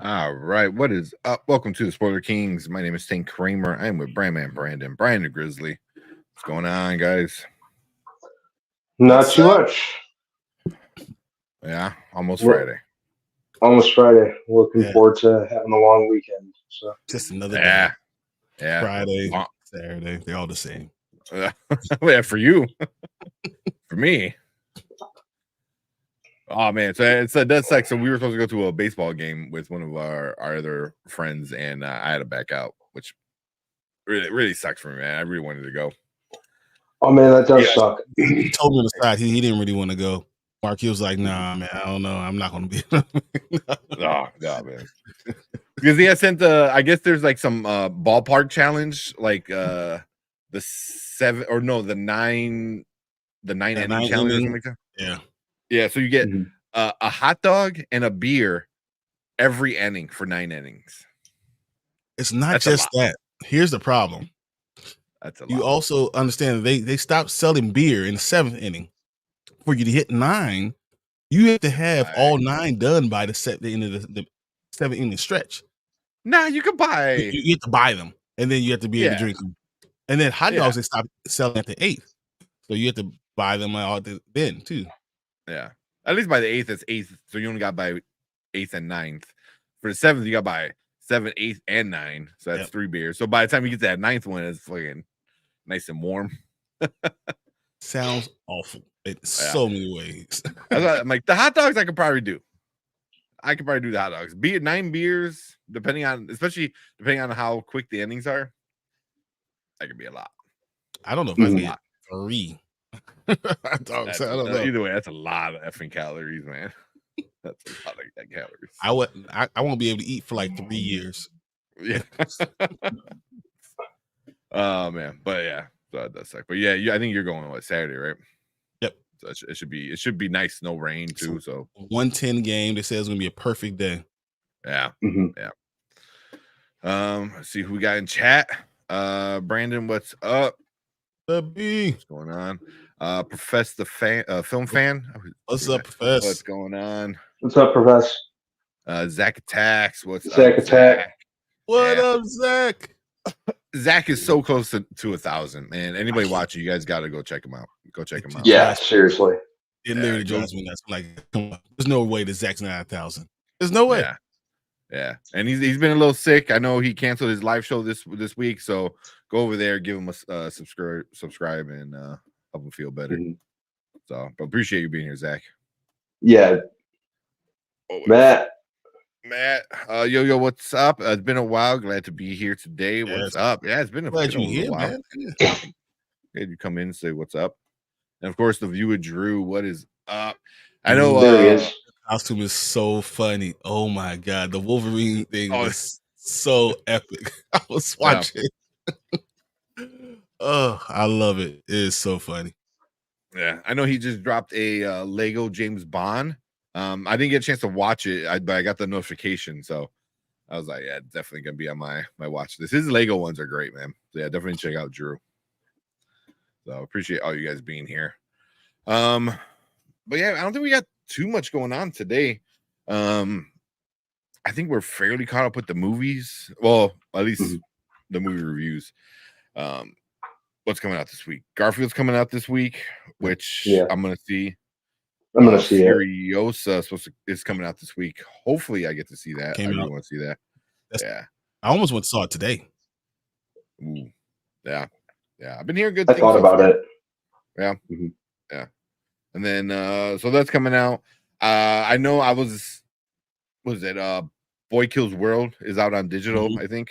All right, what is up? Welcome to the Spoiler Kings. My name is St. Kramer. I'm with Brandman Brian the Grizzly. What's going on, guys? Not too much. Yeah, almost Friday. Almost Friday. Looking forward to having a long weekend. So just another day. Yeah. Friday, Saturday, they're all the same. Yeah, for you. For me. Oh man, so it does suck. So we were supposed to go to a baseball game with one of our other friends, and I had to back out, which really sucks for me, man. I really wanted to go. Oh man, that does suck. He told me on the side he didn't really want to go. Mark, he was like, "Nah, man, I don't know. I'm not going to be." No, man. Because he has sent I guess there's like some ballpark challenge, like the 9 inning challenge or something like that. Yeah. So you get a hot dog and a beer every inning for 9 innings. It's not just that. Here's the problem. That's a lot. You also understand they stopped selling beer in the 7th inning. For you to hit 9, you have to have all 9 done by the end of the 7th inning stretch. Nah, you can buy. You have to buy them, and then you have to be able to drink them. And then hot dogs they stopped selling at the 8th, so you have to buy them all then too. Yeah, at least by the 8th, it's 8th. So you only got by 8th and 9th. For the 7th, you got by 7th, 8th, and 9. So that's 3 beers. So by the time you get to that 9th one, it's fucking nice and warm. Sounds awful in so many ways. I'm like, the hot dogs I could probably do. I could probably do the hot dogs. 9 beers, especially depending on how quick the innings are. That could be a lot. I don't know if I can get 3 hot dogs. I don't know. Either way, that's a lot of effing calories, man. That's a lot of calories. I won't be able to eat for like 3 years. Yeah. Oh man, but yeah, so that does suck. But yeah, I think you're going on Saturday, right? Yep. So it should be nice, no rain too. So 110 game. They say it's gonna be a perfect day. Yeah. Yeah. Let's see who we got in chat. Brandon, what's up? What's going on? Profess the film fan. What's up, Profess? What's going on? What's up, Profess? Zach Attacks. What's Zach up, Attack? Zach? What up, Zach? Zach is so close to 1,000, man. Anybody watching, you guys got to go check him out. Go check him out. Yeah, seriously. It literally drives me nuts. I'm like, come on. There's no way that Zach's not 1,000. There's no way. Yeah. And he's been a little sick. I know he canceled his live show this week, so go over there, give him a subscribe, and help him feel better. So, but appreciate you being here, Zach. Yeah. Matt, yo, what's up? It's been a while. Glad to be here today. What's up? Yeah, it's been a while. Man. Glad you come in and say what's up. And of course, the viewer Drew. What is up? I know. There he is. Costume is so funny. Oh my god, the Wolverine thing is so epic. I was watching. Oh, I love it. It is so funny. Yeah, I know he just dropped a Lego James Bond. I didn't get a chance to watch it, but I got the notification, so I was like, yeah, definitely gonna be on my watch list. His Lego ones are great, man. So yeah, definitely check out Drew. So appreciate all you guys being here. But yeah, I don't think we got too much going on today. I think we're fairly caught up with the movies. Well, at least the movie reviews. What's coming out this week? Garfield's coming out this week, which I'm gonna see. I'm gonna see it. Furiosa is coming out this week. Hopefully, I get to see that. I really want to see that. I almost went and saw it today. Ooh. Yeah. I've been hearing good things. I thought about it. Yeah. Yeah. And then so that's coming out. I know was it Boy Kills World is out on digital, I think.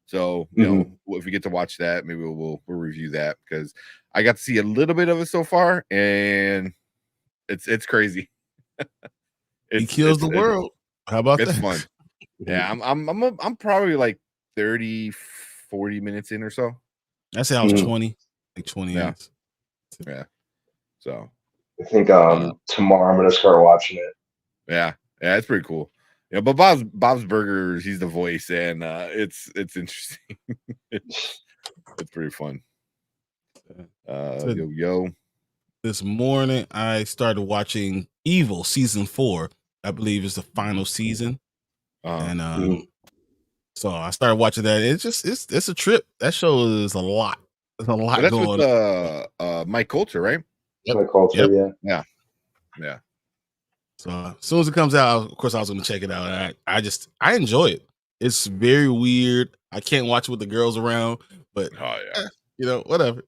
So you know, if we get to watch that, maybe we'll review that, because I got to see a little bit of it so far, and it's crazy. He kills the world. How about that? It's fun. Yeah, I'm probably like 30-40 minutes in or so. I say I was 20 minutes. Yeah. So I think tomorrow I'm gonna start watching it. Yeah, it's pretty cool. Yeah, but Bob's Burgers, he's the voice, and it's interesting. it's pretty fun. Yo. This morning I started watching Evil season 4. I believe is the final season. And so I started watching that. It's a trip. That show is a lot. There's a lot That's going with Mike Coulter, right? Yep. Mike Coulter, Yeah. So as soon as it comes out, of course I was gonna check it out. I enjoy it. It's very weird. I can't watch it with the girls around, but whatever.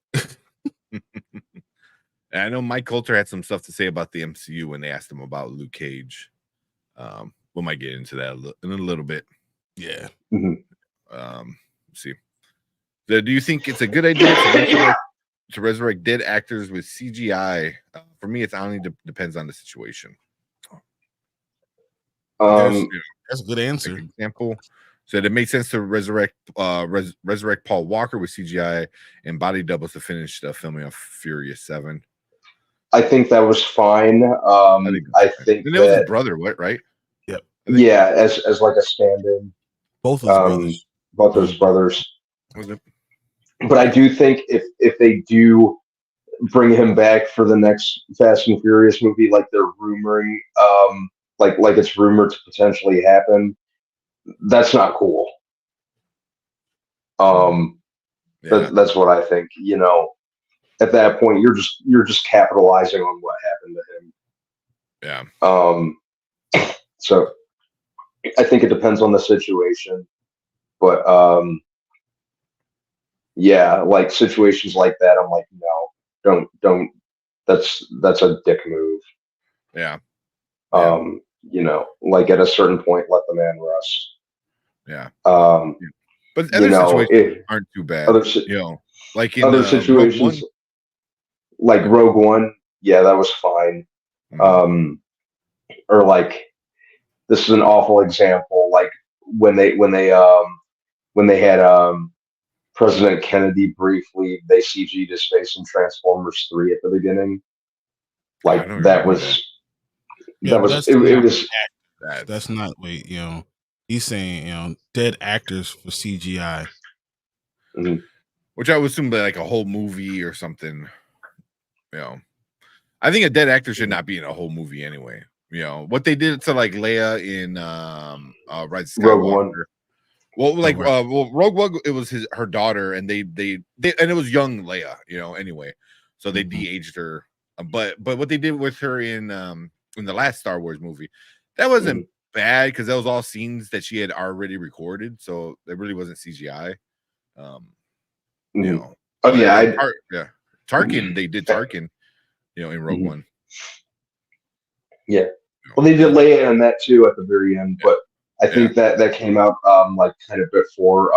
And I know Mike Coulter had some stuff to say about the MCU when they asked him about Luke Cage. We might get into that in a little bit. Yeah. Let's see. So do you think it's a good idea to resurrect dead actors with CGI? For me, it's only depends on the situation. That's a good answer. Like example. So it makes sense to resurrect Paul Walker with CGI and body doubles to finish the filming of Furious 7. I think that was fine. I think and it was his brother, right? Yep. Yeah, as like a stand-in. Both of his brothers. Both of his brothers. Was it? But I do think if they do bring him back for the next Fast and Furious movie, like they're rumoring, like it's rumored to potentially happen, that's not cool. That's what I think. At that point, you're just capitalizing on what happened to him. Yeah. So I think it depends on the situation, but yeah, like situations like that, I'm like, no, don't. That's a dick move. Yeah. Like at a certain point, let the man rest. Yeah. But other situations aren't too bad. Like in other situations, like Rogue One, yeah, that was fine. Or like, this is an awful example. Like when they had President Kennedy briefly, they CG'd his face in Transformers 3 at the beginning. Like that's not he's saying dead actors for CGI. Which I would assume like a whole movie or something. I think a dead actor should not be in a whole movie anyway. What they did to like Leia in Rise of Skywalker. Rogue One, it was her daughter, and they and it was young Leia, anyway. So they de-aged her. But what they did with her in the last Star Wars movie, that wasn't bad because that was all scenes that she had already recorded, so it really wasn't CGI. Tarkin, they did Tarkin, in Rogue One. Yeah, well, they did Leia in that too at the very end, but I think that came out like kind of before,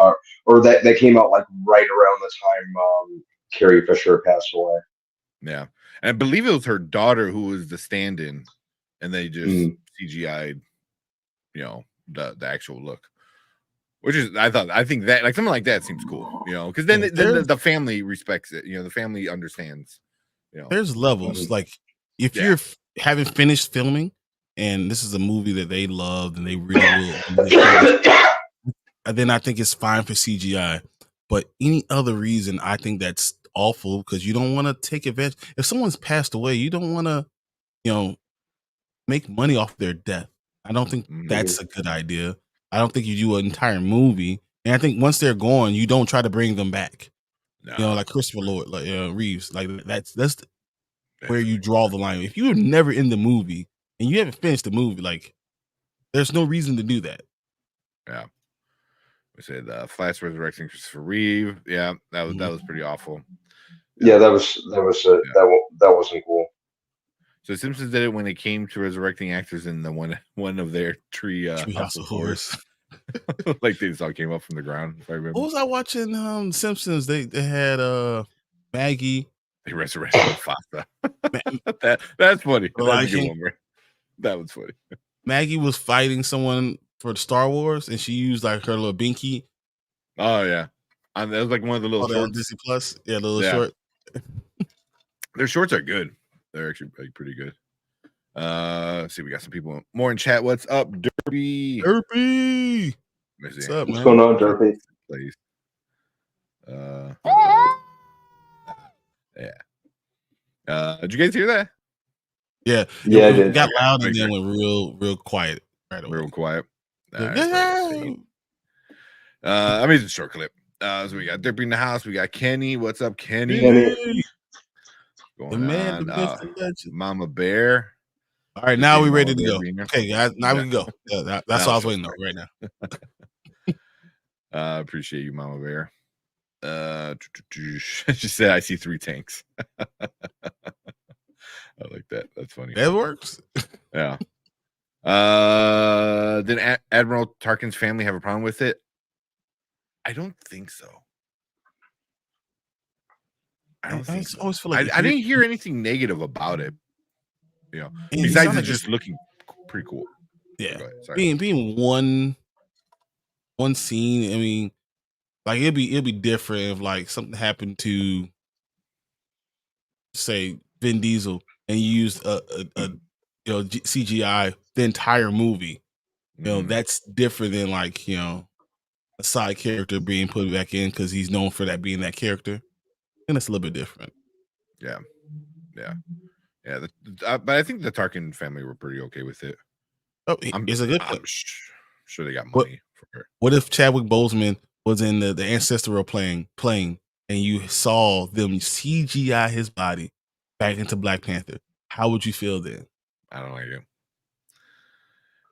or that came out like right around the time Carrie Fisher passed away. Yeah, and I believe it was her daughter who was the stand-in, and they just CGI'd, the actual look. Which is, I think that like something like that seems cool, because then the family respects it, the family understands. There's levels. Like if you're haven't finished filming, and this is a movie that they loved and they really will, then I think it's fine for CGI. But any other reason, I think that's awful because you don't want to take advantage. If someone's passed away, you don't want to, make money off their death. I don't think that's a good idea. I don't think you do an entire movie, and I think once they're gone, you don't try to bring them back. No. Like Christopher Lloyd, like Reeves, like that's where you draw the line. If you're never in the movie and you haven't finished the movie, like there's no reason to do that. Yeah, we said Flash resurrecting Christopher Reeve. Yeah, that was pretty awful. Yeah, that wasn't cool. So Simpsons did it when it came to resurrecting actors in the one of their Treehouse of Horrors. Like they just all came up from the ground. If I remember. What was I watching? Simpsons. They had Maggie. They resurrected Mufasa. That's funny. That's a good one, right? That was funny. Maggie was fighting someone for Star Wars, and she used like her little binky. Oh yeah, that was like one of the little shorts. Disney Plus. Yeah, the little short. Their shorts are good. They're actually pretty good. Let's see, we got some people more in chat. What's up, Derpy? Derpy. What's up, man? What's going on, Derpy? Please. Did you guys hear that? Yeah, it got loud and then went real quiet. Right away. Real quiet. I mean, it's a short clip. So we got Dippy in the house. We got Kenny. What's up, Kenny? Going man, the on. myth, the legend. Mama Bear. All right, now we ready to go. Okay, guys, now we can go. Yeah, that's all I was waiting on right now. Appreciate you, Mama Bear. She said, "I see 3 tanks." I like that. That's funny. That works. Yeah. Did Admiral Tarkin's family have a problem with it? I don't think so. I don't think so. Always feel like I didn't hear anything negative about it. You know, and besides it just looking pretty cool. Yeah, being one scene. I mean, like it'd be different if like something happened to, say, Vin Diesel and you used a CGI the entire movie. You know, that's different than like, you know, a side character being put back in because he's known for that being that character. And it's a little bit different. Yeah. But I think the Tarkin family were pretty okay with it. Oh, it's a good I'm sure they got money for it. What if Chadwick Boseman was in the ancestral plane and you saw them CGI his body back into Black Panther? How would you feel then? I don't like it.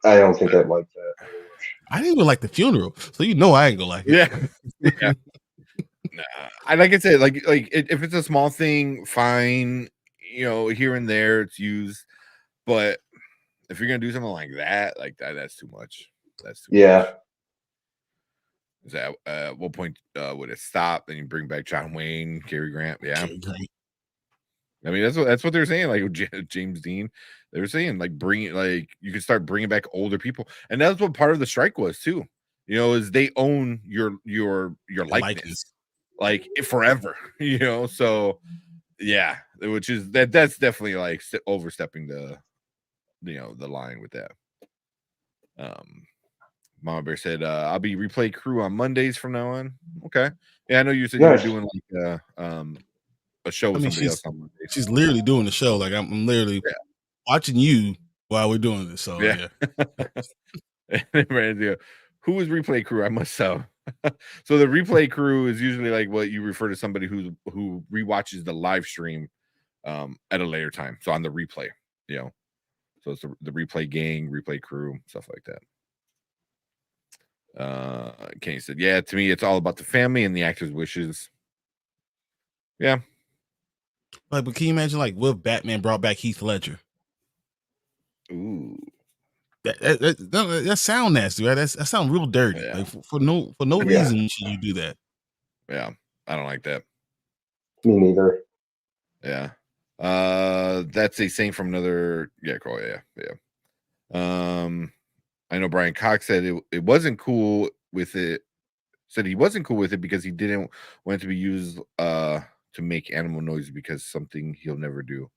I don't think I'd like that. I didn't even like the funeral, so you know I ain't gonna like it. Yeah. I like I said, like if it's a small thing, fine. You know, here and there it's used, but if you're gonna do something like that, that's too much. That's too much. Is that at what point would it stop? And you bring back John Wayne, Cary Grant? Yeah. I mean, that's what they're saying. Like James Dean, they were saying like you could start bringing back older people, and that's what part of the strike was too. You know, is they own your likeness, like forever. You know, so yeah, which is that's definitely like overstepping the line with that. Mama Bear said, "I'll be replay crew on Mondays from now on." Okay, yeah, I know you said you were doing like a show with somebody else on Monday. She's literally doing the show. Like I'm literally watching you while we're doing this. So yeah. Who is replay crew? I must so the replay crew is usually like what you refer to somebody who rewatches the live stream at a later time. So on the replay, you know. So it's the replay gang, replay crew, stuff like that. Kenny said, "Yeah, to me, it's all about the family and the actor's wishes." Yeah. Like, but can you imagine, like, what if Batman brought back Heath Ledger? Ooh, that sound nasty, right? That sound real dirty. Yeah. Like for no reason should you do that. Yeah, I don't like that. Me neither. Yeah. That's a saying from another Crow. Yeah. I know Brian Cox said it wasn't cool with it. Said he wasn't cool with it because he didn't want it to be used to make animal noise because something he'll never do.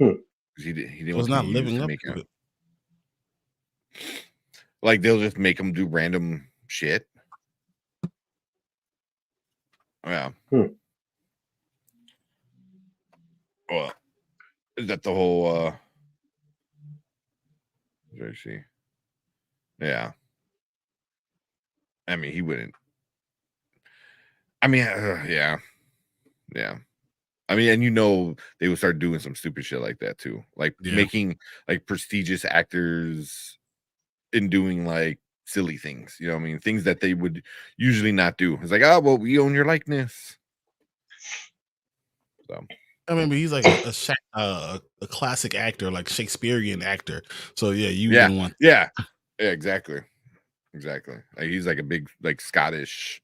He didn't want not to be living used to up make to it. Like they'll just make him do random shit. Yeah. Well, is that the whole let's see. Yeah. I mean, he wouldn't. I mean, yeah. I mean, and they would start doing some stupid shit like that too, like making like prestigious actors and doing like silly things. You know what I mean? Things that they would usually not do. It's like, oh, well, we own your likeness. So I mean, he's like a classic actor, like Shakespearean actor. So yeah, you wouldn't want. Yeah, exactly. Like he's like a big like Scottish,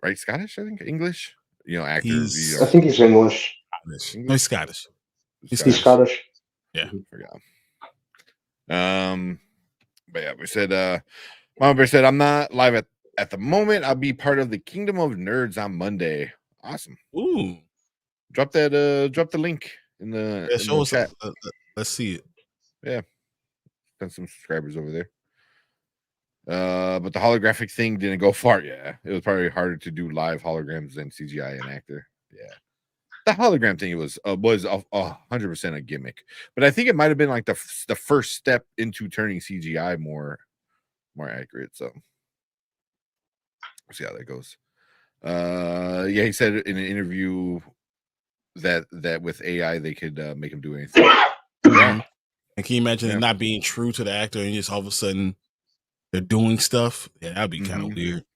right? Scottish, I think English. You know, actor. I think he's English. No, he's Scottish. He's Scottish. Yeah. Forgot. But yeah, we said Mama Bear said, "I'm not live at the moment. I'll be part of the Kingdom of Nerds on Monday." Awesome. Ooh. Drop the link in the show us chat. Let's see it. Yeah. Done some subscribers over there. But the holographic thing didn't go far. Yeah. It was probably harder to do live holograms than CGI and actor. Yeah. The hologram thing was 100% a gimmick, but I think it might have been like the first step into turning CGI more accurate. So we'll see how that goes. Yeah, he said in an interview that with AI they could make him do anything. Yeah. And can you imagine it not being true to the actor and just all of a sudden they're doing stuff? Yeah, that'd be kind of weird.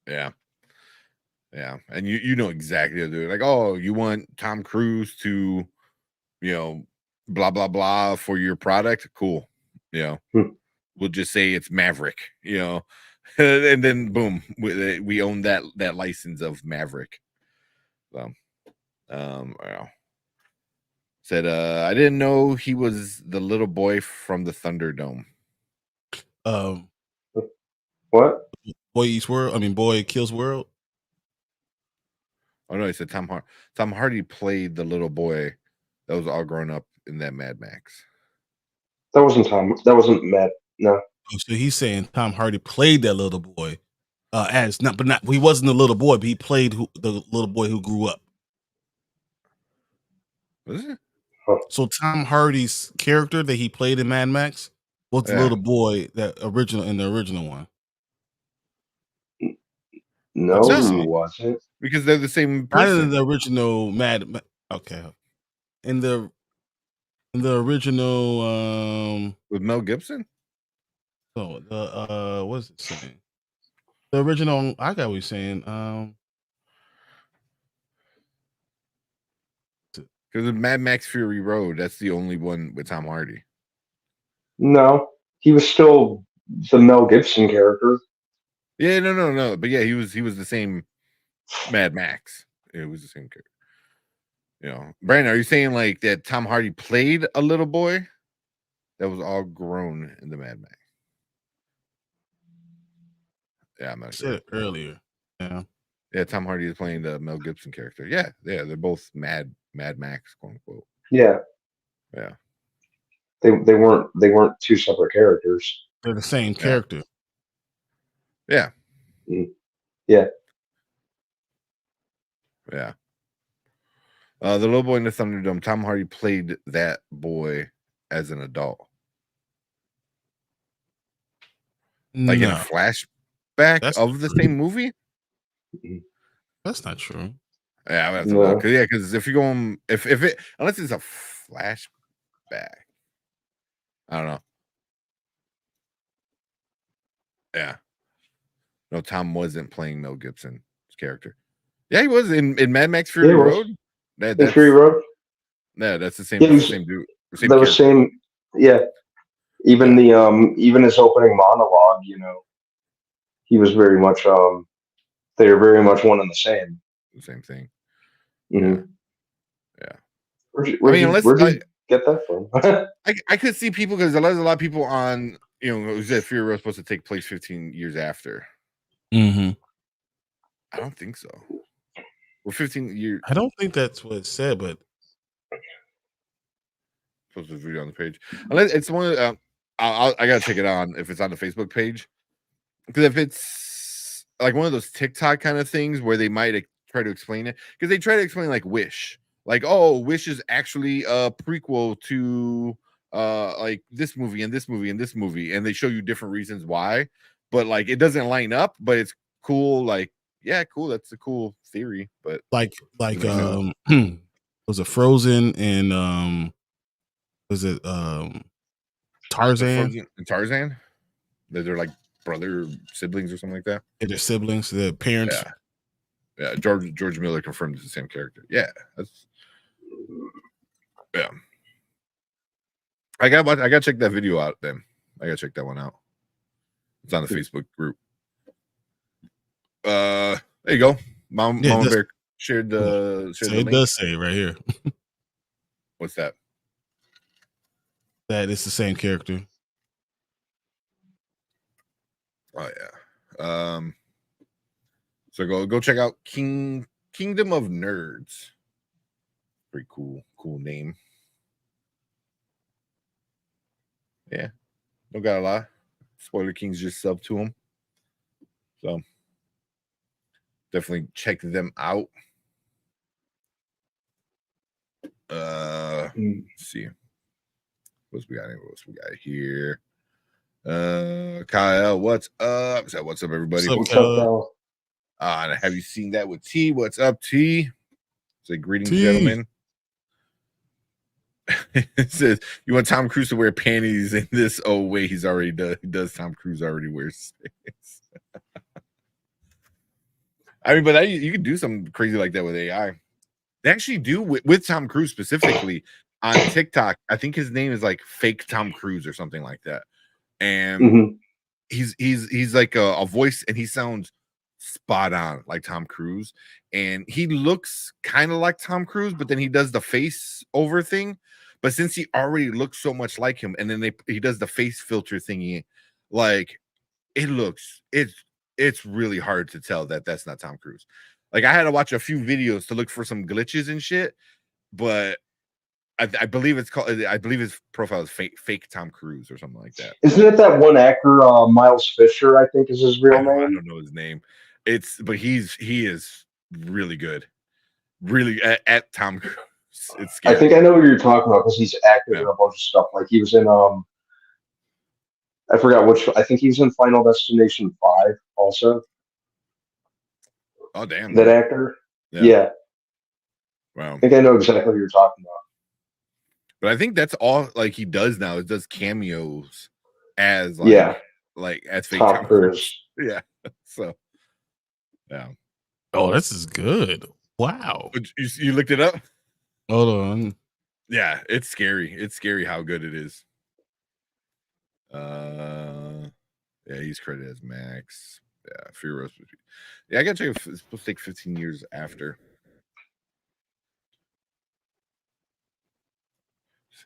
Yeah. Yeah. And you know exactly what to do. Like, oh, you want Tom Cruise to, blah, blah, blah for your product? Cool. We'll just say it's Maverick, and then boom, we own that license of Maverick. So, well. Said, I didn't know he was the little boy from the Thunderdome. What? Boy Eats World? I mean, Boy Kills World? Oh no, he said Tom Hardy played the little boy that was all grown up in that Mad Max. That wasn't Tom. That wasn't Matt. No. Oh, so he's saying Tom Hardy played that little boy he wasn't the little boy, but he played the little boy who grew up. Was it? So Tom Hardy's character that he played in Mad Max was the little boy in the original one. No, he wasn't. Because they're the same person. Not in the original Okay. In the original with Mel Gibson? Oh, the what's it saying? The original, I got what you're saying. Because Mad Max Fury Road, that's the only one with Tom Hardy. No, he was still the Mel Gibson character. Yeah, no. But yeah, he was the same Mad Max. It was the same character. Brandon, are you saying like that Tom Hardy played a little boy that was all grown in the Mad Max? Yeah, I'm not sure. I said it earlier. Yeah. Yeah, Tom Hardy is playing the Mel Gibson character. Yeah, they're both Mad Max, quote unquote. Yeah. They weren't two separate characters. They're the same character. Yeah. Yeah. Yeah. The little boy in the Thunderdome, Tom Hardy played that boy as an adult. Like in a flashback of the same movie? That's not true. Yeah, I have to look. Yeah, because if you go if it unless it's a flashback, I don't know. Yeah. No, Tom wasn't playing Mel Gibson's character. Yeah, he was in Mad Max Fury Road. That's Fury Road. Yeah, that's the same. Yeah, same dude. Same that was same. Yeah. Even even his opening monologue, he was very much they were very much one and the same. The same thing. Mm-hmm. Yeah. Where'd you get that from? I could see people because there's a lot of people on that Fury Road supposed to take place 15 years after. Mm-hmm. I don't think so. Well, 15 years. I don't think that's what it said, but post this video on the page. Unless it's one I gotta check it on if it's on the Facebook page. Because if it's like one of those TikTok kind of things where they might try to explain it, because they try to explain like Wish. Like, oh, Wish is actually a prequel to like this movie and this movie and this movie, and they show you different reasons why, but like it doesn't line up, but it's cool. Like, yeah, cool. That's a cool theory, but like was it Frozen and was it Tarzan? Tarzan? They're like brother siblings or something like that. Yeah, they're siblings, their parents. Yeah. George Miller confirmed it's the same character. Yeah, I gotta check that video out then. I gotta check that one out. It's on the Facebook group. There you go. Mama Bear shared the link. Does say it right here. What's that? That it's the same character. Oh yeah. So go check out Kingdom of Nerds. Pretty cool name. Yeah. Don't got a lot. Spoiler King's just sub to him. So definitely check them out. Let's see. What's we got here? Kyle, what's up? So what's up, everybody? What's up, Kyle? Have you seen that with T? What's up, T? Say greetings, T. gentlemen. It says you want Tom Cruise to wear panties in this. Oh wait, he does. Tom Cruise already wears. I mean, but you can do something crazy like that with AI. They actually do with Tom Cruise specifically on TikTok. I think his name is like Fake Tom Cruise or something like that, and he's like a voice, and he sounds spot on like Tom Cruise, and he looks kind of like Tom Cruise, but then he does the face over thing. But since he already looks so much like him, and then he does the face filter thingy, like it's really hard to tell that that's not Tom Cruise. Like I had to watch a few videos to look for some glitches and shit, but I believe it's called. I believe his profile is fake Tom Cruise or something like that. Isn't it that one actor, Miles Fisher? I think is his real name. I don't know his name. But he is really good, really at Tom Cruise. It's scary. I think I know what you're talking about because he's active in a bunch of stuff. Like he was in I forgot which. I think he's in Final Destination 5 also. Oh damn! That actor. Yeah. Wow. I think I know exactly what you're talking about. But I think that's all like he does now. It does cameos as like as fake Tom Cruise. Yeah. So yeah. Oh, this is good. Wow. You looked it up? Hold on. Yeah, it's scary. It's scary how good it is. Yeah, he's credited as Max. Yeah, Fear Roast. Yeah, I gotta check if it's supposed to take 15 years after.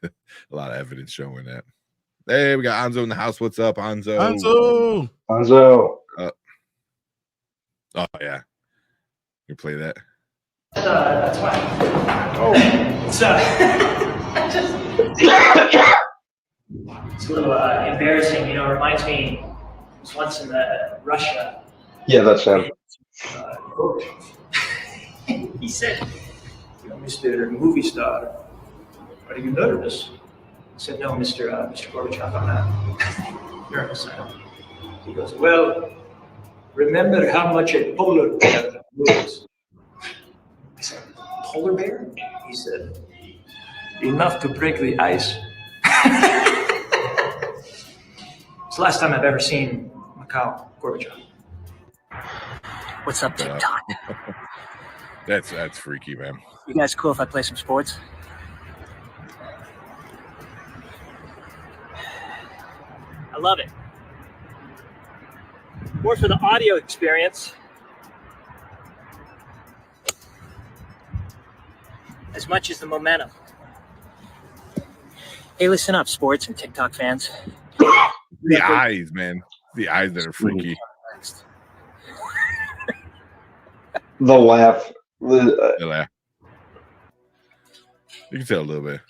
A lot of evidence showing that. Hey, we got Anzo in the house. What's up, Anzo? Anzo. Oh yeah. You play that. That's fine. Oh, it's a little embarrassing, you know. It reminds me, I was once in Russia. Yeah, that's him. He said, you know, Mr. Movie Star, are you nervous? I said, no, Mr. Gorbachev, I'm not nervous. He goes, well, remember how much a polar bear moves. I said, polar bear? He said, enough to break the ice. It's the last time I've ever seen Macau Gorbachev. What's up, TikTok? That's freaky, man. You guys cool if I play some sports? I love it. More for the audio experience. As much as the momentum. Hey, listen up, sports and TikTok fans. The eyes, man. The eyes that are freaky. The laugh. The laugh. You can tell a little bit.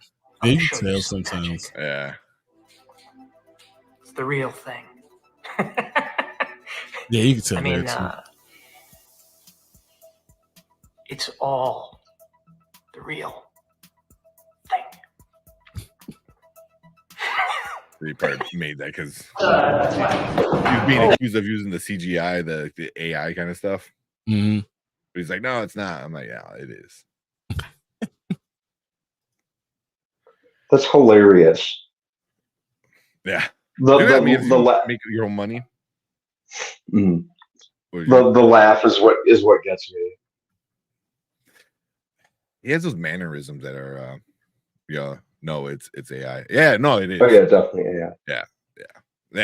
Yeah, you can tell sometimes. Yeah. It's the real thing. Yeah, you can tell. I mean, it's all the real thing. He probably made that because he's being accused of using the CGI, the AI kind of stuff. Mm-hmm. But he's like, no, it's not. I'm like, yeah, it is. That's hilarious. Yeah. Make your own money. Mm. The laugh is what gets me. He has those mannerisms that are, no, it's AI. Yeah, no, it is. Oh yeah, definitely AI. Yeah.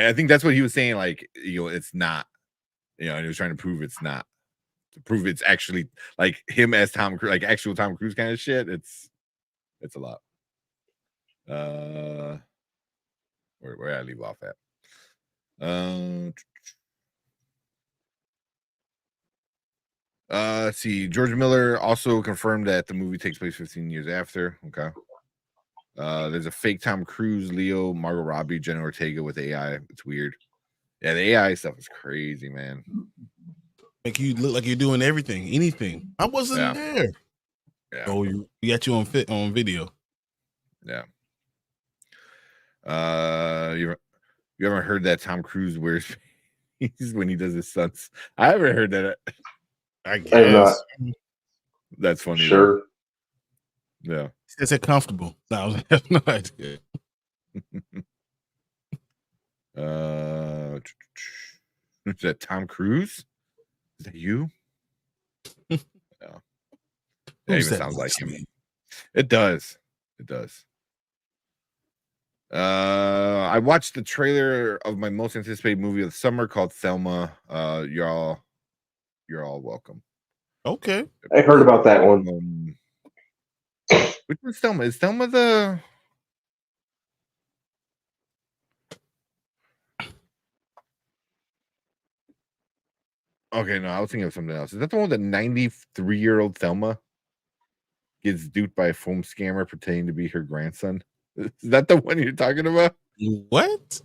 I think that's what he was saying. Like, it's not. And he was trying to prove it's not. To prove it's actually like him as Tom Cruise, like actual Tom Cruise kind of shit. It's a lot. Where I leave off at? Let's see. George Miller also confirmed that the movie takes place 15 years after. Okay. There's a fake Tom Cruise, Leo, Margot Robbie, Jenna Ortega with AI. It's weird. Yeah, the AI stuff is crazy, man. Make you look like you're doing everything, anything. I wasn't there. Yeah. Oh, we got you on video. Yeah. You ever heard that Tom Cruise wears face when he does his stunts? I haven't heard that. I I have not. guess. That's funny. Sure. Though. Yeah. Is it comfortable? No, I have no idea. Is that Tom Cruise? Is that you? Yeah. It even sounds like him. It does. It does. I watched the trailer of my most anticipated movie of the summer called Thelma. You're all welcome. Okay. I heard about that one. Which one's Thelma? Is Thelma the... Okay, no, I was thinking of something else. Is that the one with the 93-year-old Thelma gets duped by a phone scammer pretending to be her grandson? Is that the one you're talking about? What?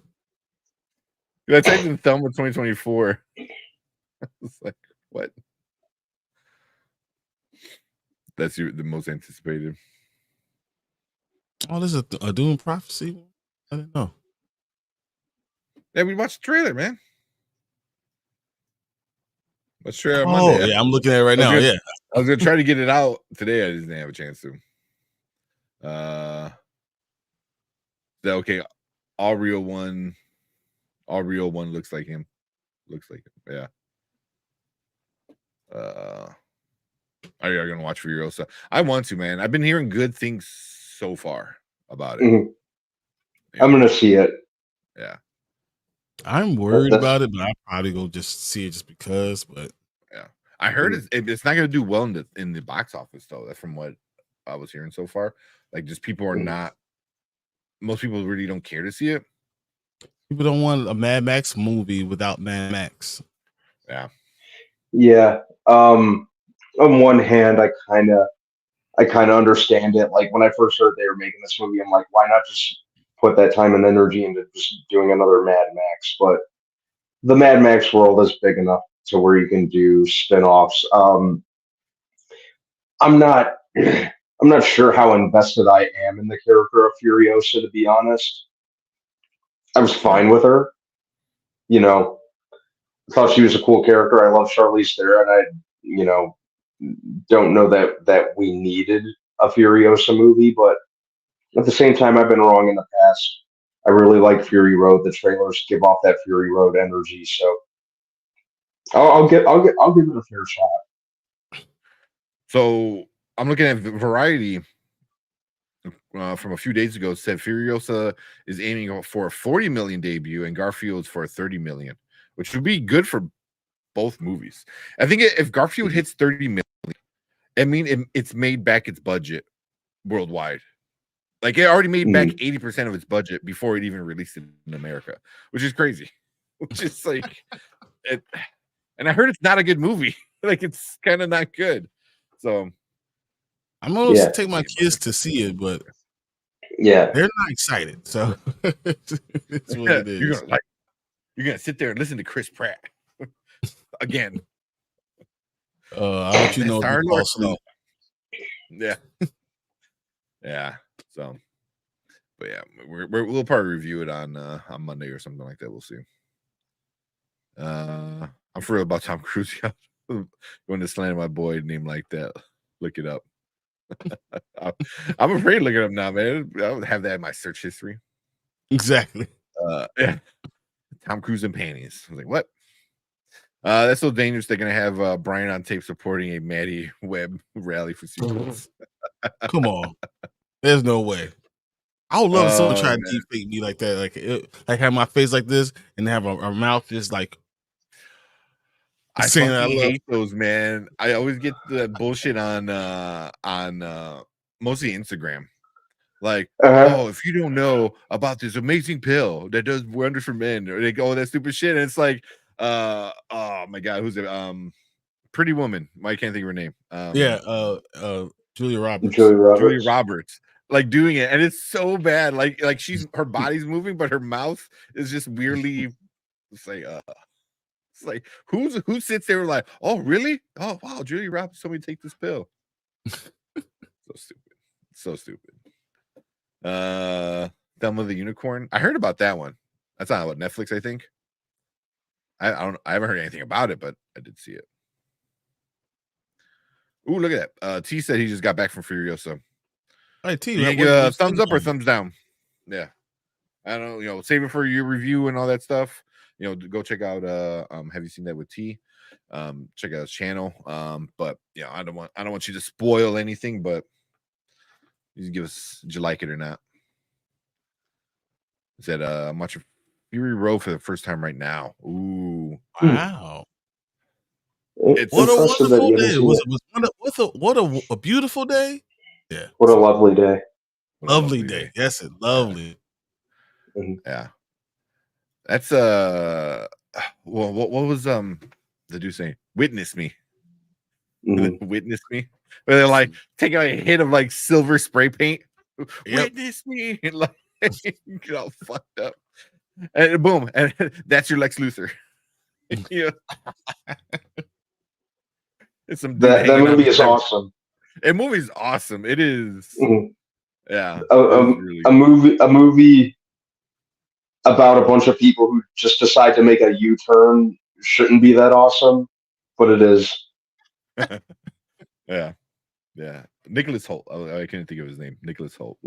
I typed in Thelma 2024. I was like, what? That's the most anticipated. Oh, this is a Doom Prophecy? I didn't know. Yeah, we watched the trailer, man. Let's try on Oh, Monday. yeah, I'm looking at it right now. Yeah. I was gonna try to get it out today. I just didn't have a chance to. Okay. All real one looks like him. Looks like him. Yeah. Are you gonna watch Furiosa? I want to, man. I've been hearing good things so far about it. Mm-hmm. Yeah. I'm gonna see it. Yeah. I'm worried about it, but I'll probably go just see it just because. But yeah, I heard it's not gonna do well in the box office though. That's from what I was hearing so far. Like, just people are not. Most people really don't care to see it. People don't want a Mad Max movie without Mad Max. Yeah. Yeah. On one hand, I kind of understand it. Like, when I first heard they were making this movie, I'm like, why not just put that time and energy into just doing another Mad Max? But the Mad Max world is big enough to where you can do spin-offs. I'm not sure how invested I am in the character of Furiosa, to be honest. I was fine with her. You know, I thought she was a cool character. I love Charlize Theron. Don't know that we needed a Furiosa movie, but at the same time, I've been wrong in the past. I really like Fury Road. The trailers give off that Fury Road energy, so I'll give it a fair shot. So I'm looking at Variety from a few days ago. Said Furiosa is aiming for a 40 million debut, and Garfield's for a 30 million, which would be good for both movies. I think if Garfield hits 30 million, I mean it's made back its budget worldwide. Like, it already made back 80% of its budget before it even released it in America, which is crazy. Which is like, and I heard it's not a good movie. Like, it's kind of not good. So I'm going to take my kids to see it, but yeah, they're not excited. So it's what it is. You're gonna sit there and listen to Chris Pratt again. I'll let you know if you fall asleep. Yeah. Yeah. So, but yeah, we'll probably review it on Monday or something like that. We'll see. I'm for real about Tom Cruise. Going to slander my boy name like that. Look it up. I'm afraid to look it up now, man. I would have that in my search history. Exactly. Yeah. Tom Cruise in panties. I was like, what? That's so dangerous. They're gonna have Brian on tape supporting a Maddie Webb rally for sequels. Come on, there's no way. I would love if someone try to deepfake me like that, like have my face like this and have a mouth just like. I fucking hate those, man. I always get the bullshit on mostly Instagram. Like, oh, if you don't know about this amazing pill that does wonders for men, or they go that stupid shit, and it's like, oh my god, who's it? Pretty Woman. I can't think of her name. Julia Roberts. Julia Roberts. Like, doing it, and it's so bad. Like her body's moving, but her mouth is just weirdly. It's like who sits there like, oh really? Oh wow, Julia Roberts told me to take this pill. So stupid. Thelma the Unicorn. I heard about that one. That's on what, Netflix, I think. I haven't heard anything about it, but I did see it. Ooh, look at that. T said he just got back from Furiosa. All right, T, You can give a thumbs up or thumbs down. Yeah. I don't know, save it for your review and all that stuff. Go check out Have You Seen That with T? Check out his channel. But I don't want you to spoil anything, but you can give us, did you like it or not? He said I'm watching Fury Road for the first time right now. Ooh. Wow. It's what a impressive wonderful that you day. What a beautiful day. Yeah. What a lovely day. Lovely day. Yes, it lovely. Yeah. That's well, what was the dude saying? Witness Me. Witness Me. Where they're like taking a hit of like silver spray paint. Yep. Witness me. Like get all fucked up. And boom. And that's your Lex Luthor. Yeah. It's some that movie is awesome. That movie is awesome. It is. Yeah. A movie about a bunch of people who just decide to make a U-turn shouldn't be that awesome, but it is. Yeah. Nicholas Hoult. I couldn't think of his name. Nicholas Hoult.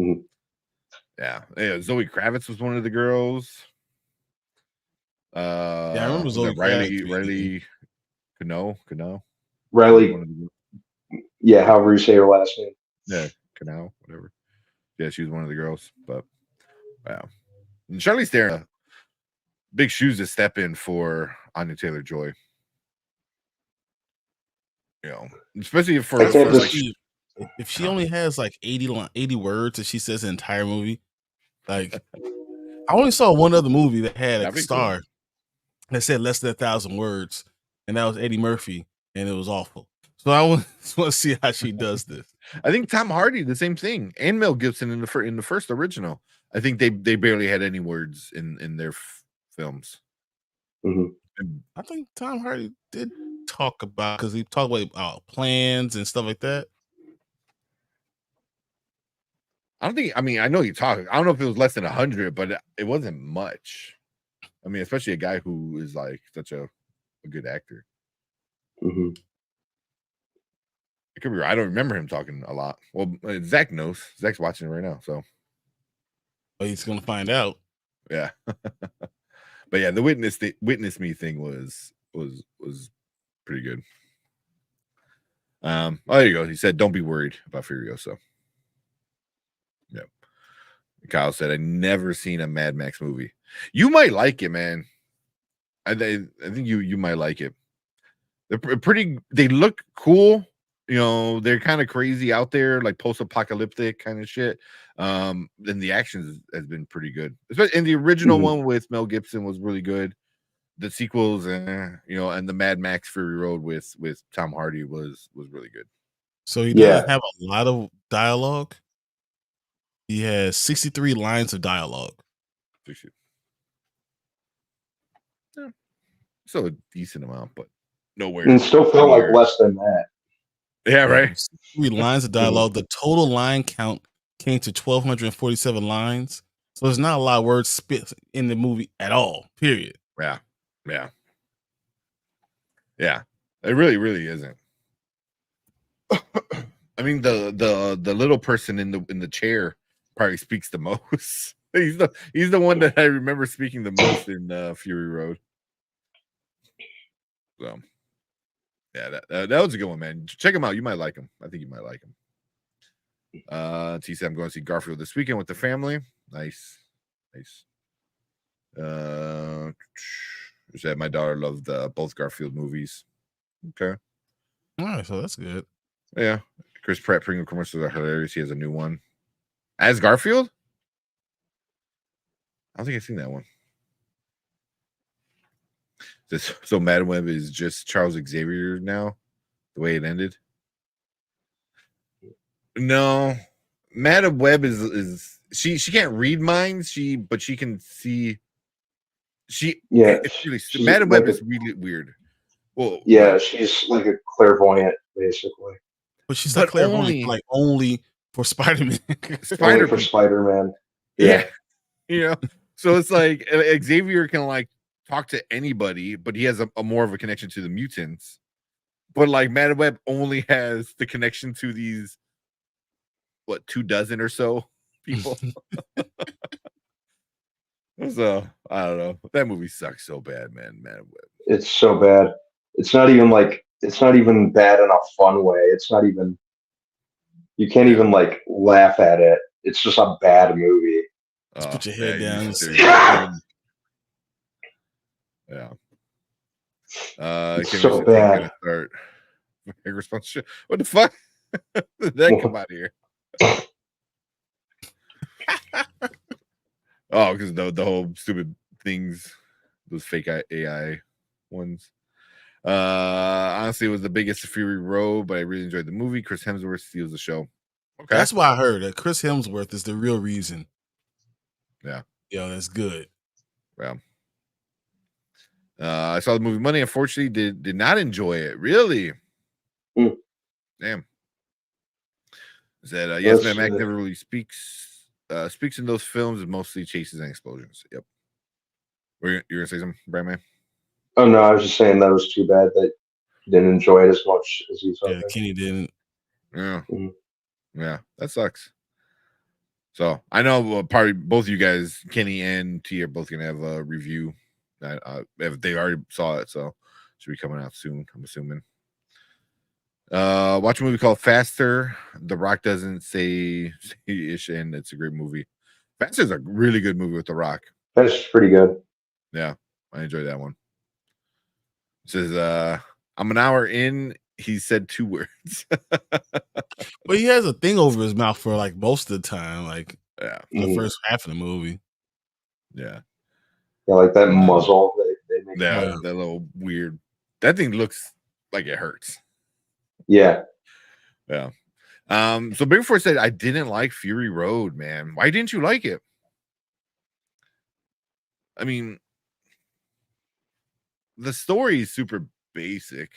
Yeah. Zoe Kravitz was one of the girls. I remember Zoe Riley Cano. Riley. Yeah, however you say her last name. Yeah, Cano, whatever. Yeah, she was one of the girls. But wow. And Charlize Theron, big shoes to step in for Anya Taylor-Joy. Especially for if she only has like 80 words that she says the entire movie. Like, I only saw one other movie that had a star that said less than 1,000 words, and that was Eddie Murphy, and it was awful. So I want to see how she does this. I think Tom Hardy, the same thing, and Mel Gibson in the first original. I think they barely had any words in their films. I think Tom Hardy did talk about, because he talked about plans and stuff like that. I don't think. I mean, I know you talk. I don't know if it was less than 100, but it wasn't much. I mean, especially a guy who is like such a good actor. It could be right. I don't remember him talking a lot. Well, Zach knows. Zach's watching it right now, so he's gonna find out. Yeah. But yeah, the witness me thing was pretty good. Oh, there you go. He said, "Don't be worried about Furiosa." Yep. Kyle said, "I never seen a Mad Max movie. You might like it, man. I think you might like it. They're pretty. They look cool. They're kind of crazy out there, like post-apocalyptic kind of shit. Then the action has been pretty good. Especially in the original one with Mel Gibson was really good. The sequels, and the Mad Max Fury Road with Tom Hardy was really good. So he doesn't have a lot of dialogue. He has 63 lines of dialogue. 60. Yeah. So a decent amount, but nowhere. And still felt like less than that. Yeah, right. 3 lines of dialogue. The total line count came to 1,247 lines. So there's not a lot of words spit in the movie at all. Period. Yeah. It really isn't. I mean, the little person in the chair probably speaks the most. He's the one that I remember speaking the most in Fury Road. So. Yeah, that was a good one, man. Check him out. You might like him. I think you might like him. T said, "I'm going to see Garfield this weekend with the family." Nice. Said my daughter loved both Garfield movies. Okay. All right, so that's good. Yeah. Chris Pratt Pringle commercials are hilarious. He has a new one. As Garfield? I don't think I've seen that one. So Madam Web is just Charles Xavier now, the way it ended. No, Madam Web is she can't read minds. But she can see. It's really Madam Web is really weird. Well, yeah, she's like a clairvoyant basically. But she's not clairvoyant. Only for Spider-Man. Only for Spider-Man. Yeah. You know, so it's like Xavier can like talk to anybody, but he has a more of a connection to the mutants. But like Madam Web only has the connection to these 24 or so people. So I don't know. That movie sucks so bad, man. Madam Web. It's so bad. It's not even bad in a fun way. It's not even, you can't even like laugh at it. It's just a bad movie. Just put your head down. Yeah. It's so bad. Start response. What the fuck? Did that come out of here? Oh, because the whole stupid things, those fake AI ones. Honestly, it was the biggest Fury Road, but I really enjoyed the movie. Chris Hemsworth steals the show. Okay, that's why I heard that Chris Hemsworth is the real reason. Yeah, that's good. Yeah. I saw the movie Money. Unfortunately, did not enjoy it. Really? Damn. Said yes, man. Mac never really speaks in those films. It mostly chases and explosions. Yep. You're gonna say something, Brian Man? Oh no, I was just saying that was too bad that he didn't enjoy it as much as he thought. Yeah, Kenny didn't. Yeah. Yeah, that sucks. So I know probably both of you guys, Kenny and T, are both gonna have a review. If they already saw it, so should be coming out soon. I'm assuming. Watch a movie called Faster. The Rock doesn't say ish, and it's a great movie. Faster is a really good movie with The Rock. That's pretty good. Yeah, I enjoyed that one. It says, I'm an hour in. He said 2 words. But he has a thing over his mouth for like most of the time, like the first half of the movie. Yeah. Yeah, like that muzzle they make. Yeah, that little weird. That thing looks like it hurts. Yeah. Yeah. So Big Four said I didn't like Fury Road, man. Why didn't you like it? I mean, the story is super basic.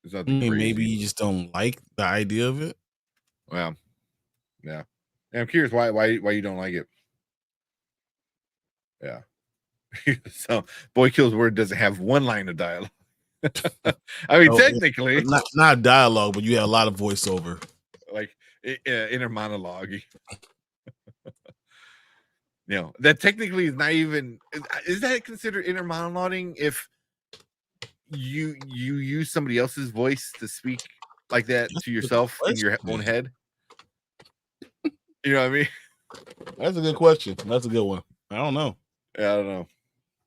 It's nothing crazy. Maybe you just don't like the idea of it. Well, yeah. I'm curious why you don't like it. Yeah. So Boy Kills Word doesn't have one line of dialogue. I mean, technically, not dialogue, but you have a lot of voiceover, like inner monologue. That technically is not even. Is that considered inner monologuing if you use somebody else's voice to speak like that to yourself in your own head? You know what I mean? That's a good question. That's a good one. I don't know. Yeah, I don't know.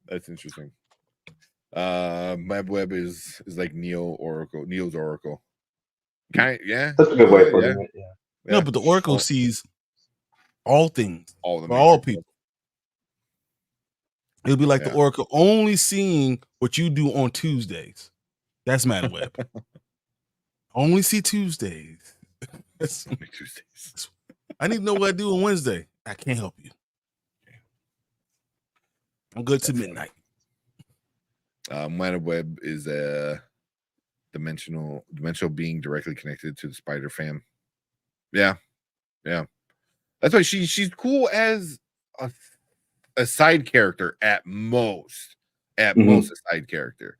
That's interesting. Web is like Neo's Oracle. Yeah. That's a good way of putting it. Yeah. No, but the Oracle sees all things, all for all people. It'll be like the Oracle only seeing what you do on Tuesdays. That's Madam Web. Only see Tuesdays. Only Tuesdays. I need to know what I do on Wednesday. I can't help you. I'm good to midnight. Madam Web is a dimensional being directly connected to the Spider Fam. Yeah. That's why she's cool as a side character at most. At most, a side character.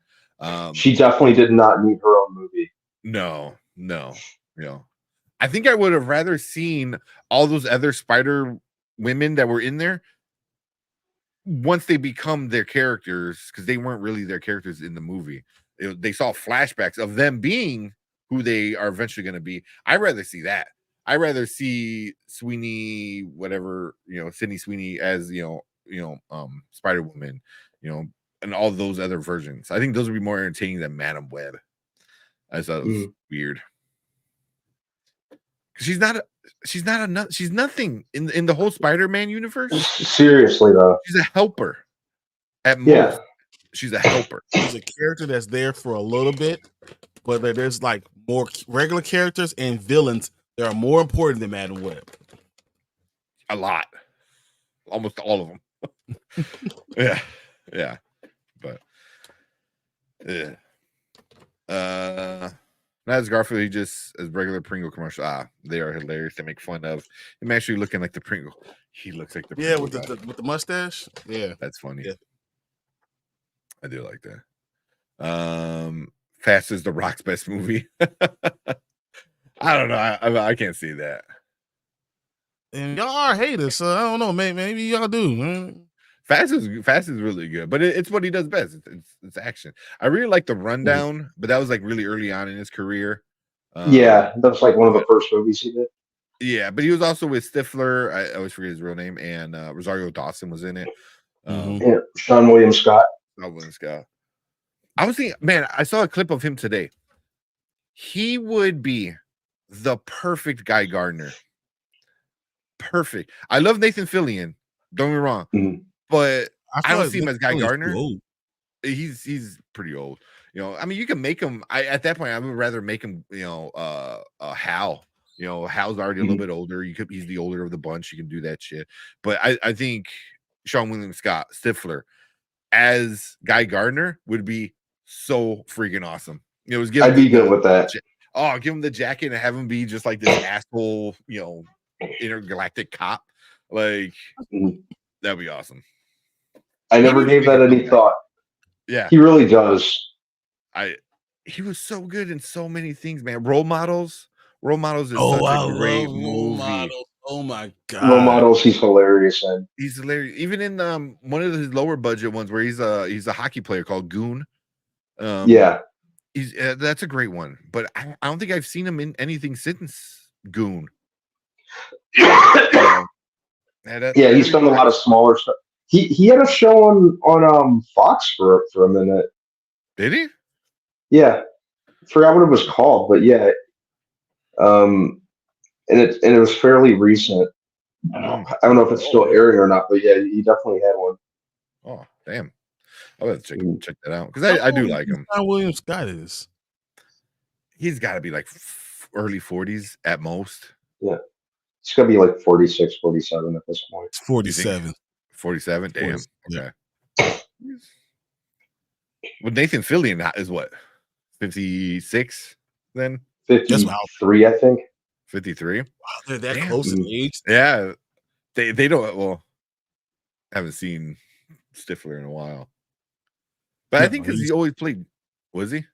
She definitely did not need her own movie. No. I think I would have rather seen all those other Spider women that were in there once they become their characters, because they weren't really their characters in the movie. They saw flashbacks of them being who they are eventually going to be. I'd rather see that. I'd rather see Sweeney, whatever, Sydney Sweeney as Spider Woman, and all those other versions. I think those would be more entertaining than Madam Web. I thought it was weird. She's nothing in the whole Spider-Man universe. Seriously though, she's a helper. At most, she's a helper. She's a character that's there for a little bit, but there's like more regular characters and villains that are more important than Madam Web. A lot, almost all of them. yeah, but Not as Garfield, he just as regular Pringle commercial. They are hilarious. They make fun of him actually looking like the Pringle. He looks like the Pringle with guy. the mustache. Yeah, That's funny. Yeah. I do like that. Fast is the Rock's best movie. I don't know. I can't see that. And y'all are haters, so I don't know. Maybe y'all do. Man. Fast is really good, but it's what he does best. It's action. I really like The Rundown, but that was like really early on in his career. Yeah, that was like one of the first movies he did. Yeah, but he was also with Stifler. I always forget his real name, and Rosario Dawson was in it. Yeah, Sean William Scott. I was thinking, man, I saw a clip of him today. He would be the perfect Guy Gardner. Perfect. I love Nathan Fillion. Don't get me wrong, but I don't see him as Guy Gardner. He's pretty old. You know, I mean, you can make him. At that point, I would rather make him. You know, Hal. You know, Hal's already a little bit older. He's the older of the bunch. You can do that shit. But I think Sean William Scott, Stifler, as Guy Gardner would be so freaking awesome. You know, I'd be good with that. Give him the jacket and have him be just like this asshole, you know, intergalactic cop. Like that'd be awesome. I never gave that any thought. Yeah, he really does. He was so good in so many things, man. Role Models is such a great movie. Oh my god, Role Models. He's hilarious, and he's hilarious. Even in one of his lower budget ones where he's a hockey player called Goon. Yeah, that's a great one. But I don't think I've seen him in anything since Goon. Yeah, he's done a lot of smaller stuff. He had a show on Fox for a minute. Did he? Yeah, forgot what it was called, but yeah, and it was fairly recent. I don't know if it's still airing or not, but yeah, he definitely had one. Oh, damn! I'll have to check that out because I do like him. William Scott is. He's got to be like early 40s at most. Yeah. It's going to be like 46, 47 at this point. It's 47. 47? Damn. 40, okay. Yeah. Well, Nathan Fillion is what? 56 then? 53, I think. 53? Wow, they're that close in age? Yeah. They don't, well, I haven't seen Stifler in a while. But I think because he always played, was he?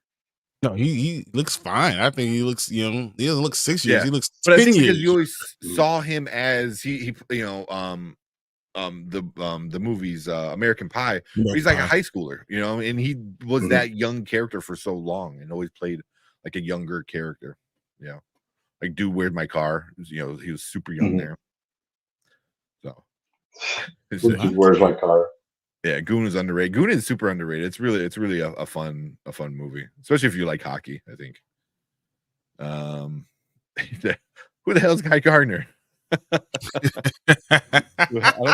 No, he looks fine. I think he looks young. He doesn't look 6 years. Yeah. He looks 10 but I think years. because you always saw him as he you know the movies American Pie. He's like a high schooler, you know, and he was that young character for so long and always played like a younger character. Yeah, like Dude, Where's My Car? You know, he was super young there. So, Where's My Car? Yeah, Goon is underrated. Goon is super underrated. It's really a fun movie, especially if you like hockey. I think. Who the hell's Guy Gardner?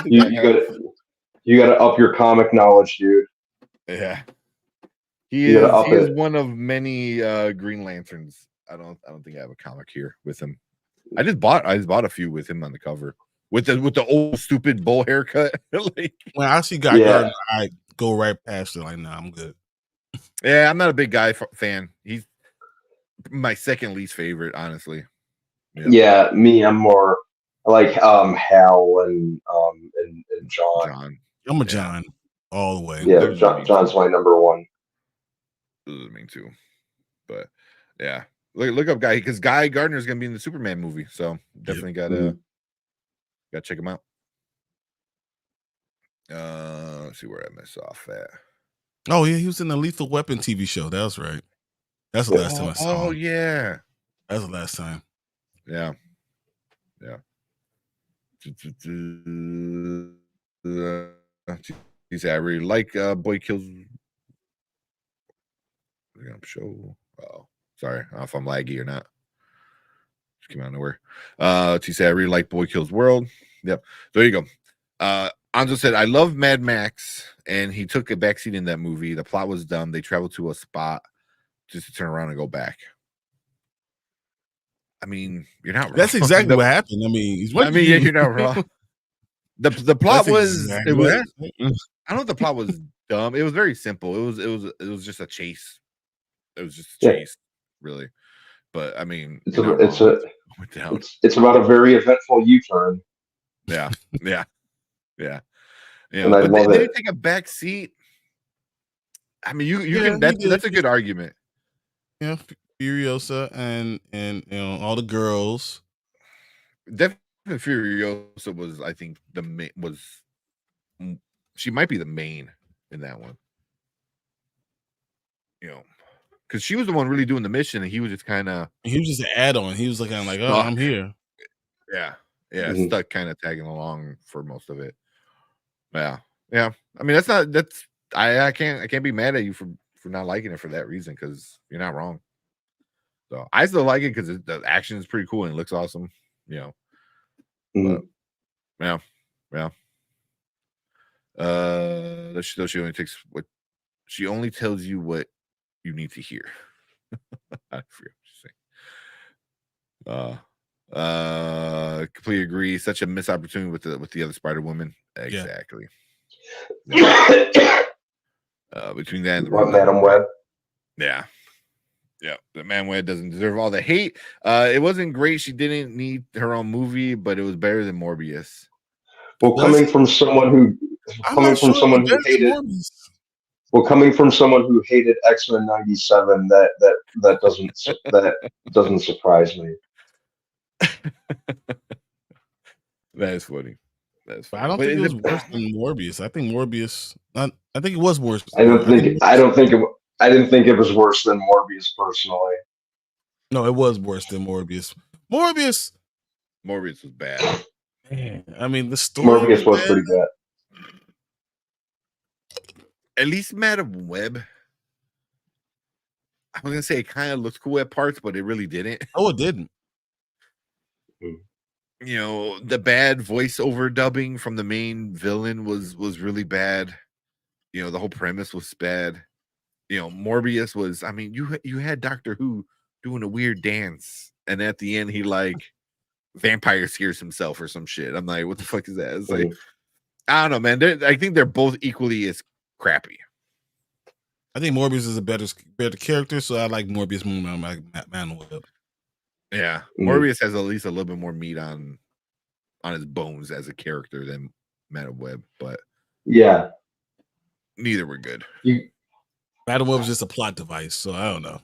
You gotta up your comic knowledge, dude. Yeah, he is one of many Green Lanterns. I don't think I have a comic here with him. I just bought a few with him on the cover with the old stupid bowl haircut. Like, when I see Guy Gardner, I go right past it. Like, nah, I'm good. Yeah, I'm not a big Guy fan. He's my second least favorite, honestly. Yeah, me. I'm more like Hal and John. I'm a John all the way. Yeah, John's my number one. Me too. But yeah, look up Guy because Guy Gardner is gonna be in the Superman movie, so definitely gotta check him out. Let's see where I mess off at. Oh yeah, he was in the Lethal Weapon TV show. That was right. That's the last time I saw him. Oh yeah, that's the last time. Yeah. He said, I really like Boy Kills. Show. Oh, sorry. I don't know if I'm laggy or not. Just came out of nowhere. He said, I really like Boy Kills World. Yep. There you go. Anzo said, I love Mad Max, and he took a backseat in that movie. The plot was dumb. They traveled to a spot just to turn around and go back. I mean, you're not wrong. That's exactly what happened. I mean, you're not wrong. The plot was I don't know if the plot was dumb. It was very simple. It was just a chase. It was just a chase, really. But I mean, It's you're not it's wrong. a Went down. it's about a very eventful U-turn, Yeah, yeah, yeah. You and know, I but love did he it. take a back seat? I mean, you Yeah, can. he That's did. a good argument. Yeah, Furiosa and all the girls. Definitely, Furiosa was. I think she might be the main in that one. You know, because she was the one really doing the mission, and he was just kind of He was just an add-on. He was like, I'm like, oh, stuck. I'm here. Yeah, Mhm. stuck, kind of tagging along for most of it. Yeah, yeah. I mean, that's I can't be mad at you for not liking it for that reason, because you're not wrong. So I still like it because the action is pretty cool and it looks awesome. You know, but Mhm. yeah, yeah. She only takes what she only tells you what you need to hear. I forget what you say. Completely agree. Such a missed opportunity with the other Spider Woman. Exactly. Yeah. Between that and the What, Rogue One. Madam Web? Yeah. Yeah. The Man Web doesn't deserve all the hate. It wasn't great. She didn't need her own movie, but it was better than Morbius. Well, Was coming it? from someone who I'm not sure it was better than hated Morbius. coming from someone who hated X-Men '97, that doesn't surprise me. That is funny. That's But funny. I don't But think it is was it worse than Morbius. I think Morbius. I think it was worse. I don't I think think I don't think it, I didn't think it was worse than Morbius personally. no, it was worse than Morbius. Morbius. Morbius was bad. Man, I mean, the story was Morbius was bad. pretty bad. At least Madam Web. I was gonna say it kind of looked cool at parts, but it really didn't. Oh, it didn't. You know, the bad voiceover dubbing from the main villain was really bad. You know, the whole premise was bad. You know, Morbius was. I mean, you had Doctor Who doing a weird dance, and at the end he like vampire scares himself or some shit. I'm like, what the fuck is that? It's like, I don't know, man. I think they're both equally as crappy. I think Morbius is a better character, so I like Morbius more than I like Man Web. Yeah, Morbius has at least a little bit more meat on his bones as a character than Madam Web, but yeah, neither were good. Madam Web was just a plot device, so I don't know.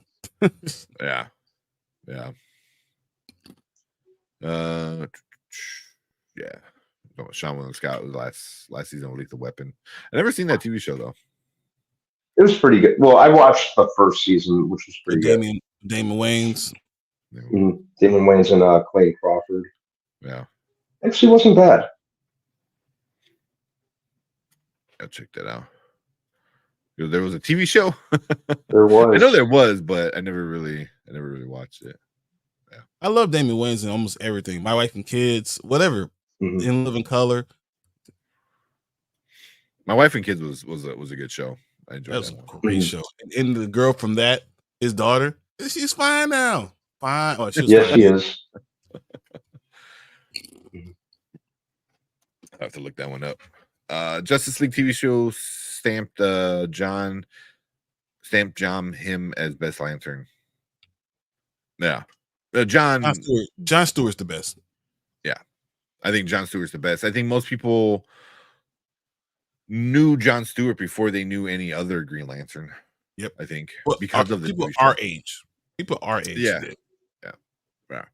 Yeah. Yeah. Sean William Scott was last season of Lethal Weapon. I never seen that TV show though. it was pretty good. Well, I watched the first season, which was pretty good. Damon Wayans. Damon Wayans and Clayton Crawford. Yeah. Actually wasn't bad. I'll check that out. There was a TV show. There was. I know there was, but I never really watched it. Yeah. I love Damon Wayans in almost everything. My Wife and Kids, whatever. In Living Color. My Wife and Kids was a good show. I enjoyed that. That was a great show. And the girl from that, his daughter, she's fine now. Fine. Oh, she was yes, fine. she is. I have to look that one up. Justice League TV show stamped him as best Lantern. Yeah. John Stewart's the best. Yeah. I think John Stewart's the best. I think most people knew John Stewart before they knew any other Green Lantern. Yep. I think because of the people our age. People our age. Yeah. Did. Yeah.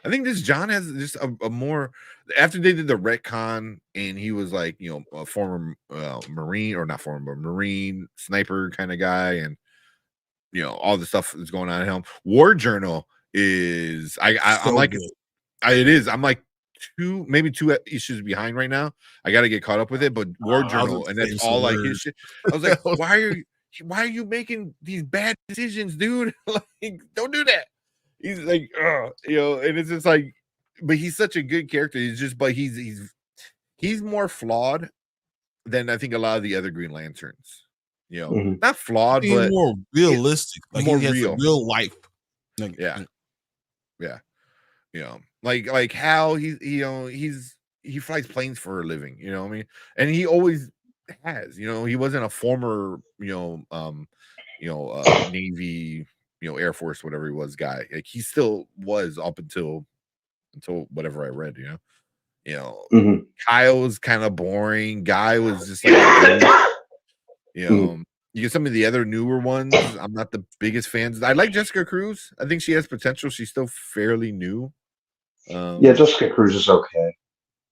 I think this John has just a more, after they did the retcon and he was like, you know, a former Marine, or not former, but Marine sniper kind of guy, and you know, all the stuff that's going on at him. War Journal is I'm like good. It is. I'm like maybe two issues behind right now. I got to get caught up with it, but War Journal, and that's all like his shit. I was like, why are you making these bad decisions, dude? Like, don't do that. He's like, you know, and it's just like, but he's such a good character. But he's more flawed than I think a lot of the other Green Lanterns. You know, not flawed, but more realistic, like more he has real. A real life. Yeah. You know, like how he flies planes for a living. You know what I mean? And he always has. You know, he wasn't a former Navy Air Force, whatever he was, guy. Like he still was up until whatever I read. Mhm. Kyle was kind of boring. Guy was just like, you get some of the other newer ones. I'm not the biggest fans. I like Jessica Cruz. I think she has potential. She's still fairly new. Yeah, Jessica Cruz is okay.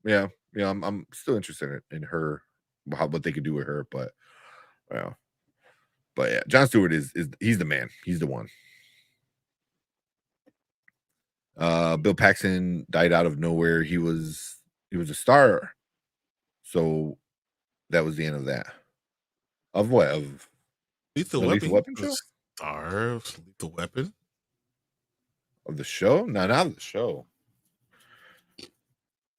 Yeah, I'm still interested in her, what they could do with her, but yeah, Jon Stewart is he's the man. He's the one. Bill Paxton died out of nowhere. He was a star, so that was the end of that. Of what? Of Lethal the Weapon. Lethal Weapon show? Star of Lethal Weapon. Of the show? No, not of the show.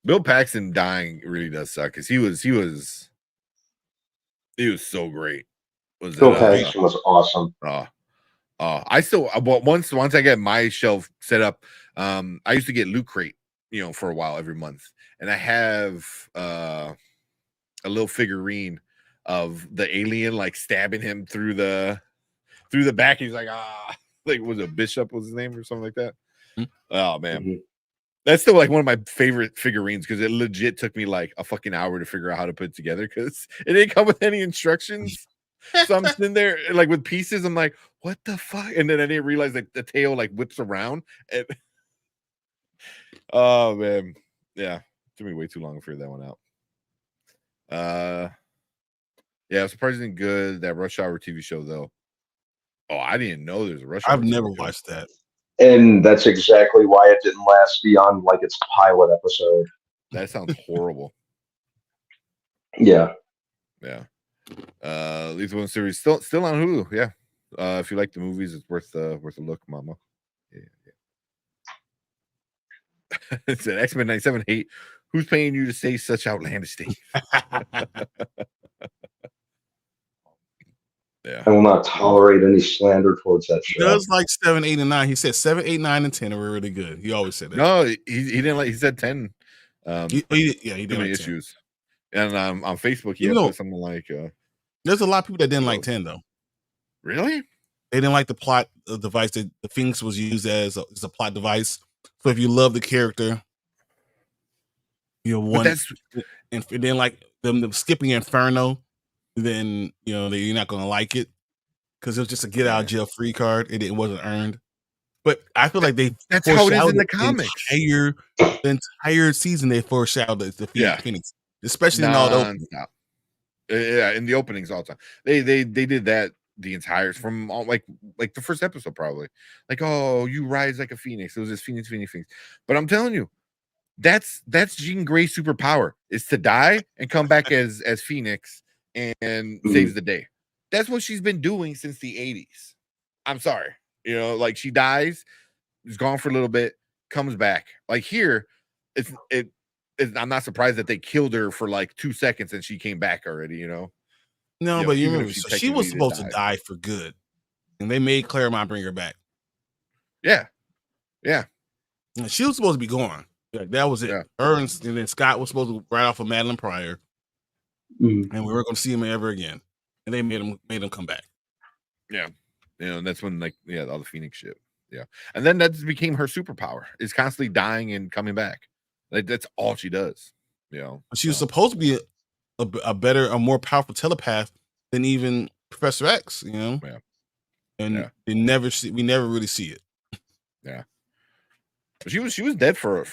Bill Paxton dying really does suck because he was so great. Bill Paxton was awesome. I still once I get my shelf set up, I used to get Loot Crate, for a while every month, and I have a little figurine of the alien like stabbing him through the back. He's like, like was it Bishop was his name or something like that? Oh man. Mm-hmm. That's still like one of my favorite figurines because it legit took me like a fucking hour to figure out how to put it together because it didn't come with any instructions. So I'm sitting there like with pieces. I'm like, what the fuck? And then I didn't realize that the tail like whips around. And oh man, yeah, it took me way too long to figure that one out. Yeah, surprisingly good. That Rush Hour TV show though. Oh, I didn't know there's a Rush Hour. I've never watched that. And that's exactly why it didn't last beyond like its pilot episode. That sounds horrible. Yeah. Lethal Weapon series still on Hulu. Yeah. If you like the movies, it's worth a look, mama. Yeah. It's an X-Men 97 hate. Who's paying you to say such outlandish things? Yeah. I will not tolerate any slander towards that show. He does like 7, 8, and 9. He said 7, 8, 9, and 10 are really good. He always said that. No, he didn't like. He said 10. He didn't like issues. 10. And on Facebook, he put something like. There's a lot of people that didn't like 10 though. Really? They didn't like the plot device that the Phoenix was used as a plot device. So if you love the character, and then like them skipping Inferno, then you're not gonna like it because it was just a get out of jail free card. It wasn't earned. But I feel like that's how it is in the comics. The entire season they foreshadowed the Phoenix, especially in all the in the openings all the time. They did that the entire from all like the first episode probably. Like, oh, you rise like a phoenix. It was this Phoenix. But I'm telling you, that's Jean Grey's superpower is to die and come back as Phoenix and saves the day. That's what she's been doing since the 80s. I'm sorry. Like she dies, is gone for a little bit, comes back. Like here, I'm not surprised that they killed her for like 2 seconds and she came back already, No, but you remember, she was supposed to die for good. And they made Claremont bring her back. Yeah. She was supposed to be gone. Like, that was it. Yeah. Her and then Scott was supposed to ride off of Madeline Pryor. And we weren't going to see him ever again. And they made him come back. Yeah. And that's when all the Phoenix shit. Yeah. And then that became her superpower, is constantly dying and coming back. Like that's all she does. She was supposed to be a more powerful telepath than even Professor X, Yeah. And we never really see it. Yeah. But she was dead for a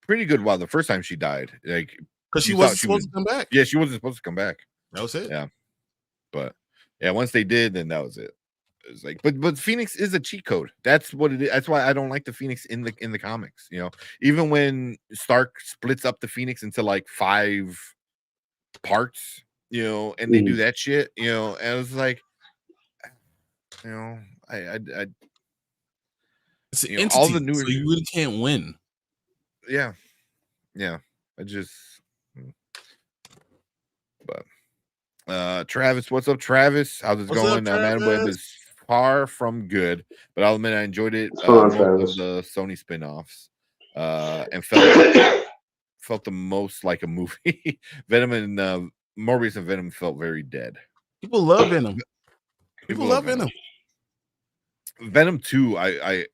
pretty good while the first time she died. Like because she wasn't supposed to come back. Yeah, she wasn't supposed to come back. That was it. Yeah. But once they did, then that was it. It was like, but Phoenix is a cheat code. That's what it is. That's why I don't like the Phoenix in the comics. Even when Stark splits up the Phoenix into like 5 parts, and they do that shit, and I was like, it's an entity, all the newer, so you really can't win. Yeah. I just, but Travis, what's up, Travis? How's it going? Man, Web is far from good, but I'll admit I enjoyed it. Most of the Sony spin-offs, and felt the most like a movie. Venom and Morbius and Venom felt very dead. People love Venom. People love Venom. Venom 2, I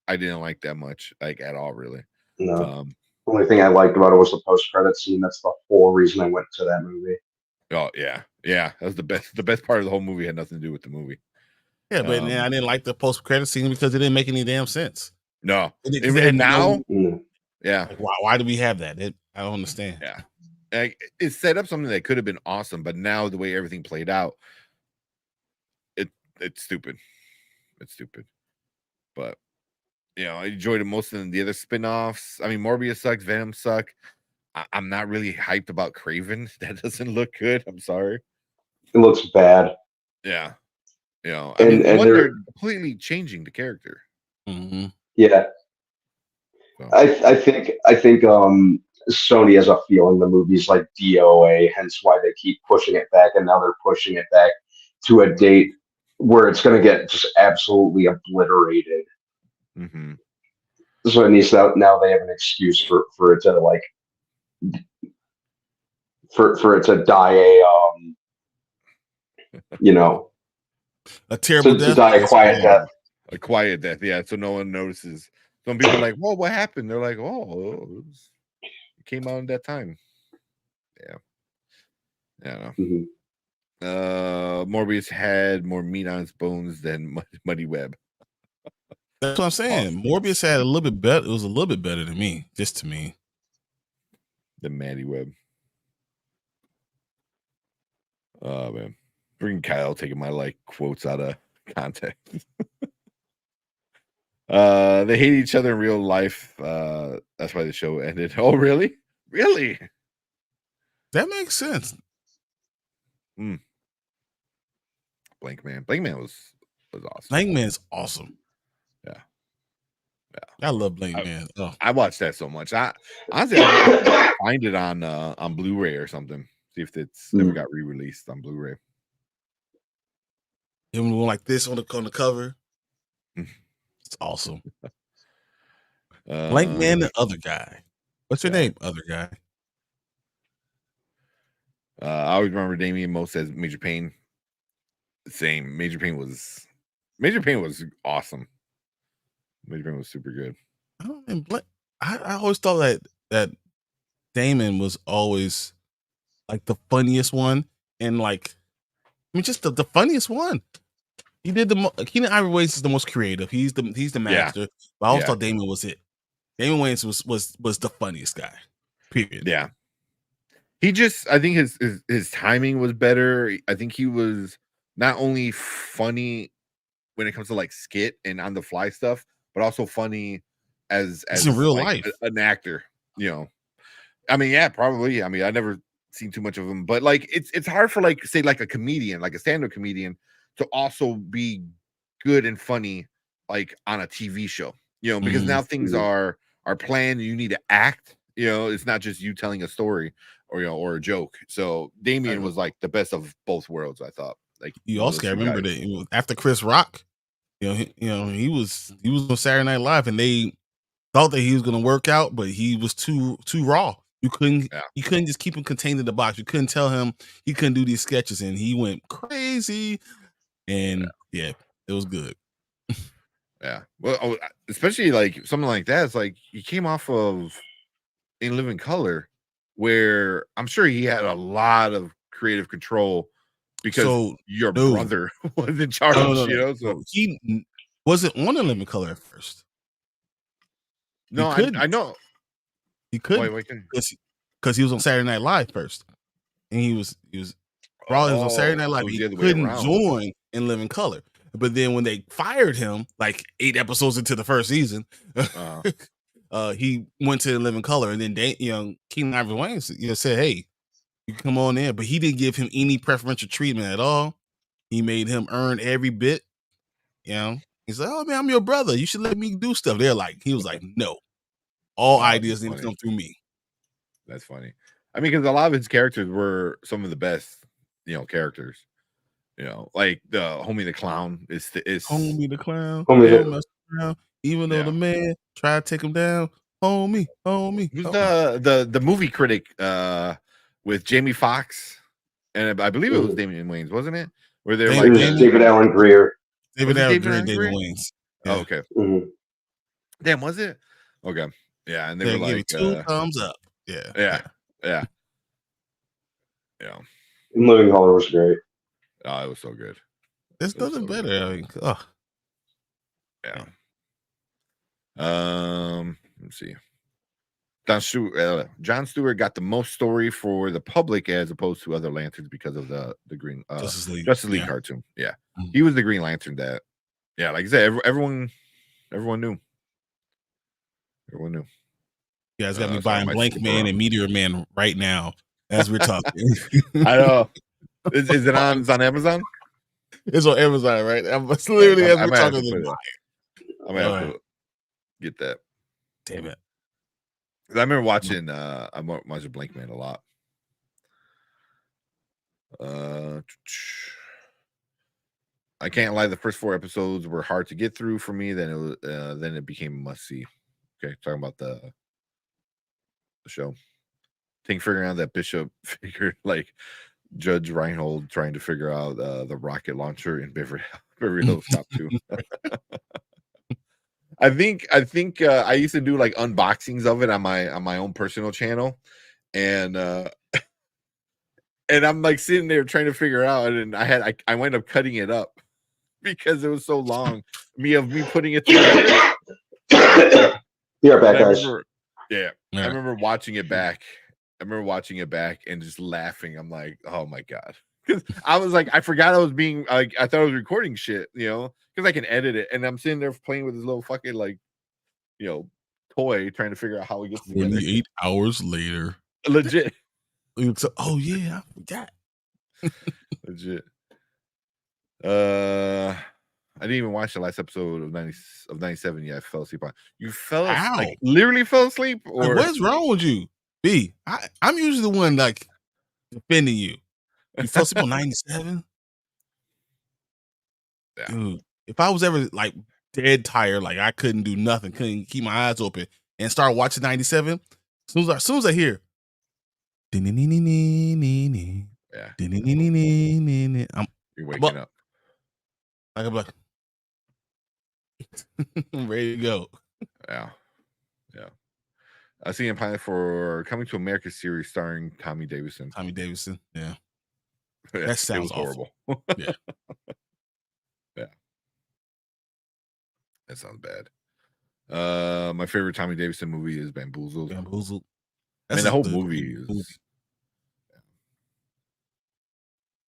didn't like that much, like at all, really. No. Um, The only thing I liked about it was the post-credit scene. That's the whole reason I went to that movie. oh yeah, that was the best. The best part of the whole movie had nothing to do with the movie. Yeah, but I didn't like the post credit scene because it didn't make any damn sense. No, And now, Mm. yeah, like, why do we have that? I don't understand. yeah, like, it set up something that could have been awesome, but now the way everything played out, it's stupid. It's stupid. But I enjoyed it most of the other spin-offs. I mean, Morbius sucks, Venom suck. I'm not really hyped about Craven. That doesn't look good. I'm sorry. It looks bad. Yeah. I And- mean, and they're completely changing the character. Mm-hmm. Yeah. So. I think Sony has a feeling the movie's like DOA, hence why they keep pushing it back, and now they're pushing it back to a date where it's going to get just absolutely obliterated. Mm-hmm. So it needs now they have an excuse for it to like for it to die a terrible to death. die a quiet death. A quiet death, yeah. So no one notices. Some people are like, "Whoa, what happened?" They're like, "Oh, it came out in that time." Yeah. Yeah. Mm-hmm. Morbius had more meat on its bones than Muddy Web. That's what I'm saying. Morbius had a little bit better. It was a little bit better than me, just to me. The Maddie Web. Oh man, bring Kyle taking my quotes out of context. They hate each other in real life. That's why the show ended. Oh, really? Really? That makes sense. Blank Man was awesome. Blank Man's awesome. Yeah. I love Blank Man. Oh. I watched that so much. Honestly, I find it on Blu-ray or something. See if it's ever got re-released on Blu-ray. Him going like this on the cover. It's awesome. Blank Man, the other guy. What's your name, other guy? I always remember Damien most as Major Payne. Same. Major Payne was awesome. Major Payne was super good. I always thought that Damon was always like the funniest one, and just the funniest one. He did Keenan Ivory Wayans is the most creative. He's the master. But I always thought Damon was it. Damon Wayans was the funniest guy. Period. Yeah. I think his timing was better. I think he was not only funny when it comes to skit and on the fly stuff, but also funny as in real life, an actor. I mean, yeah, probably. I mean, I never seen too much of him, but it's hard for say a comedian, like a stand-up comedian, to also be good and funny on a TV show. Because now things are planned. You need to act. It's not just you telling a story or a joke. So Damien was the best of both worlds, I thought. You also got to remember that after Chris Rock, he was on Saturday Night Live, and they thought that he was going to work out, but he was too raw. You couldn't just keep him contained in the box. You couldn't tell him he couldn't do these sketches, and he went crazy. And it was good. Yeah, well, especially something like that. It's he came off of In Living Color, where I'm sure he had a lot of creative control because your brother was in charge. So he wasn't on In Living Color at first. No, I know he couldn't because he was on Saturday Night Live first, and he was on Saturday Night Live. He couldn't join In Living Color. But then when they fired him, 8 episodes into the first season, he went to Living Color, and then Keenan Ivory Wayans said, "Hey, you can come on in," but he didn't give him any preferential treatment at all. He made him earn every bit. He's like, "Oh man, I'm your brother. You should let me do stuff." He was like, "No, all ideas need to come through me." That's funny. I mean, because a lot of his characters were some of the best, characters. Like the Homie the Clown is Homie the Clown. Homie Even though the man tried to take him down, homie. Who's the movie critic with Jamie Foxx, and I believe it was Damian Wayans, wasn't it? Where they're David Allen Greer. David it Alan Alan David Gray? Wayans. Oh, Yeah. okay. Mhm. Damn, was it? Okay. Yeah, and they They were give like, it 2 thumbs up. Yeah. yeah. And Living Color was great. Oh, it was so good. There's It was nothing so good. better. I mean, oh, Yeah. Let's see. John Stewart got the most story for the public as opposed to other lanterns because of the Green Justice League. League Yeah. cartoon. Yeah, Mhm. he was the Green Lantern that. Yeah, like I said, everyone knew. Everyone knew. Yeah, it's got me So buying might Blank skip Man around. and Meteor Man right now as we're talking. I know. Is it on? It's on Amazon. It's on Amazon, right? It's literally as I we're might have talking. to put it. I might have Alright. to get that. Damn it. 'Cause I remember watching. I'm watching Blank Man a lot. I can't lie. The first 4 episodes were hard to get through for me. Then it became a must see. Okay, talking about the show. I think figuring out that Bishop figured like Judge Reinhold trying to figure out the rocket launcher in Beverly Hills Cop 2. I think I used to do like unboxings of it on my own personal channel, and I'm like sitting there trying to figure out, and I wound up cutting it up because it was so long. me putting it together. You're back, guys. I remember watching it back. I remember watching it back and just laughing. I'm like, oh my god, because I was like, I forgot I was being like, I thought I was recording shit, because I can edit it, and I'm sitting there playing with this little fucking like, toy, trying to figure out how we get together. 28 hours later, Legit. Oh yeah, I forgot. Legit. I didn't even watch the last episode of 97 yet. I fell asleep on. You fell asleep, How? like literally fell asleep, or Like, what's wrong with you? B, I'm usually the one like defending you. You fell asleep on 97? Yeah. Dude, if I was ever like dead tired, like I couldn't do nothing, couldn't keep my eyes open, and start watching 97, as soon as I hear, yeah, I'm you're waking up. I'm like, I'm ready to go. Yeah. I see him planning for Coming to America series starring Tommy Davidson. Yeah. Yeah, That sounds it was horrible. Yeah. Yeah. That sounds bad. My favorite Tommy Davidson movie is Bamboozled. That's the whole movie is.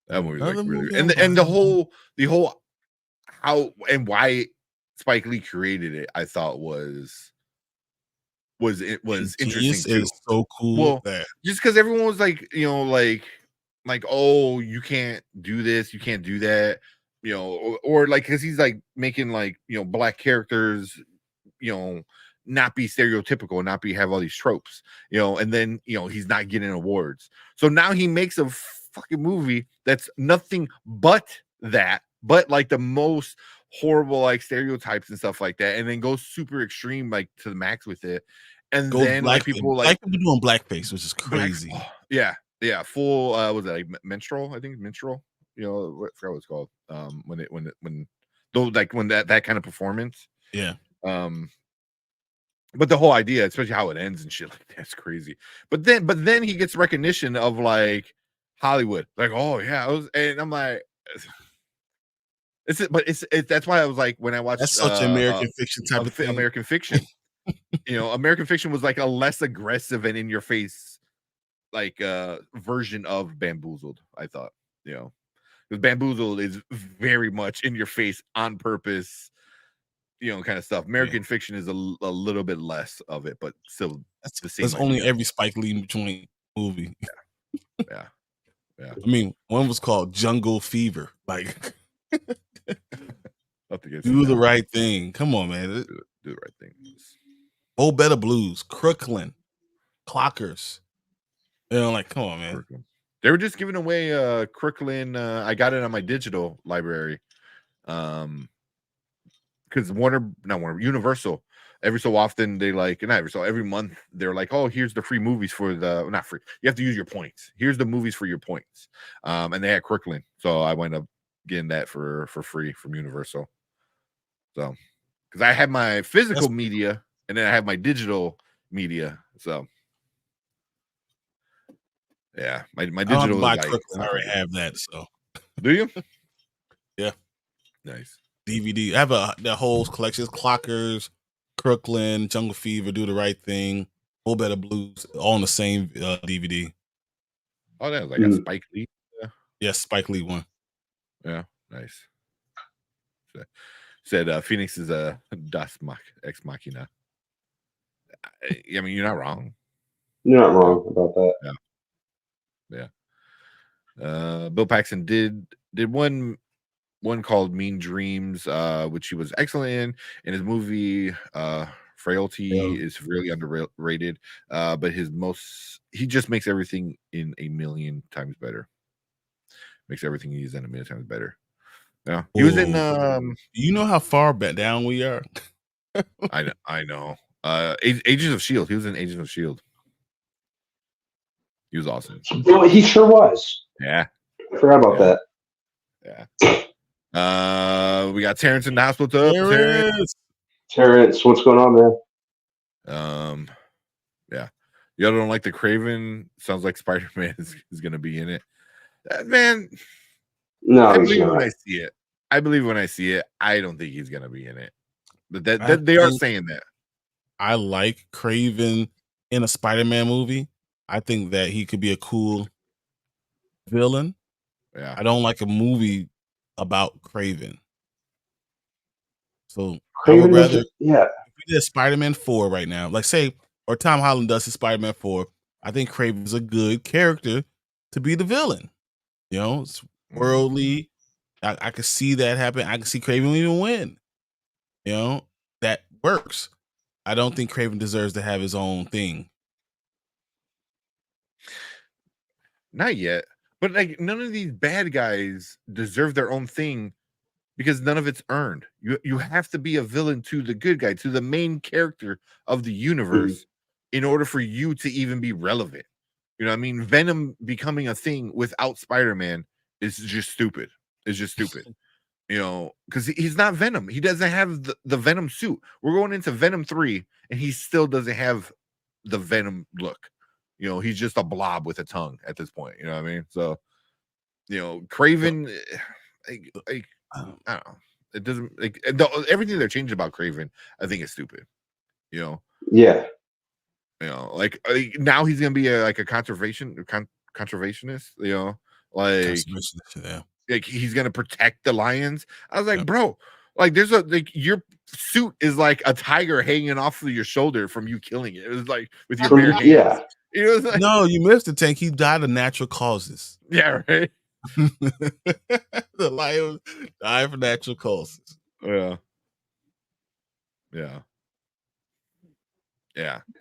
That movie is like really, and the whole how and why Spike Lee created it, I thought was interesting too. It's so cool. Well, that just because everyone was like, like, oh, you can't do this, you can't do that, or like, because he's like making like, black characters, not be stereotypical, not have all these tropes, and then he's not getting awards. So now he makes a fucking movie that's nothing but that, but like the most horrible like stereotypes and stuff like that, and then goes super extreme like to the max with it. And then like people doing blackface, which is crazy. Yeah, full was it like menstrual? I think menstrual. I forgot what it's called. When that kind of performance. Yeah. But the whole idea, especially how it ends and shit, like that's crazy. But then he gets recognition of like Hollywood, like, oh yeah, and I'm like, that's why I was like, when I watched that's such American fiction type of thing. American Fiction. American Fiction was like a less aggressive and in your face like version of Bamboozled, I thought, because Bamboozled is very much in your face on purpose, kind of stuff. American Fiction is a little bit less of it, but still the same. That's only every Spike Lee joint movie. Yeah. I mean, one was called Jungle Fever. Like, do the right thing. Come on, man. Do the right thing. Oh, Better Blues, Crooklyn, Clockers. Like, come on, man. They were just giving away Crooklyn. I got it on my digital library. Because Universal, every so often they like, not every so every month they're like, oh, here's the free movies for not free. You have to use your points. Here's the movies for your points. And they had Crooklyn, so I went up getting that for free from Universal. So, because I have my physical media and then I have my digital media. So, yeah, my I don't have digital to buy is like Crooklyn. I already have that. So, do you? Yeah. Nice. DVD. I have the whole collection. Clockers, Crooklyn, Jungle Fever, Do the Right Thing, Whole Better Blues, all on the same DVD. Oh, that was like a Spike Lee. Yes, Spike Lee one. Yeah, nice. Said Phoenix is a ex machina. I mean, you're not wrong. You're not wrong about that. Yeah. Bill Paxton did one called Mean Dreams, which he was excellent in. And his movie Frailty is really underrated. But he just makes everything in a million times better. Makes everything he's in a million times better. Yeah, he was in. You know how far back down we are. I know. Agents of Shield. He was in Agents of Shield. He was awesome. Well, he sure was. Yeah, I forgot about that. Yeah. We got Terrence in the hospital. Terrence, what's going on, man? Yeah. Y'all don't like the Craven? Sounds like Spider-Man is going to be in it. Man, no, I believe when I see it. I don't think he's going to be in it. But that they are saying that. I like Craven in a Spider-Man movie. I think that he could be a cool villain. Yeah. I don't like a movie about Craven. So Craven, I would rather, if we did Spider-Man 4 right now, like say, or Tom Holland does his Spider-Man 4. I think Craven's a good character to be the villain. You know, it's worldly. I could see that happen. I could see Craven even win. You know, that works. I don't think Craven deserves to have his own thing. Not yet. But like none of these bad guys deserve their own thing because none of it's earned. You have to be a villain to the good guy, to the main character of the universe in order for you to even be relevant. You know what I mean? Venom becoming a thing without Spider-Man is just stupid. It's just stupid. You know, because he's not Venom. He doesn't have the Venom suit. We're going into Venom 3, and he still doesn't have the Venom look. You know, he's just a blob with a tongue at this point. You know what I mean? So, you know, Craven, I don't know. It doesn't everything they're changing about Craven, I think is stupid. You know? Yeah. You know, like now he's gonna be a conservationist. You know, like he's gonna protect the lions. I was like, bro, like there's your suit is like a tiger hanging off of your shoulder from you killing it. It was like with your bare hands. Yeah. It was like, no, you missed the tank. He died of natural causes. Yeah, right. The lion died of natural causes. Yeah.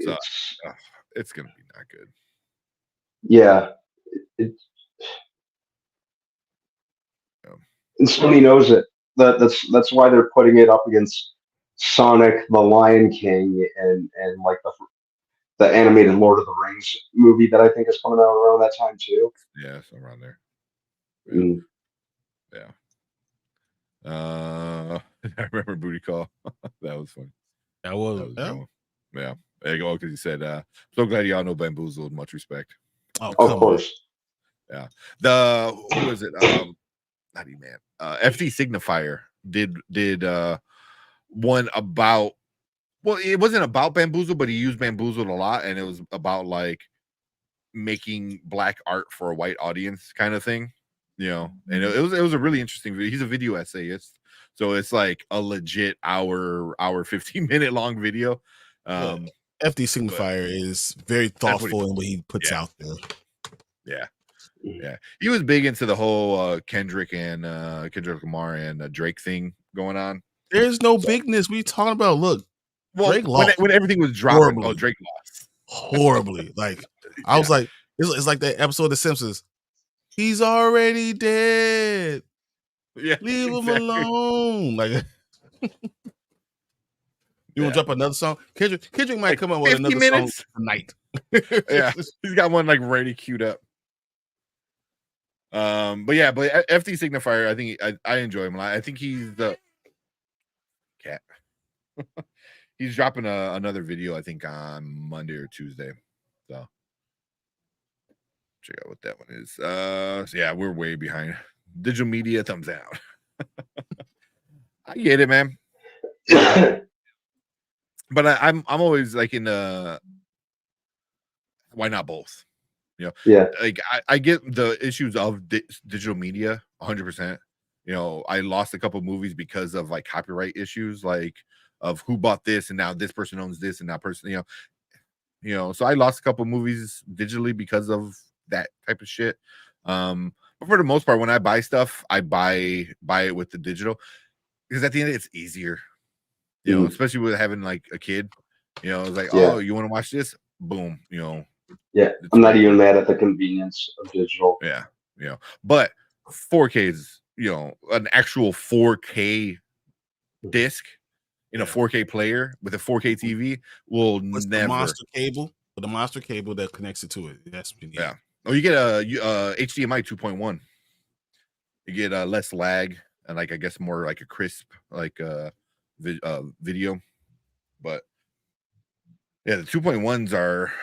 So it's gonna be not good. Yeah. And Sony knows it. That's why they're putting it up against Sonic, The Lion King, and like the animated Lord of the Rings movie that I think is coming out around that time too. Yeah, so around there. Yeah. I remember Booty Call. That was funny. That was yeah. There you go, because he said, so glad y'all know Bamboozled. Much respect. Oh, of course. Yeah. Who was it? Not even FD Signifier did one about, well, it wasn't about Bamboozled, but he used Bamboozled a lot, and it was about like making black art for a white audience kind of thing. You know, and it was a really interesting video. He's a video essayist, so it's like a legit hour 15-minute long video. FD Signifier is very thoughtful in what he puts out there. Yeah, he was big into the whole Kendrick Lamar and Drake thing going on. There's no bigness. What are you talking about? Look, well, Drake lost when everything was dropping. horribly. Oh, Drake lost horribly. Like I was like, it's like that episode of The Simpsons. He's already dead. Yeah, leave him alone. Like, you want to drop another song? Kendrick might come up with another song tonight. Yeah, he's got one like ready queued up. But yeah, but FD Signifier, I think I enjoy him a lot. I think he's the cat. He's dropping another video, I think, on Monday or Tuesday. So check out what that one is. So yeah, we're way behind. Digital media, thumbs out. I get it, man. But I'm always like in the why not both? You know, Yeah. like I get the issues of digital media 100%. You know, I lost a couple movies because of like copyright issues, like of who bought this and now this person owns this and that person, you know, so I lost a couple movies digitally because of that type of shit. But for the most part, when I buy stuff, I buy it with the digital because at the end it's easier, you know, especially with having like a kid, you know, it's like, oh, you want to watch this? Boom, you know. Yeah, I'm not even mad at the convenience of digital. Yeah, you know, but 4K is, you know, an actual 4K disc in a 4K player with a 4K TV will never. The monster cable that connects it to it. That's what you need. Yeah. Oh, you get a HDMI 2.1. You get less lag and like I guess more like a crisp like video. But yeah, the 2.1s are.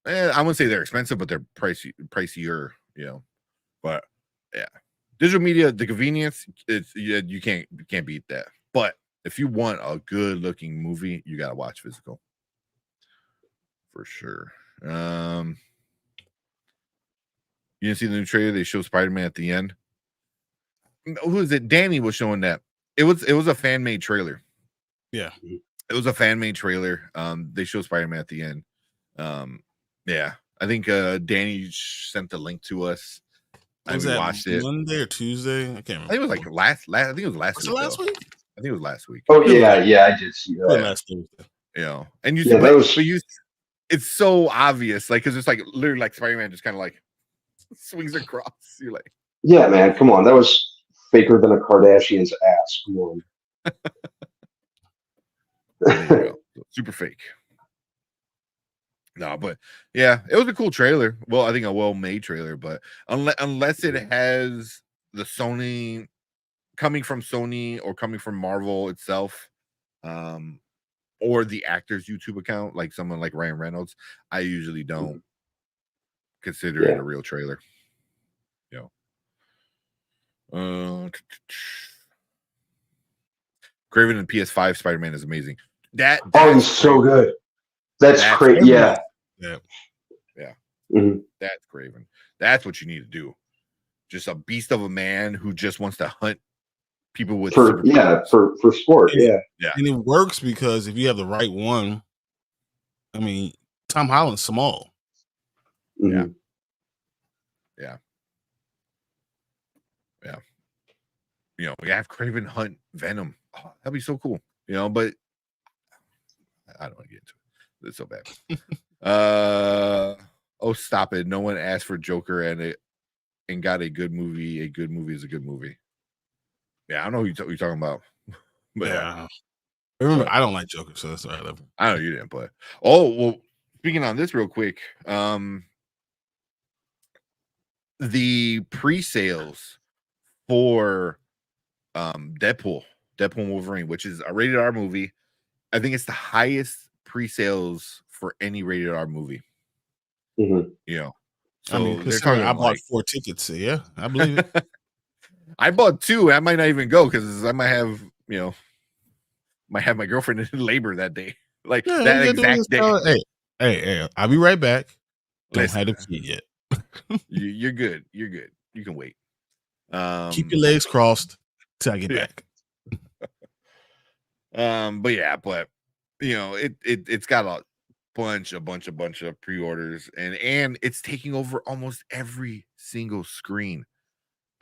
I wouldn't say they're expensive, but they're pricier, you know. But yeah, digital media, the convenience, you can't beat that. But if you want a good looking movie, you gotta watch physical for sure. You didn't see the new trailer? They show Spider-Man at the end. Who is it? Danny was showing that. It was a fan made trailer. Yeah, it was a fan made trailer. They show Spider-Man at the end. Yeah, I think Danny sent the link to us. Was that watched it Monday or Tuesday? I can't remember. I think it was like last. I think it was last week. Last week? I think it was last week. Oh yeah, I did see that. Last Tuesday. You know, and you, it's so obvious, like because it's like literally like Spider-Man just kind of like swings across. You're like, yeah, man, come on, that was faker than a Kardashian's ass. Come on. There you go. Super fake. No, but yeah, it was a cool trailer. Well, I think a well-made trailer, but unless it has the Sony coming from Sony or coming from Marvel itself, or the actor's YouTube account, like someone like Ryan Reynolds, I usually don't consider it a real trailer. You know, Craven and PS5 Spider-Man is amazing. He's so good. That's crazy. Yeah. Mm-hmm. That's Craven. That's what you need to do. Just a beast of a man who just wants to hunt people with for sport. And it works because if you have the right one, I mean, Tom Holland's small. Mm-hmm. Yeah. You know, we have Craven hunt Venom. Oh, that'd be so cool. You know, but I don't want to get into it. It's so bad. Oh, stop it. No one asked for Joker and got a good movie. A good movie is a good movie. Yeah, I don't know who you're talking about. But yeah. Remember, I don't like Joker, so that's why I love him. I know you didn't, but well, speaking on this real quick, the pre-sales for Deadpool and Wolverine, which is a rated R movie. I think it's the highest pre-sales for any rated R movie. Mm-hmm. You know, so I mean, they're talking. I bought 4 tickets. So yeah, I believe it. I bought 2. I might not even go because I might have, you know, my girlfriend in labor that day, like that exact day. Hey, I'll be right back. Don't have the key yet. You're good. You're good. You can wait. Keep your legs crossed till I get back. But you know, it's got a bunch of pre-orders and it's taking over almost every single screen.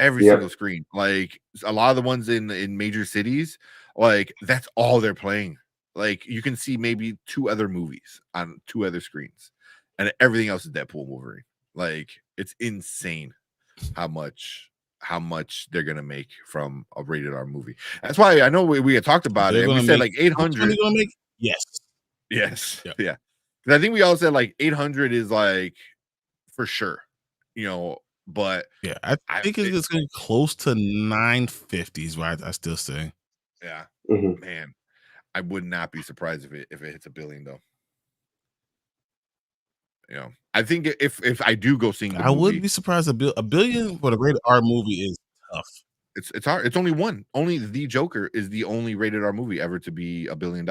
Single screen. Like a lot of the ones in major cities, like that's all they're playing. Like you can see maybe 2 other movies on 2 other screens, and everything else is Deadpool and Wolverine. Like it's insane how much they're gonna make from a rated R movie. That's why I know we had talked about it. And we said like 800. Yes. Yeah. Because I think we all said like 800 is like for sure, you know. But yeah, I think it's going to be close to 950s, right? I still say. Yeah, Mhm. man, I would not be surprised if it hits $1 billion though. You know, I think if I do go seeing the I movie, wouldn't be surprised. $1 billion for the rated R movie is tough. It's hard. It's only one. Only The Joker is the only rated R movie ever to be $1 billion.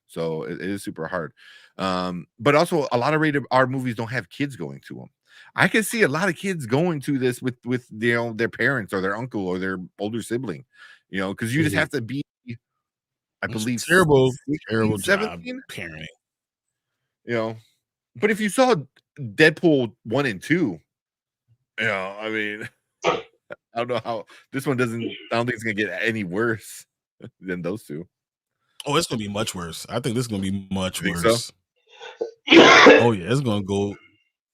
So it is super hard. But also a lot of rated R movies don't have kids going to them. I can see a lot of kids going to this with their parents or their uncle or their older sibling, because you just have to be, I believe, terrible 16, job 17, parenting. But if you saw Deadpool 1 and 2, I mean, I don't know how this one doesn't. I don't think it's gonna get any worse than those two. Oh, it's gonna be much worse. I think this is gonna be much You think worse. so? Oh yeah, it's gonna go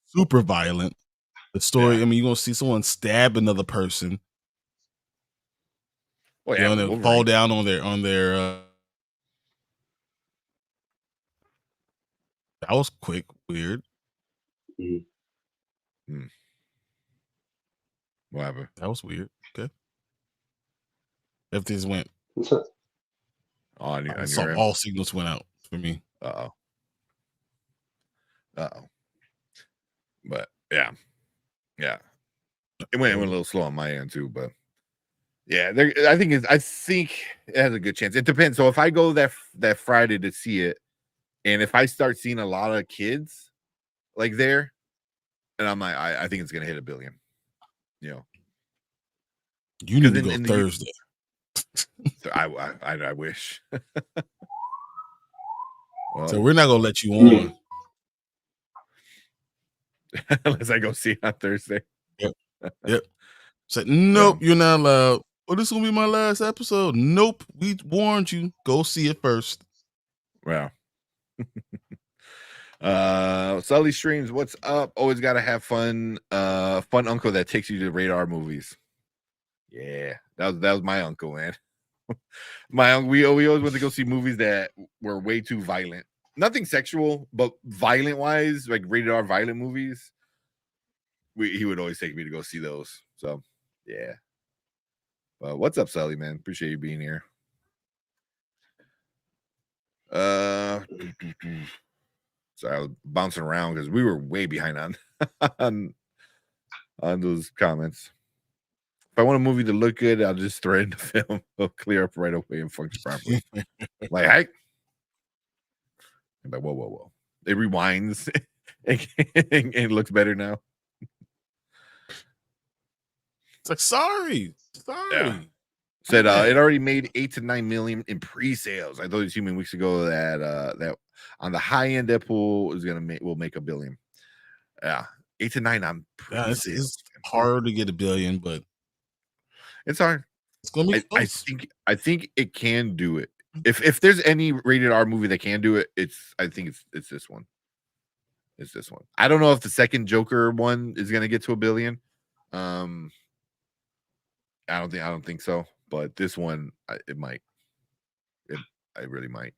super violent. The story. Yeah. I mean, you're gonna see someone stab another person. Oh yeah, They'll fall down on their. That was quick, weird. Whatever. That was weird. Okay. Everything's went. On your end. All signals went out for me. Uh oh. But yeah. It went a little slow on my end too, but yeah, I think it has a good chance. It depends. So if I go that Friday to see it, and if I start seeing a lot of kids like there, and I'm like, I think it's gonna hit $1 billion. You need to go Thursday. I wish. Well, so we're not gonna let you on unless I go see it on Thursday. Yep. So nope, you're not allowed. Oh, this is gonna be my last episode. Nope, we warned you. Go see it first. Wow. Sully Streams, what's up? Always gotta have fun. Fun uncle that takes you to radar movies. Yeah, that was my uncle, man. My uncle, we always went to go see movies that were way too violent. Nothing sexual, but violent wise, like rated R violent movies. He would always take me to go see those. So yeah. What's up, Sully, man? Appreciate you being here. Sorry, I was bouncing around because we were way behind on those comments. If I want a movie to look good, I'll just throw it in the film. It'll clear up right away and function properly. Like, hey. I'm like, whoa. It rewinds and it looks better now. It's like, sorry. Yeah. Said it already made 8 to 9 million in pre-sales. I told you 2 weeks ago that on the high end Deadpool will make $1 billion. Yeah, 8 to 9 on pre-sales. It's hard to get $1 billion, but it's hard. It's gonna be close. I think it can do it. If there's any rated R movie that can do it, I think it's this one. It's this one. I don't know if the second Joker one is gonna get to $1 billion. I don't think so. But this one, it might. I really might.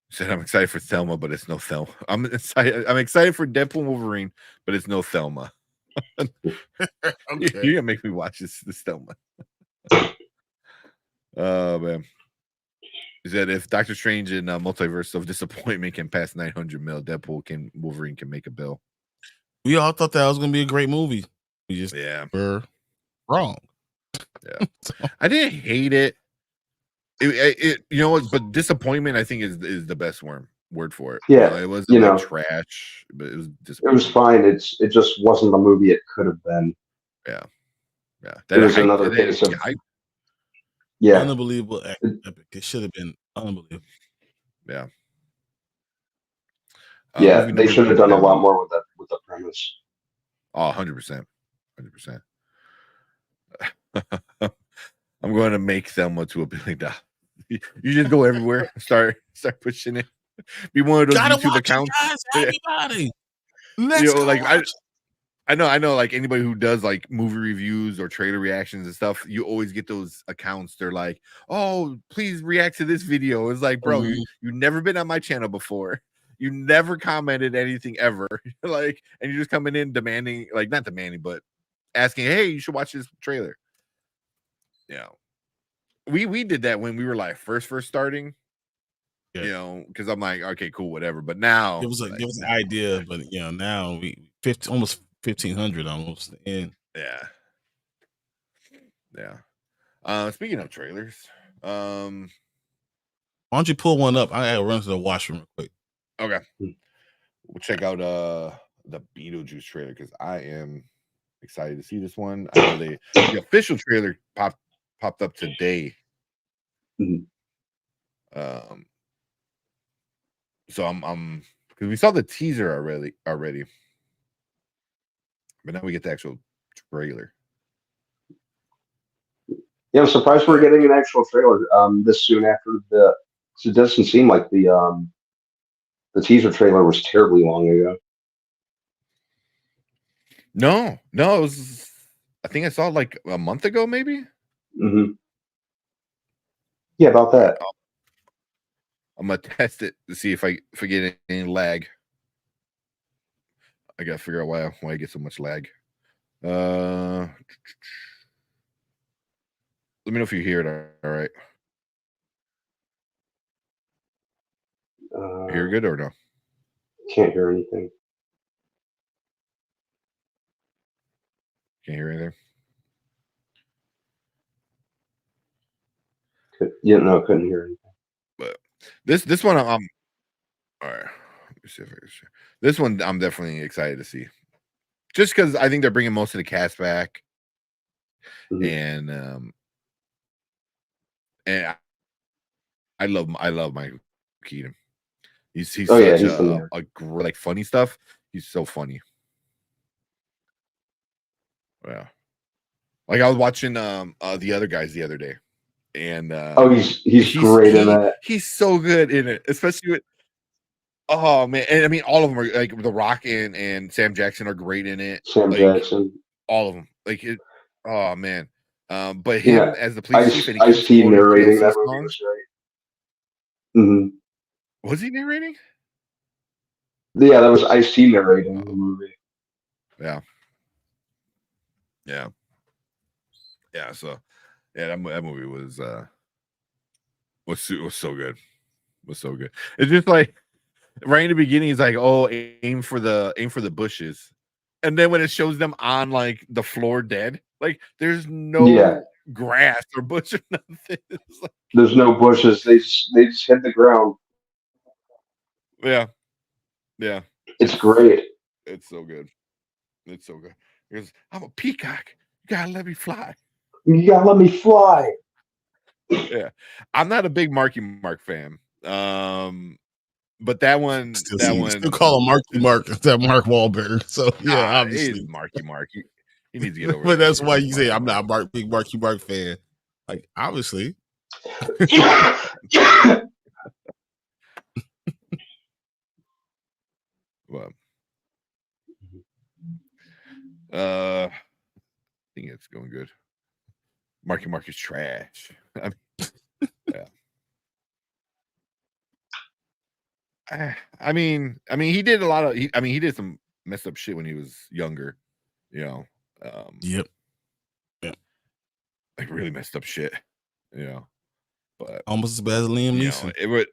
Said I'm excited for Thelma, but it's no Thelma. I'm excited for Deadpool and Wolverine, but it's no Thelma. You're gonna make me watch this Thelma. Oh man. He said if Doctor Strange in Multiverse of Disappointment can pass 900 mil, Wolverine can make a bill. We all thought that was gonna be a great movie. We just were wrong. Yeah. I didn't hate it. But disappointment, I think, is the best word for it. Yeah, it wasn't like trash, but it was disappointing. It was fine. It just wasn't the movie it could have been. Yeah. It was another case of unbelievable epic. It should have been unbelievable. Yeah. They should have done a lot more with the premise. Oh, 100%. 100%. I'm going to make Thelma to $1 billion. You just go everywhere, start pushing it. Be one of those YouTube accounts. Everybody, let's go watch. I know. Like anybody who does like movie reviews or trailer reactions and stuff, you always get those accounts. They're like, "Oh, please react to this video." It's like, bro, you've never been on my channel before. You never commented anything ever. Like, and you're just coming in demanding, like not demanding, but asking, hey, you should watch this trailer. You know, we did that when we were like first starting. Yeah. You know, because I'm like, okay, cool, whatever. But now it was an idea, but now we almost 1,500 almost, and yeah. Speaking of trailers, why don't you pull one up? I gotta run to the washroom real quick. Okay, we'll check out the Beetlejuice trailer because I am excited to see this one. I know the official trailer popped up today. So I'm because we saw the teaser already, but now we get the actual trailer. Yeah, I'm surprised we're getting an actual trailer this soon after the. It doesn't seem like the teaser trailer was terribly long ago. No, it was. I think I saw it like a month ago, maybe. Yeah, about that. I'm gonna test it to see if I get any lag. I gotta figure out why I get so much lag. Let me know if you hear it. All right. Hear good or no? Can't hear anything. Can't hear anything. Couldn't hear anything. But this one, I'm all right. Let me see if I can share. This one, I'm definitely excited to see, just because I think they're bringing most of the cast back, and I love Michael Keaton. He's such a like funny stuff. He's so funny. Yeah. Like I was watching the other guys the other day, and he's great in that. He's so good in it, especially with. Oh man, and I mean all of them are like The Rock and Sam Jackson are great in it. Jackson, all of them. Like it. Oh man, but him as the police chief and Ice-T narrating that movie was great. Was he narrating? Yeah, that was Ice-T narrating the movie. Yeah. So, yeah, that movie was so good. Was so good. It's just like right in the beginning, he's like, "Oh, aim for the bushes," and then when it shows them on like the floor dead, like there's no grass or bush or nothing. Like, there's no bushes. They just hit the ground. Yeah. It's great. It's so good. It's so good. Because I'm a peacock. You gotta let me fly. You gotta let me fly. Yeah, I'm not a big Marky Mark fan. But that one, still call him Marky Mark instead of Mark Wahlberg. So yeah, obviously he's Marky Mark. He needs to get over. But that's why you say I'm not a big Marky Mark fan. Like obviously. Well, I think it's going good. Marky Mark is trash. I mean, he did a lot of. He did some messed up shit when he was younger. Yep. Like really messed up shit. But almost as bad as Liam Neeson. It would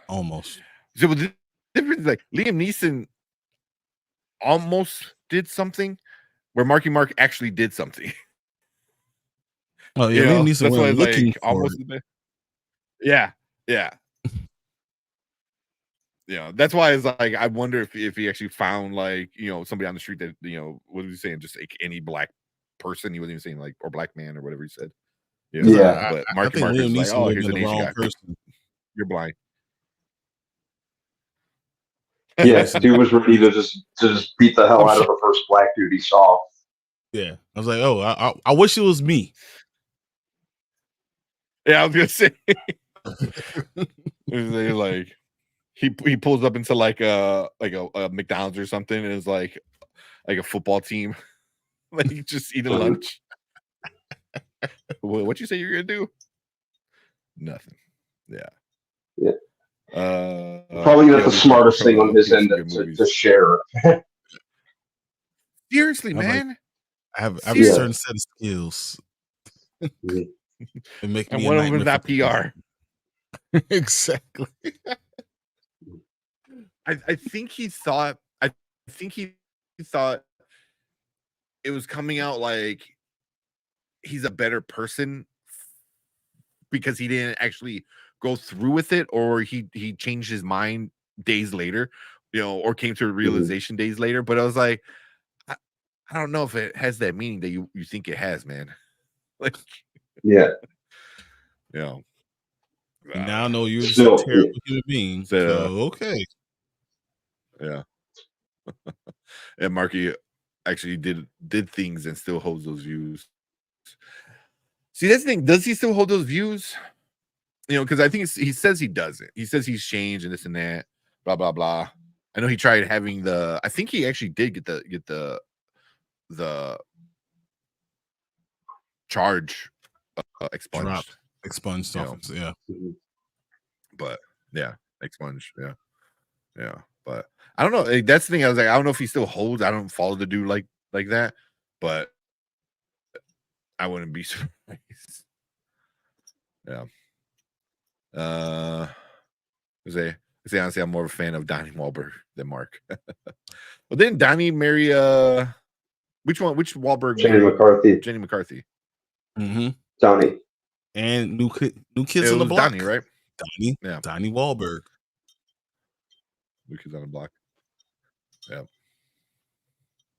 almost. So the difference is like Liam Neeson almost did something where Marky Mark actually did something. Oh yeah, Liam Neeson went looking for almost. Yeah. That's why it's like I wonder if he actually found like somebody on the street that what was he saying, just like any black person. He wasn't even saying like or black man or whatever he said. But Marky Mark is like, oh, here's an Asian guy. Person. You're blind. Yeah, dude was ready to just beat the hell out of the first black dude he saw. Yeah, I was like, oh, I wish it was me. Yeah, I was gonna say. Like he pulls up into like a McDonald's or something, and it's like a football team, like just eating lunch. What you say you're gonna do? Nothing. Yeah. Probably not the smartest thing on his end to share. Seriously, man. I have a certain set of skills. Mhm. And make And me one a of them is not PR. Exactly. I think he thought it was coming out like he's a better person because he didn't actually go through with it, or he changed his mind days later, or came to a realization days later. But I was like, I don't know if it has that meaning that you think it has, man. Like, yeah. Now I know you're just a terrible human being. So okay. Yeah. And Marky actually did things and still holds those views. See, that's the thing. Does he still hold those views? Because I think he says he doesn't. He says he's changed and this and that, blah blah blah. I know he tried having I think he actually did get the charge expunged. Expunged off. Yeah. But yeah, expunged. Yeah. But I don't know. That's the thing. I was like, I don't know if he still holds. I don't follow the dude like that, but I wouldn't be surprised. Yeah. Say honestly, I'm more of a fan of Donnie Wahlberg than Mark. Well, didn't Donnie marry which one? Which Wahlberg? Jenny McCarthy. Jenny McCarthy. Mm-hmm. Donnie. And new kids on the block. Donnie, right? Donnie. Yeah. Donnie Wahlberg. New Kids on the Block. Yeah.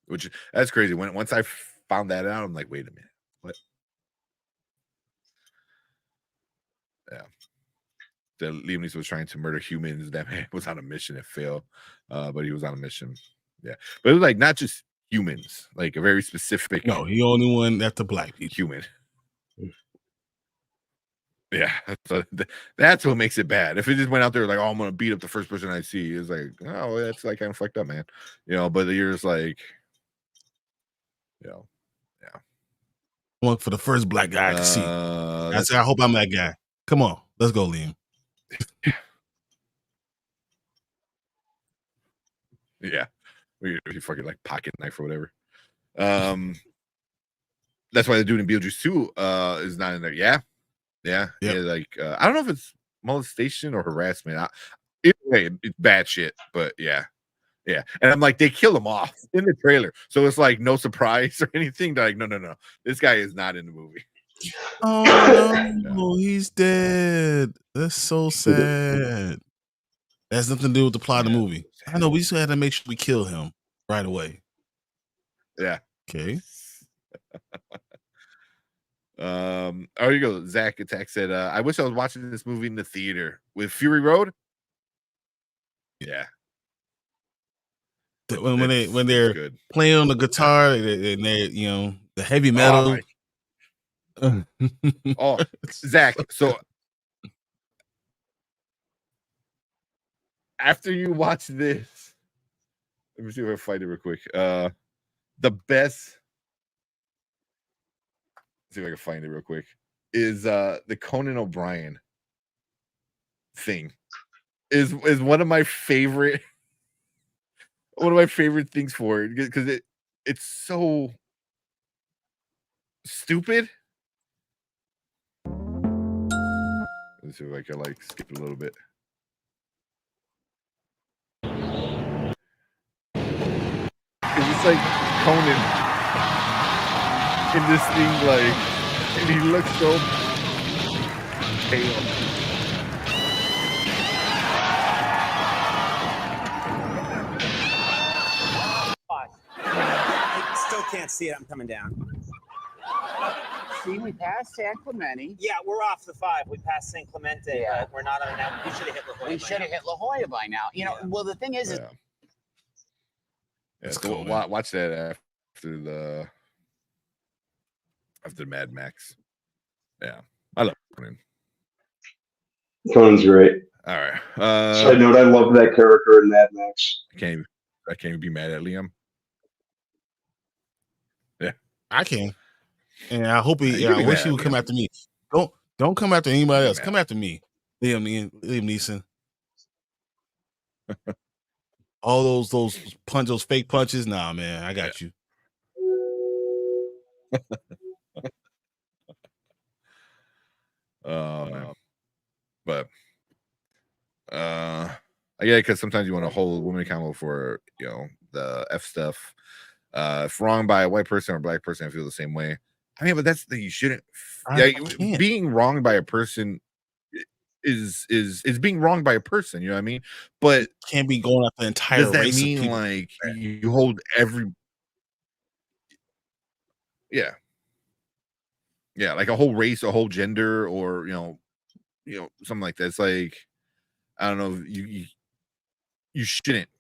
Which that's crazy. Once I found that out, I'm like, wait a minute, what? Yeah. That Liam Neeson was trying to murder humans. That man was on a mission. It failed, but he was on a mission. Yeah, but it was like not just humans, like a very specific. No, he only went after black people. Human. Yeah, so that's what makes it bad. If it just went out there like, oh, I'm gonna beat up the first person I see, it's like, oh, that's like kind of fucked up, man. But you're just like, yeah. I went for the first black guy I could see. I said, I hope I'm that guy. Come on, let's go, Liam. Yeah, you fucking like pocket knife or whatever. That's why the dude in Beetlejuice 2 is not in there. Yeah. Yeah, like I don't know if it's molestation or harassment. Either way, it's bad shit. But yeah. And I'm like, they kill him off in the trailer, so it's like no surprise or anything. They're like, no, this guy is not in the movie. Oh no, he's dead. That's so sad. That has nothing to do with the plot of the movie. I know we just had to make sure we kill him right away. Yeah. Okay. Oh, here you go. Zach Attack said, I wish I was watching this movie in the theater with Fury Road. Yeah. When they're good. Playing on the guitar and they're the heavy metal. Oh, Zach. So after you watch this, let me see if I find it real quick. The best. See if I can find it real quick. Is the Conan O'Brien thing is one of my favorite things for it, because it's so stupid. Let's see if I can like skip it a little bit. It's just like Conan in this thing, like, and he looks so pale. I still can't see it. I'm coming down. See, we passed San Clemente. Yeah, we're off the 5. We passed San Clemente. Yeah. We're not on that. We should have hit La Jolla. We should have hit La Jolla by now. Well, the thing is, so cool, watch that after Mad Max. Yeah, I love Conan. Conan's great. All right. Side note, I love that character in Mad Max. I can't even be mad at Liam. Yeah, I can, and I hope I wish he would come after me. Don't come after anybody else. Come after me, Liam Neeson. All those fake punches. Nah, man, I got you. Man. But yeah, because sometimes you want to hold women accountable for the F stuff. If wronged by a white person or a black person, I feel the same way. I mean, but that's the you shouldn't. Being wronged by a person is being wronged by a person. You know what I mean? But it can't be going after the entire does that race mean of people. like you hold every? Yeah, like a whole race, a whole gender, or something like that. It's like I don't know. You shouldn't.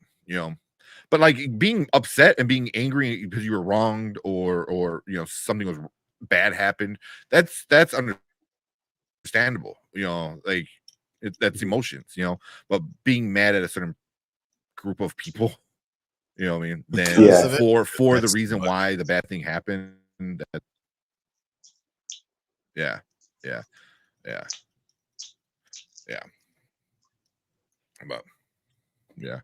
But like being upset and being angry because you were wronged or something was bad happened, that's understandable. Like that's emotions. But being mad at a certain group of people, what I mean, then for the reason why the bad thing happened. Yeah. But yeah.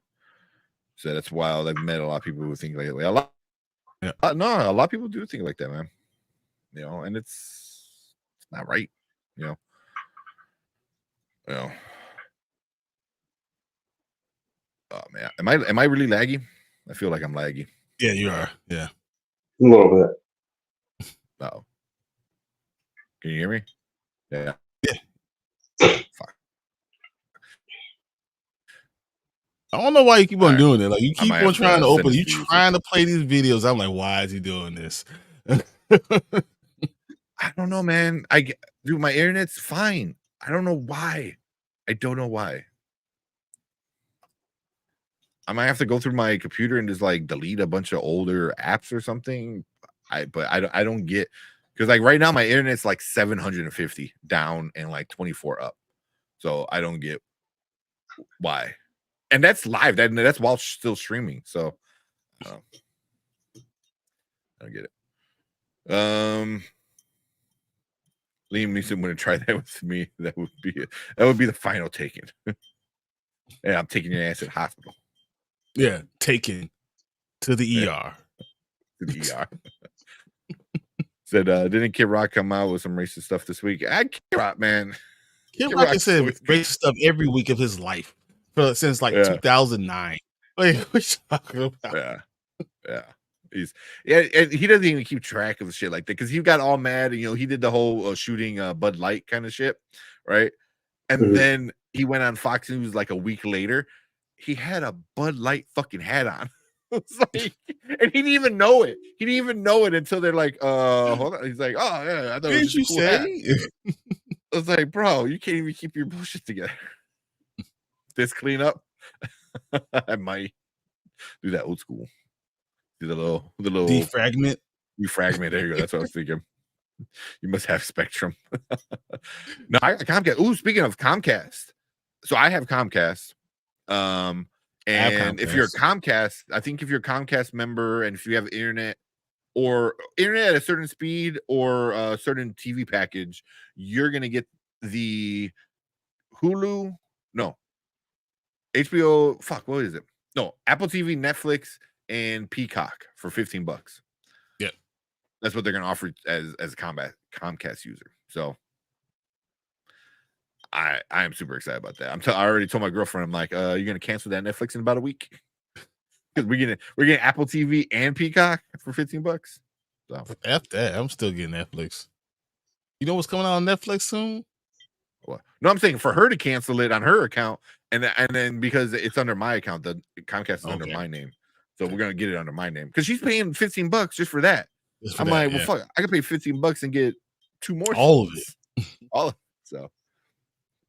So that's wild. I've met a lot of people who think like a lot. Yeah. No, a lot of people do think like that, man. And it's not right. Oh man, am I really laggy? I feel like I'm laggy. Yeah, you are. Yeah, a little bit. Oh, can you hear me? Yeah. Fuck. I don't know why you keep on doing it. Like you keep on trying to open. You trying to play these videos. I'm like, why is he doing this? I don't know, man. Dude, my internet's fine. I don't know why. I don't know why. I might have to go through my computer and just like delete a bunch of older apps or something. I don't get, because like right now my internet's like 750 down and like 24 up. So I don't get why. And that's live. That's while still streaming. So I don't get it. Liam Neeson wouldn't try that with me. That would be the final taken. Yeah, I'm taking your ass to the hospital. Yeah, taken to the ER. To the ER. Said, didn't Kid Rock come out with some racist stuff this week? Kid Rock, man. Kid Rock has said racist stuff every week of his life since like 2009. Like, what you talking about? Yeah. And he doesn't even keep track of shit like that because he got all mad. And, he did the whole shooting Bud Light kind of shit, right? And then he went on Fox News like a week later. He had a Bud Light fucking hat on. It's like, and he didn't even know it. He didn't even know it until they're like, hold on. He's like, oh yeah, I thought it was just a cool hat. I was like, bro, you can't even keep your bullshit together. This cleanup, I might do that old school. Do the little defragment. There you go. That's what I was thinking. You must have Spectrum. No, I got Comcast. Ooh, speaking of Comcast, so I have Comcast. And if you're a Comcast, I think if you're a Comcast member and if you have internet at a certain speed or a certain TV package, you're gonna get the Hulu. No, HBO. Fuck, what is it? No, Apple TV, Netflix, and Peacock for $15. Yeah, that's what they're gonna offer as a Comcast user. So I am super excited about that. I already told my girlfriend, I'm like, you're gonna cancel that Netflix in about a week because we're getting Apple TV and Peacock for $15. So F that. I'm still getting Netflix. You know what's coming out on Netflix soon? What? No, I'm saying for her to cancel it on her account, and then because it's under my account, the Comcast is under my name, so we're gonna get it under my name because she's paying $15 just for that. I'm like, well, fuck, I could pay $15 and get 2 more. All of it. All of it. So.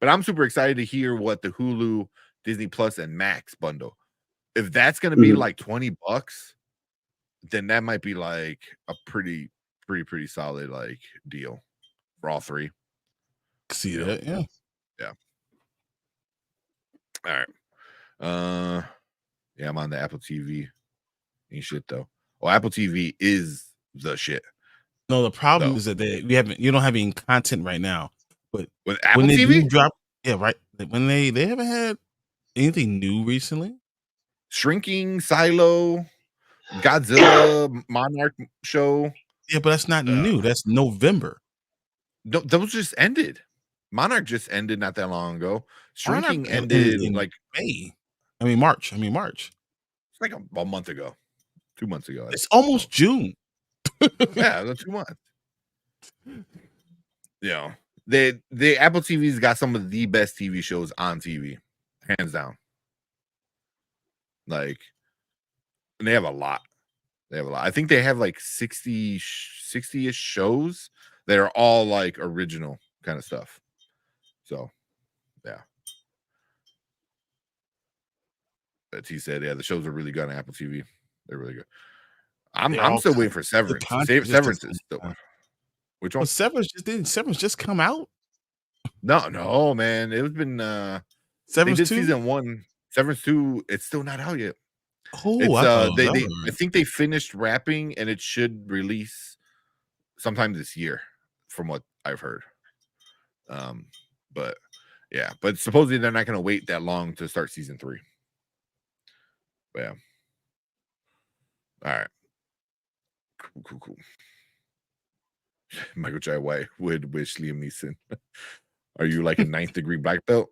But I'm super excited to hear what the Hulu, Disney Plus, and Max bundle. If that's going to be like $20, then that might be like a pretty solid like deal for all three. See that? Yeah. All right. Yeah, I'm on the Apple TV. Ain't shit though. Well, Apple TV is the shit. No, the problem is that you don't have any content right now. But with Apple when they TV do drop, yeah, right. When they haven't had Anything new recently? Shrinking, Silo, Godzilla, Monarch show. Yeah, but that's not new. That's November. Those just ended. Monarch just ended not that long ago. Shrinking Monarch ended in like March. it's like a month ago, 2 months ago. It's almost June. Yeah, it was 2 months. You know, the Apple TV's got some of the best TV shows on TV, hands down. Like, and they have a lot. I think they have like 60-ish shows that are all like original kind of stuff. So, yeah. But he said, yeah, the shows are really good on Apple TV. They're really good. I'm still waiting for Severance. Severance is still. Which one? Well, Severance just come out? No, man. It was been Severance 2? season 1. Severance 2, it's still not out yet. Oh, I think they finished wrapping and it should release sometime this year, from what I've heard. But yeah, but supposedly they're not going to wait that long to start season 3. But yeah. All right. Cool. Michael Jai White would wish Liam Neeson. Are you like a 9th degree black belt?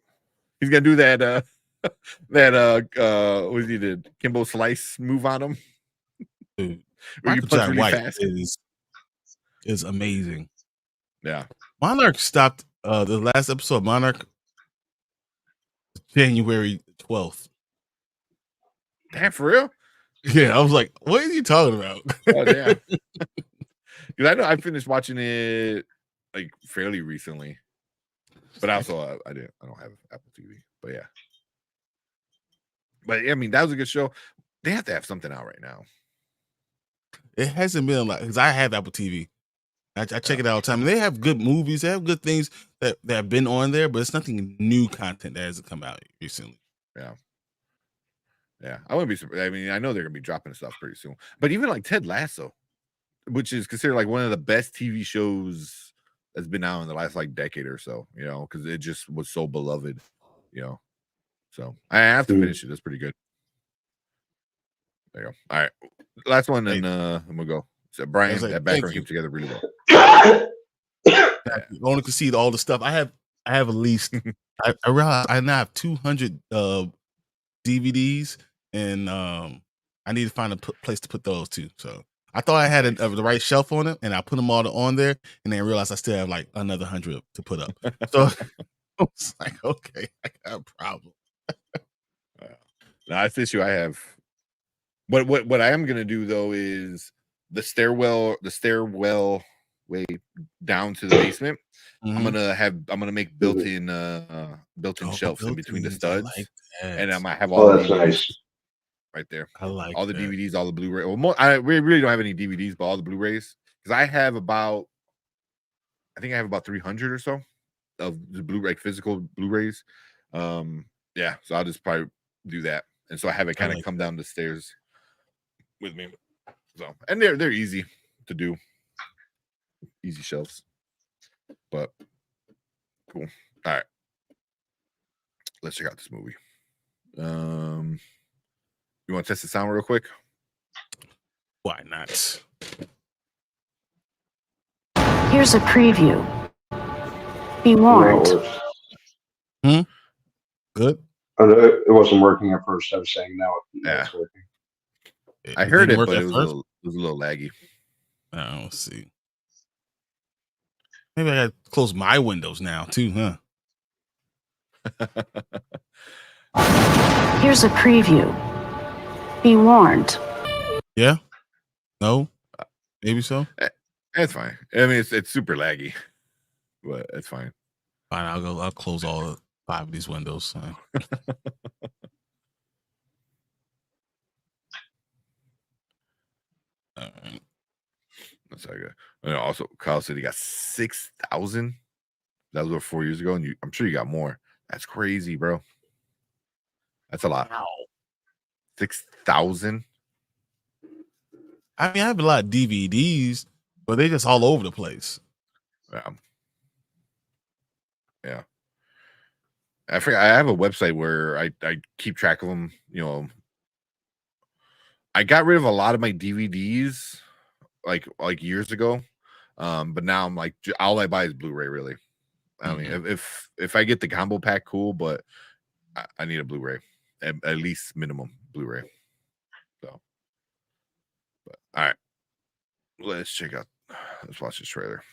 He's gonna do that what he did, Kimbo Slice move on him. Dude, Michael Jai White is amazing. Yeah. Monarch stopped the last episode of Monarch January 12th. Damn, for real? Yeah, I was like, what are you talking about? Oh, damn. Because I know I finished watching it like fairly recently. But also I don't have Apple TV. But yeah. But I mean, that was a good show. They have to have something out right now. It hasn't been a lot because I have Apple TV. I check it out all the time. And they have good movies. They have good things that have been on there, but it's nothing new content that hasn't come out recently. Yeah, I wouldn't be surprised. I mean, I know they're gonna be dropping stuff pretty soon. But even like Ted Lasso, which is considered like one of the best TV shows that's been out in the last like decade or so, you know, because it just was so beloved, you know. So I have to finish it. It's pretty good. There you go. All right, last one, and I'm gonna go. So Brian, that background came together really well. I want to concede all the stuff. I have at least I realize I now have 200 DVDs, and I need to find a place to put those too. So I thought I had the right shelf on it, and I put them all on there, and then realized I still have like another 100 to put up. So I was like, okay, I got a problem. No, that's the issue I have. But what I am gonna do though is the stairwell way down to the basement. I'm gonna make built-in shelves in between the studs, and I might have all. Oh, that's nice. Right there. I like all the DVDs, all the Blu-ray. Well, we really don't have any DVDs, but all the Blu-rays, because I think I have about 300 or so of the Blu-ray physical Blu-rays. Yeah, so I'll just probably do that, and so I have it kind of come down the stairs with me. So, and they're easy to do, easy shelves, but cool. All right, let's check out this movie. You want to test the sound real quick? Why not? Here's a preview. Be warned. Good. It wasn't working at first. I was saying now it's working. I heard it, but it was a little laggy. I don't see. Maybe I gotta close my windows now too, huh? Here's a preview. Be warned. Yeah? No? Maybe so? That's fine. I mean, it's super laggy, but it's fine. Fine, I'll close all 5 of these windows. All right. That's all good. And also, Kyle said he got 6,000. That was about 4 years ago, and I'm sure you got more. That's crazy, bro. That's a lot. Wow. 6,000. I mean, I have a lot of DVDs, but they're just all over the place. Yeah. I forget. I have a website where I keep track of them. You know, I got rid of a lot of my DVDs like years ago, but now I'm like all I buy is Blu-ray. Really, I mean, if I get the combo pack, cool, but I need a Blu-ray, at least minimum Blu-ray. So, but all right, let's watch this trailer.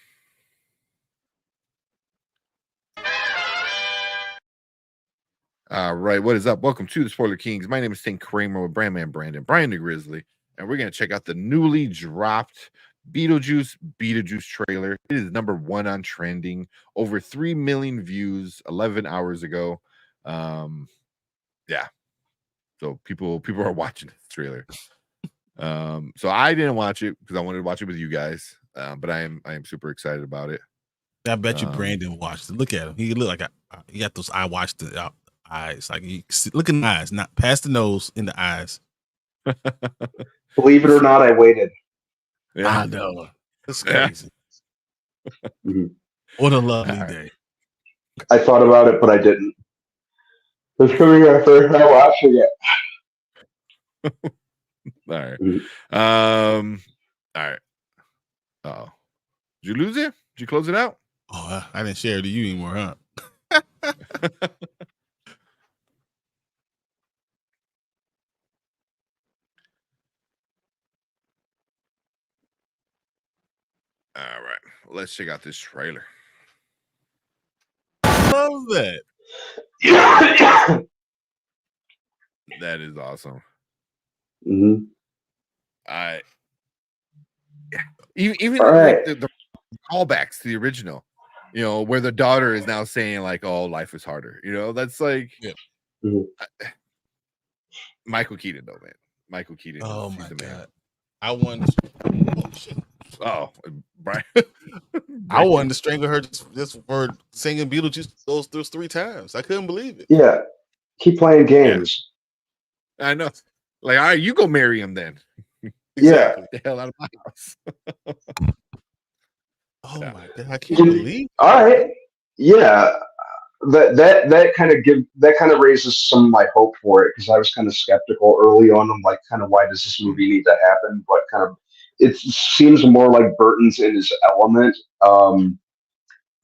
All right, what is up? Welcome to the Spoiler Kings. My name is St. Kramer with Brandman Brandon, Brian the Grizzly, and we're going to check out the newly dropped Beetlejuice trailer. It is #1 on trending, over 3 million views 11 hours ago. Yeah, so people are watching this trailer. So I didn't watch it because I wanted to watch it with you guys, but I am super excited about it. I bet you Brandon watched it. Look at him. He look like he got those. I watched the eyes. Like look in the eyes, not past the nose, in the eyes. Believe it or not, I waited. Yeah. I know. That's crazy. What a lovely day. I thought about it, but I didn't. It's coming after I watching it. All right. All right. Oh, did you lose it? Did you close it out? Oh, I didn't share it to you anymore, huh? All right, let's check out this trailer. Love that. That is awesome. Mm-hmm. Even like the callbacks to the original, you know, where the daughter is now saying like, "Oh, life is harder." You know, that's like Michael Keaton, though, man. Michael Keaton. Oh he's my the god! man. I wanted. Oh, Brian. I wanted to strangle her just for singing Beetlejuice those 3 times. I couldn't believe it. Yeah, keep playing games. Yeah. I know. Like, all right, you go marry him then. Exactly. Get the hell out of my house. Oh my god! I can't believe. All right. Yeah. That kind of raises some of my hope for it, because I was kind of skeptical early on. I'm like, kind of, why does this movie need to happen? But kind of, it seems more like Burton's in his element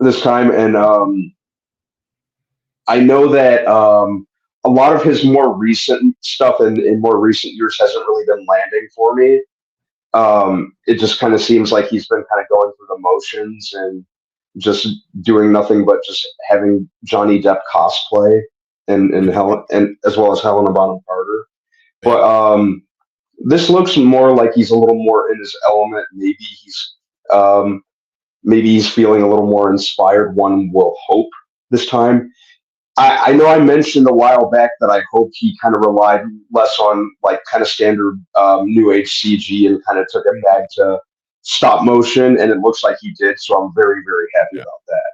this time, and I know that a lot of his more recent stuff in more recent years hasn't really been landing for me. It just kind of seems like he's been kind of going through the motions and just doing nothing but just having Johnny Depp cosplay and Helen, and as well as Helena Bonham Carter. But this looks more like he's a little more in his element. Maybe he's feeling a little more inspired. One will hope this time. I know I mentioned a while back that I hoped he kind of relied less on like kind of standard new age CG and kind of took it back to stop motion, and it looks like he did. So I'm very, very happy about that.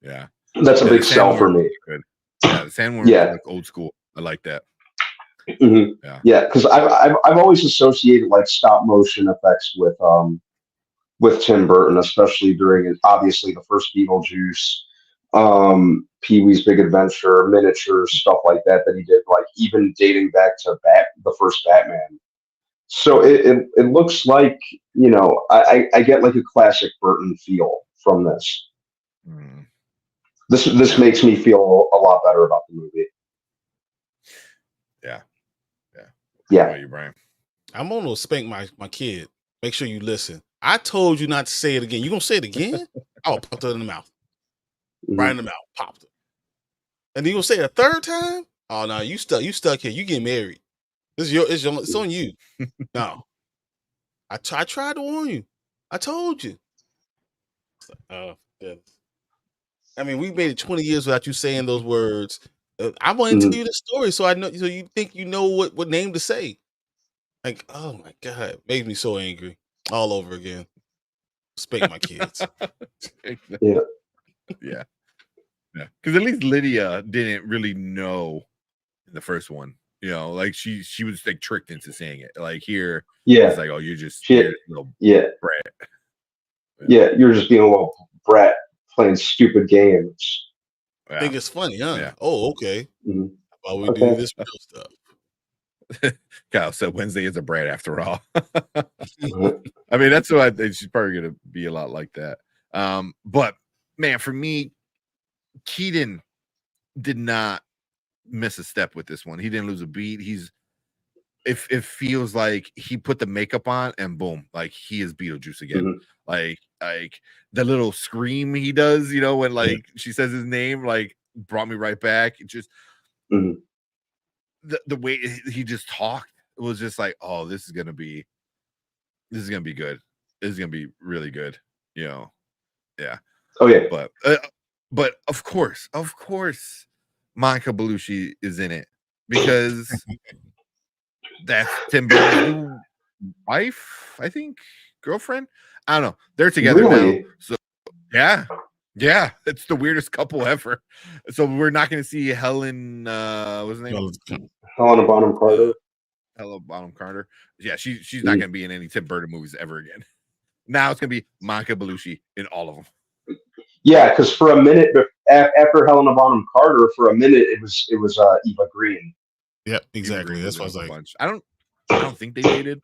Yeah, that's a big sell for me. Good. Yeah, the sandworm is like old school. I like that. Mm-hmm. Yeah, because I've always associated like stop motion effects with Tim Burton, especially during obviously the first Beetlejuice, Pee-wee's Big Adventure, miniatures, stuff like that he did, like even dating back to the first Batman. So it looks like, you know, I get like a classic Burton feel from this. This makes me feel a lot better about the movie. Yeah. How about you, Brian? I'm gonna spank my kid. Make sure you listen. I told you not to say it again. You gonna say it again? I'll pop it in the mouth. Right in the mouth. Popped it. And then you gonna say it a third time? Oh no, you stuck here. You get married. It's on you. No. I tried to warn you. I told you. Oh, goodness. I mean, we made it 20 years without you saying those words. I want to tell you the story, so I know. So you think you know what name to say? Like, oh my god, made me so angry all over again. Spank my kids. Yeah. Because at least Lydia didn't really know in the first one. You know, like she was like tricked into saying it. Like here, it's like, oh, you're just a little brat. Yeah, you're just being a little brat playing stupid games. Yeah. Think it's funny, huh? Yeah. Oh, okay. Mhm. How about we do Okay. this real stuff? Kyle said Wednesday is a Brad after all. Mhm. I mean, that's what I think. She's probably gonna be a lot like that. But man, for me, Keaton did not miss a step with this one. He didn't lose a beat. It feels like he put the makeup on and boom, like he is Beetlejuice again. Mhm. Like the little scream he does, when like she says his name, like brought me right back. It just Mhm. the way he just talked was just like, oh, this is gonna be good. This is gonna be really good. Yeah. Oh yeah. But of course, Monica Bellucci is in it because that's Tim Burton's new wife, I think, girlfriend. I don't know. They're together now. Really? So yeah, it's the weirdest couple ever. So we're not going to see Helen. What's her name? Helena Bonham Carter. Helena Bonham Carter. Yeah, she's not going to be in any Tim Burton movies ever again. Now it's going to be Monica Bellucci in all of them. Yeah, because for a minute after Helena Bonham Carter, for a minute it was Eva Green. Yep, exactly. That's what I was like. Bunch. I don't think they dated.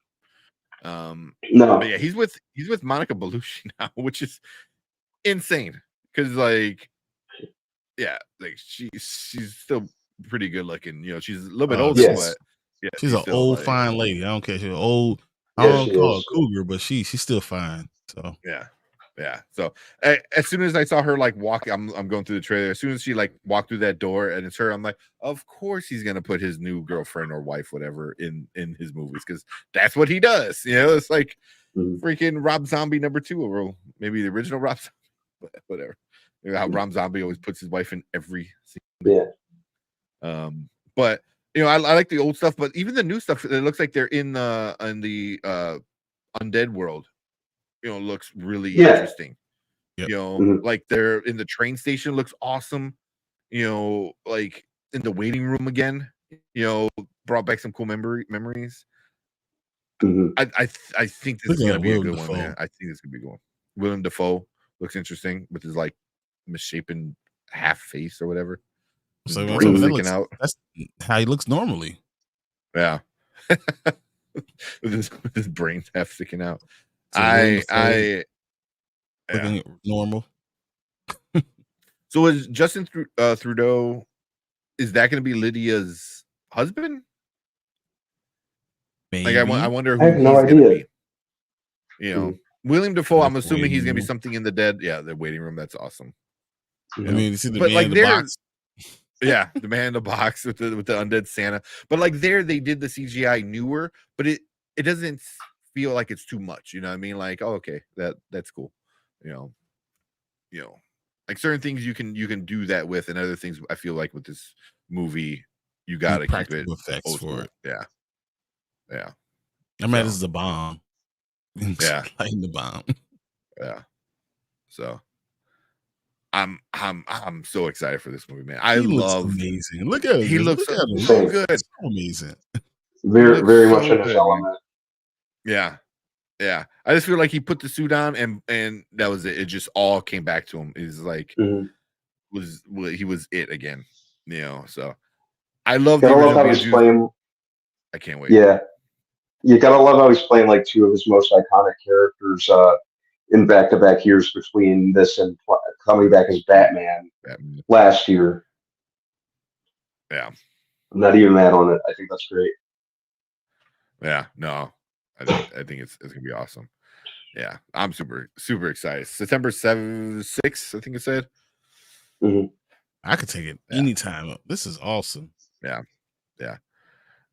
No, but yeah, he's with Monica Bellucci now, which is insane. Because like she's still pretty good looking. She's a little bit older, yes. but yeah, she's an still, old like, fine lady. I don't care. She's old. Yeah, I don't she call is. her cougar, but she's still fine. So yeah. So as soon as I saw her like walk, I'm going through the trailer. As soon as she like walked through that door and it's her, I'm like, of course he's gonna put his new girlfriend or wife, whatever, in his movies because that's what he does. It's like freaking Rob Zombie #2, or maybe the original Rob Zombie, but whatever. How Rob Zombie always puts his wife in every Yeah. But I like the old stuff, but even the new stuff, it looks like they're in the undead world. Looks really interesting. Yep. Like they're in the train station, looks awesome. Like in the waiting room again. Brought back some cool memories. I think this is gonna be a good one, man. I think this could be good. Willem Dafoe looks interesting with his like misshapen half face or whatever. So brain sticking out. That's how he looks normally. Yeah. with his brains half sticking out. So looking normal. So is Justin Trudeau, is that going to be Lydia's husband? Maybe. Like I wonder who I have no he's going to idea. be. William Dafoe, I'm assuming he's going to be something in the dead. Yeah, the waiting room. That's awesome. I mean, you see the but man like in the box. Yeah, the man in the box with the undead Santa. But like there, they did the CGI newer, but it doesn't feel like it's too much. You know what I mean? Like, oh, okay, that's cool. Like certain things you can do that with, and other things I feel like with this movie, you got to keep it effects for it. Yeah. I mean, this is a bomb. Yeah, lighting the bomb. Yeah. So I'm so excited for this movie, man. He looks amazing. Look at him. He looks Look at him. so good. So amazing. Very much in his element. Yeah. I just feel like he put the suit on and that was it. It just all came back to him. He's like he was it again. So I love the original how he's playing. I can't wait. Yeah. You gotta love how he's playing like two of his most iconic characters in back-to-back years between this and coming back as Batman last year. Yeah. I'm not even mad on it. I think that's great. Yeah, no. I think it's gonna be awesome. Yeah, I'm super excited. September 6th, I think it said. I could take it anytime. This is awesome. Yeah.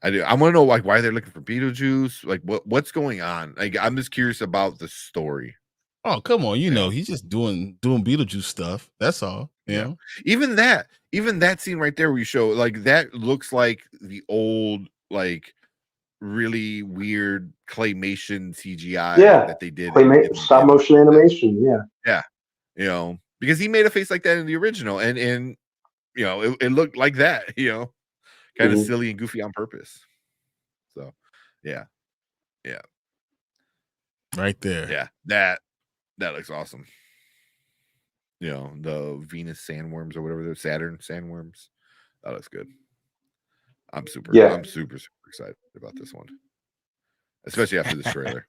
I do. I want to know like why they're looking for Beetlejuice. Like what's going on? Like I'm just curious about the story. Oh, come on. He's just doing Beetlejuice stuff. That's all. Yeah. Even that scene right there where you show like that looks like the old like really weird claymation CGI that they did. Stop motion animation. Yeah. Because he made a face like that in the original and it looked like that, kind of silly and goofy on purpose. So, yeah. Right there. Yeah. That looks awesome. the Venus sandworms or whatever they're Saturn sandworms. That looks good. I'm super excited about this one, especially after this trailer.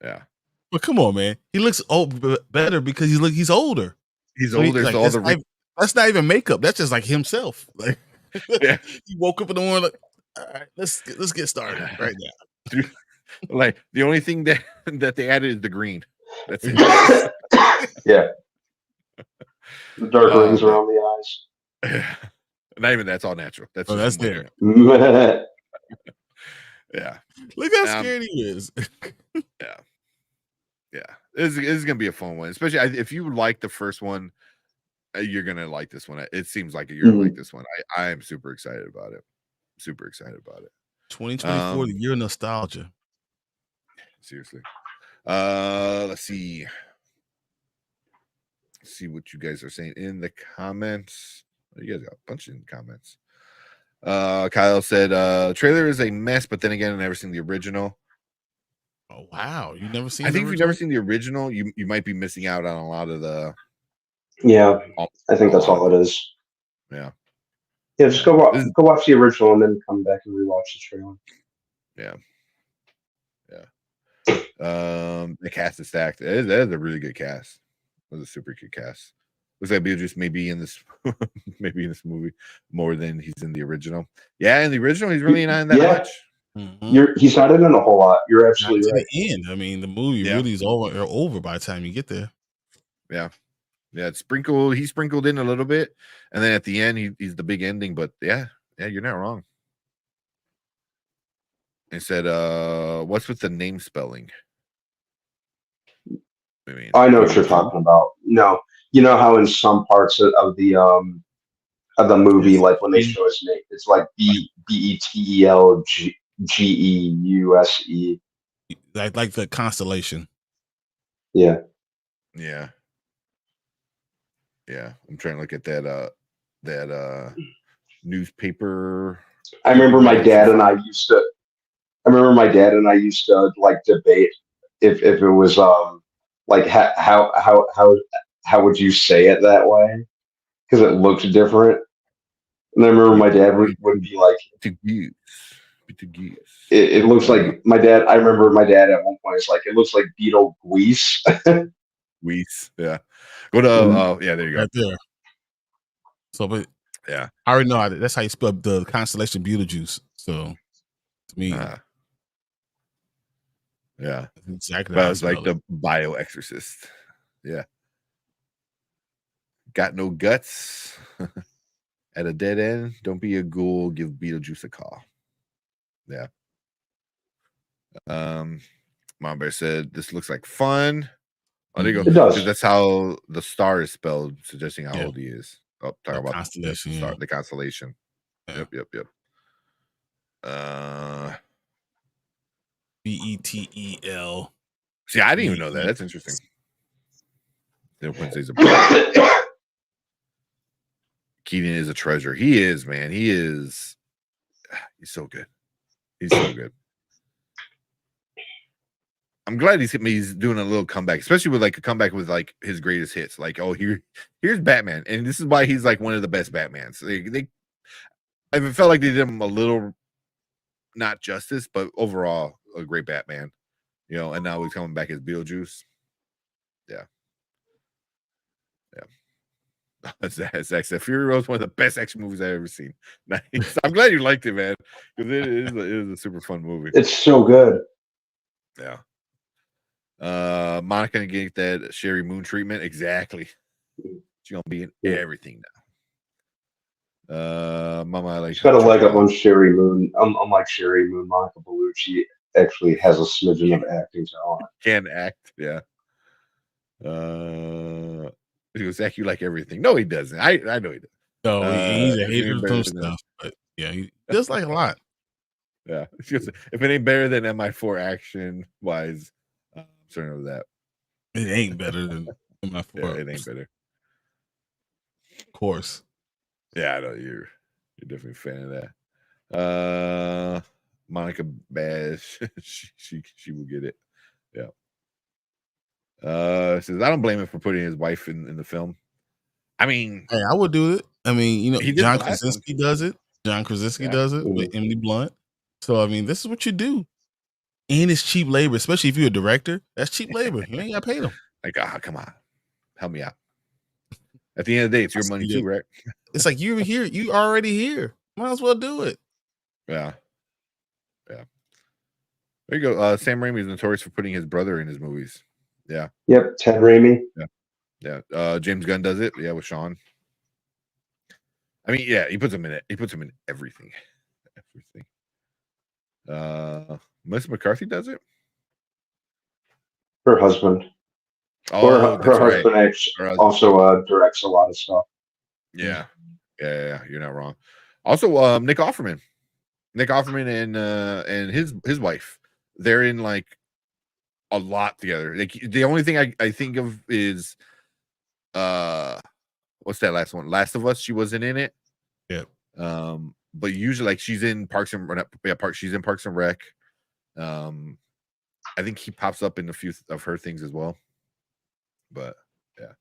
Yeah. But come on, man. He looks better because he's older. He's older, so all that's not even makeup. That's just like himself. Like, yeah, he woke up in the morning like, all right, let's get started right now. Like the only thing that they added is the green. That's it. Yeah. The dark rings around the eyes. Not even that's all natural. That's there. Yeah. Look how scared he is. Yeah. This is gonna be a fun one, especially if you like the first one. You're gonna like this one. It seems like you're gonna like this one. I am super excited about it. 2024, the year of nostalgia. Seriously. Let's see. See what you guys are saying in the comments. You guys got a bunch in the comments. Kyle said trailer is a mess, but then again, I've never seen the original. Oh wow, you never seen? I think if you've never seen the original, you might be missing out on a lot of the. Yeah, I think that's all it is. Yeah. Yeah, just go watch the original and then come back and rewatch the trailer. Yeah. The cast is stacked. That is a really good cast. It was a super good cast. Looks like Beetlejuice may be in this movie more than he's in the original. Yeah, in the original, he's really not in that much. Mm-hmm. He's not in a whole lot. You're absolutely right. The end. I mean, the movie really is over by the time you get there. Yeah. It's sprinkled. He sprinkled in a little bit, and then at the end, he's the big ending. But yeah, you're not wrong. He said, "What's with the name spelling?" I know what you're talking about. No, you know how in some parts of the movie, like when they show his name, it's like Betelgeuse. Like the constellation. Yeah. I'm trying to look at that newspaper. I remember my dad and I used to like debate if it was like how would you say it that way, because it looked different. And I remember my dad would be like, it looks like my dad. I remember my dad at one point is like, it looks like Beetlejuice. Weese, yeah. Go to there you go. Right there. So, but yeah, I already know that's how you spell the constellation Beetlejuice. So, to me, yeah, exactly. But it's like the bio exorcist. Yeah, got no guts at a dead end. Don't be a ghoul. Give Beetlejuice a call. Yeah. Mom Bear said this looks like fun. Oh, there you go. It does. That's how the star is spelled, suggesting how old he is. Oh, talk about constellation, the constellation. Yeah. Yep. Betel. See, I didn't even know that. That's interesting. Keaton is a treasure. He is, man. He's so good. He's so good. I'm glad he's doing a little comeback, especially with like a comeback with like his greatest hits. Like, oh, here's Batman, and this is why he's like one of the best Batmans. I felt like they did him a little not justice, but overall a great Batman. And now he's coming back as Beetlejuice. Yeah. Zach said Fury Road is one of the best action movies I've ever seen. Nice. I'm glad you liked it, man, because it is a super fun movie. It's so good. Yeah. Monica gonna get that Sherry Moon treatment. Exactly. She's gonna be in everything now. Mama, like, she's got a leg up on Sherry Moon. Unlike Sherry Moon, Monica Bellucci actually has a smidgen of acting talent. Can act, yeah. He goes, Zach, you like everything. No, he doesn't. I know he doesn't. No, he's a hater of some stuff, but yeah, he does like a lot. Yeah. If it ain't better than MI4 action wise, I'm certain of that. It ain't better than MI4. Yeah, it ain't better. Of course. Yeah, I know you're definitely a fan of that. Monica Bash, she will get it. Yeah. Says I don't blame him for putting his wife in the film. I mean, Hey, I would do it. I mean, you know, he did John the last one. Krasinski does it. John Krasinski Yeah. does it with Emily Blunt. So I mean, this is what you do. And it's cheap labor, especially if you're a director. That's cheap labor. You ain't got to pay them. Like, come on, help me out. At the end of the day, it's your money too, right? It's like you're here. You already here. Might as well do it. Yeah. There you go. Sam Raimi is notorious for putting his brother in his movies. Yeah. Yep, Ted Raimi. Yeah. James Gunn does it. Yeah, with Sean. I mean, yeah, he puts him in it. He puts him in everything. Melissa McCarthy does it. Her husband. Oh, her husband also directs a lot of stuff. Yeah. You're not wrong. Also, Nick Offerman and his wife. They're in like a lot together. Like the only thing I think of is what's that last one? Last of Us. She wasn't in it. Yeah. But usually like she's in Parks and Rec. I think he pops up in a few of her things as well. But yeah.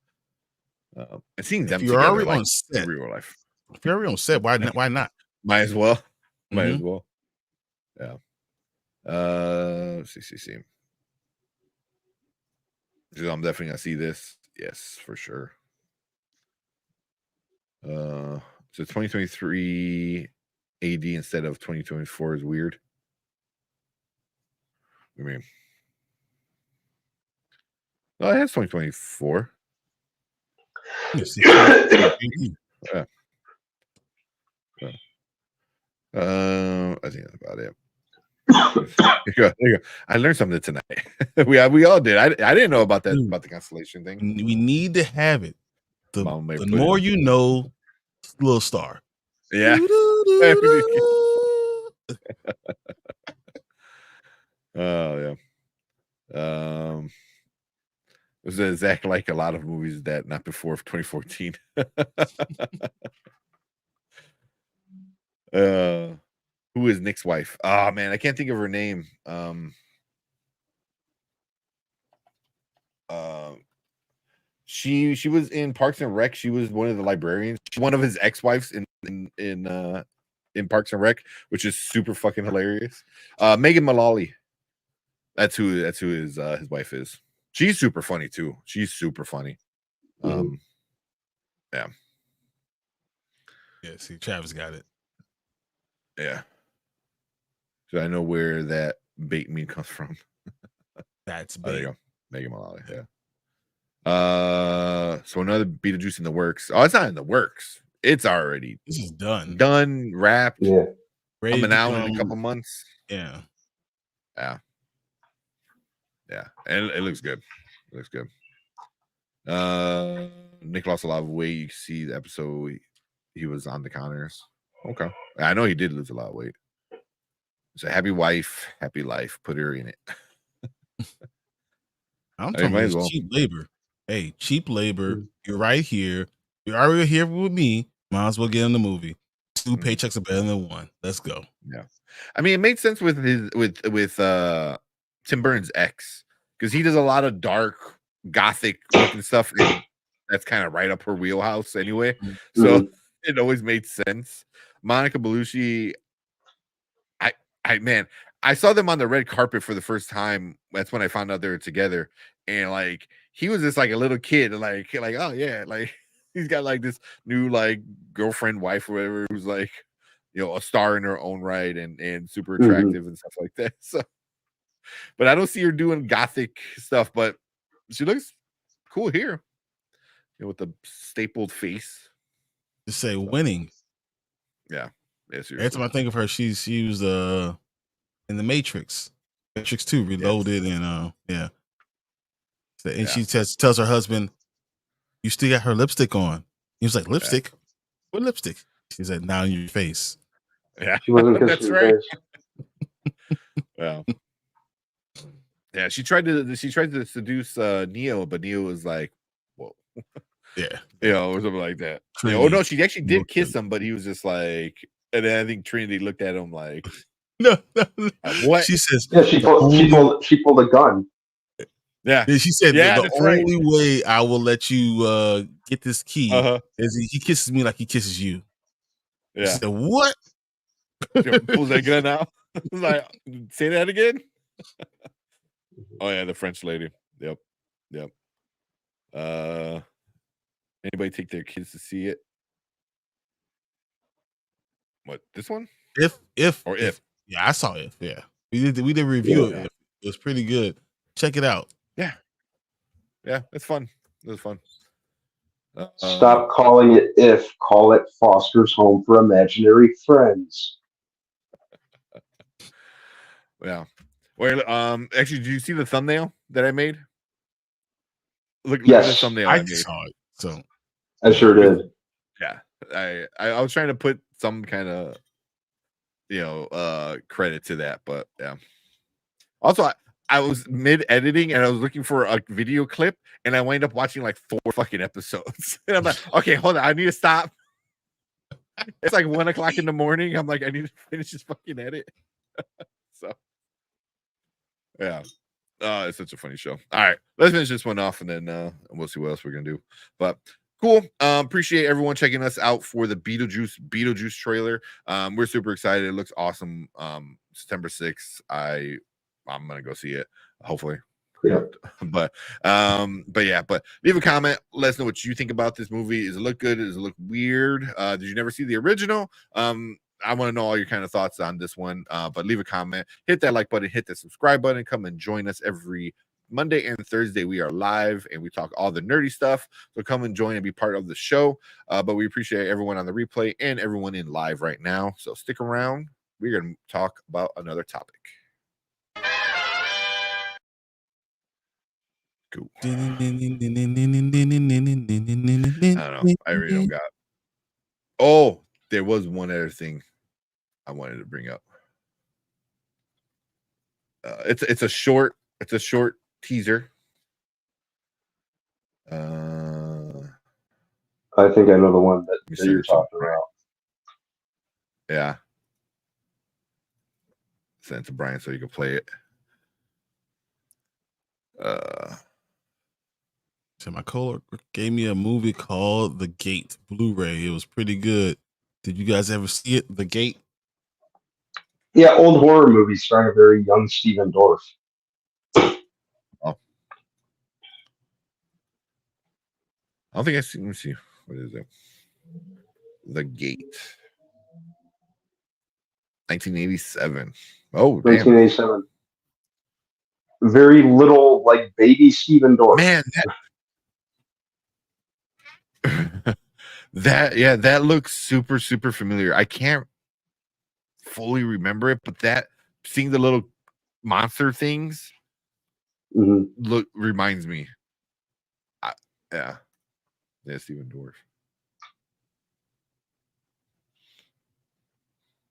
And seeing them together already on set, real life. If you're already on set, why not? Might as well. Mm-hmm. Yeah. See. I'm definitely gonna see this. Yes, for sure. So 2023 AD instead of 2024 is weird. I mean, no, it has 2024. Yeah. I think that's about it. There you go. I learned something tonight. we all did. I didn't know about that about the constellation thing. We need to have it. The more you know, little star. Yeah. Oh yeah. It was exactly like a lot of movies that not before 2014. Who is Nick's wife? Oh man, I can't think of her name. She was in Parks and Rec. She was one of the librarians. She's one of his ex-wives in Parks and Rec, which is super fucking hilarious. Megan Mullally. That's who his wife is. She's super funny too. She's super funny. Yeah. Yeah, see, Travis got it. Yeah. So I know where that bait mean comes from. That's bait. There you go. Megan Mullally. Yeah. So another Beetlejuice in the works. Oh, it's not in the works. It's already this is done. Done, wrapped. Yeah. Coming out in a couple months. Yeah. And it looks good. Nick lost a lot of weight. You can see the episode he was on the counters. Okay. I know he did lose a lot of weight. So happy wife, happy life. Put her in it. I'm talking about cheap labor. Hey, cheap labor. You're right here. You're already here with me. Might as well get in the movie. 2 paychecks are better than 1. Let's go. Yeah. I mean, it made sense with Tim Burton's ex, because he does a lot of dark gothic looking stuff, and that's kind of right up her wheelhouse anyway. So it always made sense. Monica Bellucci, I saw them on the red carpet for the first time. That's when I found out they were together, and like he was just like a little kid, like oh yeah, like he's got like this new like girlfriend, wife, or whatever, who's like, you know, a star in her own right and super attractive and stuff like that. So, but I don't see her doing gothic stuff, but she looks cool here, you know, with the stapled face. Just say winning. Yeah. Every time I think of her, she was in the Matrix 2 Reloaded, and yeah. So, and she tells her husband, "You still got her lipstick on." He was like, "Lipstick? Yeah. What lipstick?" She said, "Now in your face." Yeah, she wasn't. That's right. Well, yeah, she tried to seduce Neo, but Neo was like, "Whoa." Yeah, you know, or something like that. Oh no, she actually did kiss him, but he was just like, and then I think Trinity looked at him like, no. What? She says, yeah, she pulled a gun. Yeah. And she said Yeah, the that's only right. way I will let you get this key Uh-huh. is he kisses me like he kisses you. She Yeah. said, what? Pulls that gun out. Like, say that again. Oh yeah, the French lady. Yep. Anybody take their kids to see it? What, this one? If Yeah, I saw If. Yeah, we did review Yeah. it. It was pretty good. Check it out. Yeah, it's fun. It was fun. Stop calling it If. Call it Foster's Home for Imaginary Friends. Yeah. Wait, actually, did you see the thumbnail that I made? Look at the Yes, thumbnail I I made. saw it. So I sure did. Yeah, I was trying to put some kind of credit to that, but yeah. Also, I was mid editing and I was looking for a video clip, and I wound up watching like 4 fucking episodes. And I'm like, okay, hold on, I need to stop. It's like 1 o'clock in the morning. I'm like, I need to finish this fucking edit. So yeah. It's such a funny show. All right, let's finish this one off, and then we'll see what else we're gonna do. But cool. Appreciate everyone checking us out for the Beetlejuice trailer. We're super excited. It looks awesome. September 6th. I'm gonna go see it. Hopefully. Yeah. But leave a comment. Let us know what you think about this movie. Does it look good? Does it look weird? Did you never see the original? I want to know all your kind of thoughts on this one. But leave a comment, hit that like button, hit the subscribe button, come and join us every Monday and Thursday. We are live and we talk all the nerdy stuff. So come and join and be part of the show. But we appreciate everyone on the replay and everyone in live right now. So stick around. We're going to talk about another topic. Cool. I don't know. I really don't got. Oh, there was one other thing I wanted to bring up. It's a short teaser. I think I know the one that you're talking about. Yeah. Send it to Brian so you can play it. So my coworker gave me a movie called The Gate Blu-ray. It was pretty good. Did you guys ever see it? The Gate? Yeah, old horror movie starring a very young Stephen Dorff. Oh. I don't think I've seen. Let me see. What is it? The Gate. 1987. Oh, 1987. Very little, like, baby Stephen Dorff. Man, that looks super, super familiar. I can't fully remember it, but seeing the little monster things reminds me. Yeah, Stephen Dorff.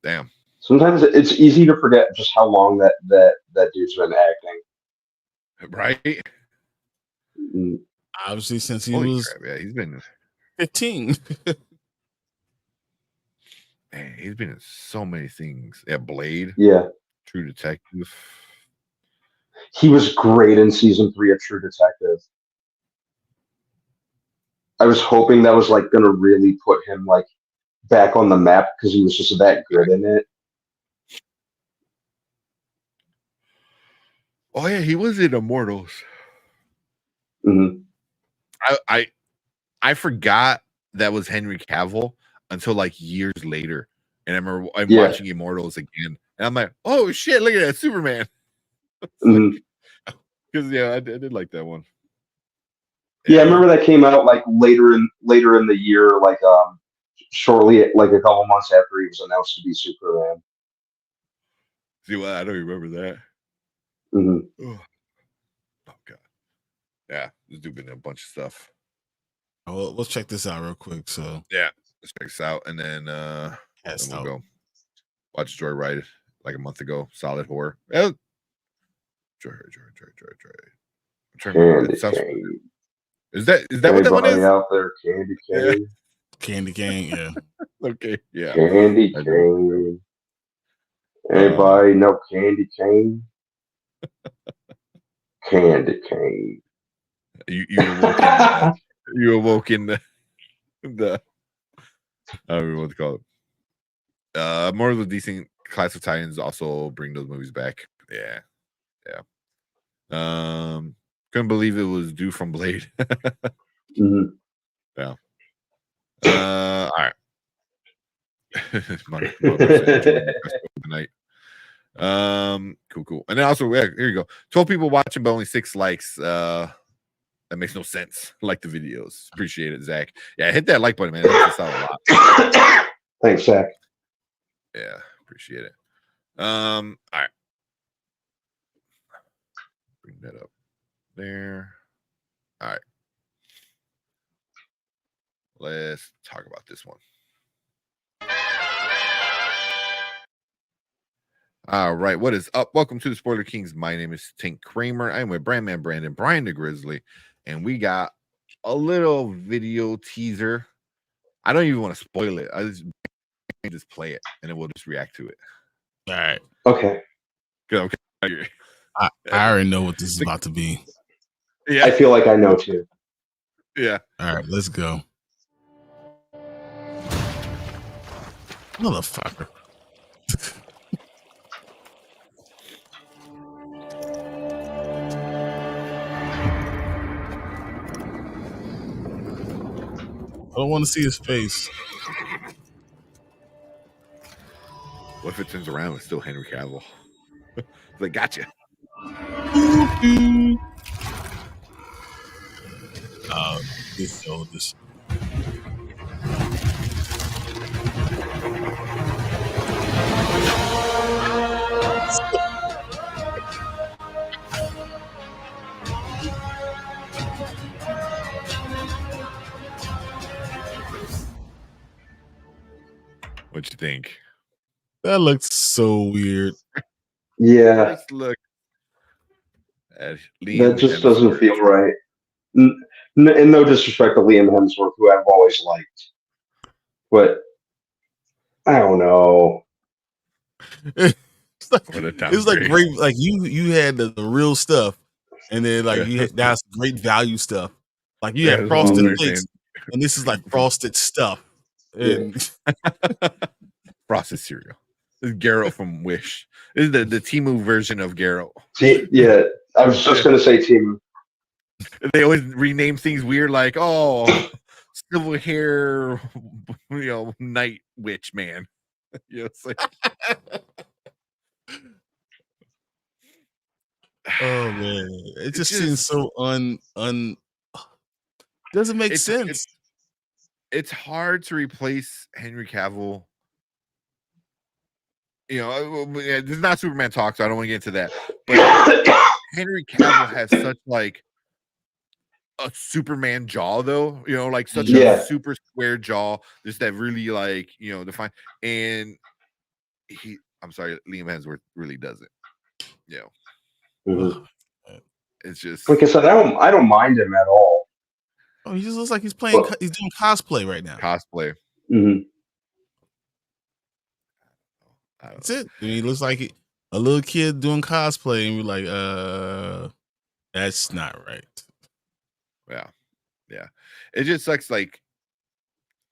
Damn. Sometimes it's easy to forget just how long that dude's been acting. Right? Obviously, since he Holy was crap, yeah, he's been 15. Man, he's been in so many things. Yeah, Blade. Yeah. True Detective. He was great in season 3 of True Detective. I was hoping that was like going to really put him like back on the map because he was just that good in it. Oh yeah, he was in Immortals. Mm-hmm. I forgot that was Henry Cavill until like years later, and I remember I'm watching Immortals again, and I'm like, oh shit, look at that Superman. Because I did like that one. Yeah, I remember that came out like later in the year, like shortly, like a couple months after he was announced to be Superman. See, well, I don't remember that. Mm-hmm. Oh god, yeah, this dude been in a bunch of stuff. Oh, let's check this out real quick. So yeah, let's check this out, and then we'll go watch Joyride like a month ago. Solid horror. Joy. Is that what that one is? Out there, Candy Cane. Yeah. Candy Cane, yeah. Okay, yeah. Candy Cane. Anybody know Candy Cane? Candy cane. You awoke in the I don't know what to call it. More of the decent Clash of Titans also bring those movies back. Yeah. Couldn't believe it was due from Blade. Mhm. Yeah. All right. Mother said, enjoying the rest of the night. Cool. And then also, yeah, here you go. 12 people watching, but only 6 likes. That makes no sense. Like the videos. Appreciate it, Zach. Yeah, hit that like button, man. That helps us out a lot. Thanks, Zach. Yeah, appreciate it. All right. Bring that up there. All right. Let's talk about this one. All right, what is up? Welcome to the Spoiler Kings. My name is Tink Kramer. I'm with Brandman Brandon, Brian the Grizzly, and we got a little video teaser. I don't even want to spoil it. I just play it, and then we'll just react to it. All right. Okay. Good. Okay. I already know what this is about to be. Yeah. I feel like I know too. Yeah. All right, let's go. Motherfucker. I don't want to see his face. What if it turns around and it's still Henry Cavill? It's like, gotcha. This. What you think? That looks so weird. Yeah, First look at Liam that just doesn't Hemsworth. feel right. And no disrespect to Liam Hemsworth, who I've always liked, but I don't know. It's like great. Like you had the real stuff, and then like you had that's great value stuff. Like you had frosted flakes, and this is like frosted stuff. And frosted cereal. This is Geralt from Wish. This is the Temu version of Geralt. Yeah, I was just gonna say Temu. They always rename things weird, like silver hair, night witch man. It's like oh man, it just seems so doesn't make sense. It's hard to replace Henry Cavill. This is not Superman talk, so I don't want to get into that. But Henry Cavill has such like a Superman jaw, though. Like such a super square jaw, just that really like defined. And I'm sorry, Liam Hemsworth really doesn't. Mm-hmm. It's just like I said, I don't mind him at all. Oh, he just looks like he's playing. He's doing cosplay right now. Cosplay. Mm-hmm. That's it. I mean, he looks like a little kid doing cosplay, and we're like, that's not right. Yeah. It just sucks. Like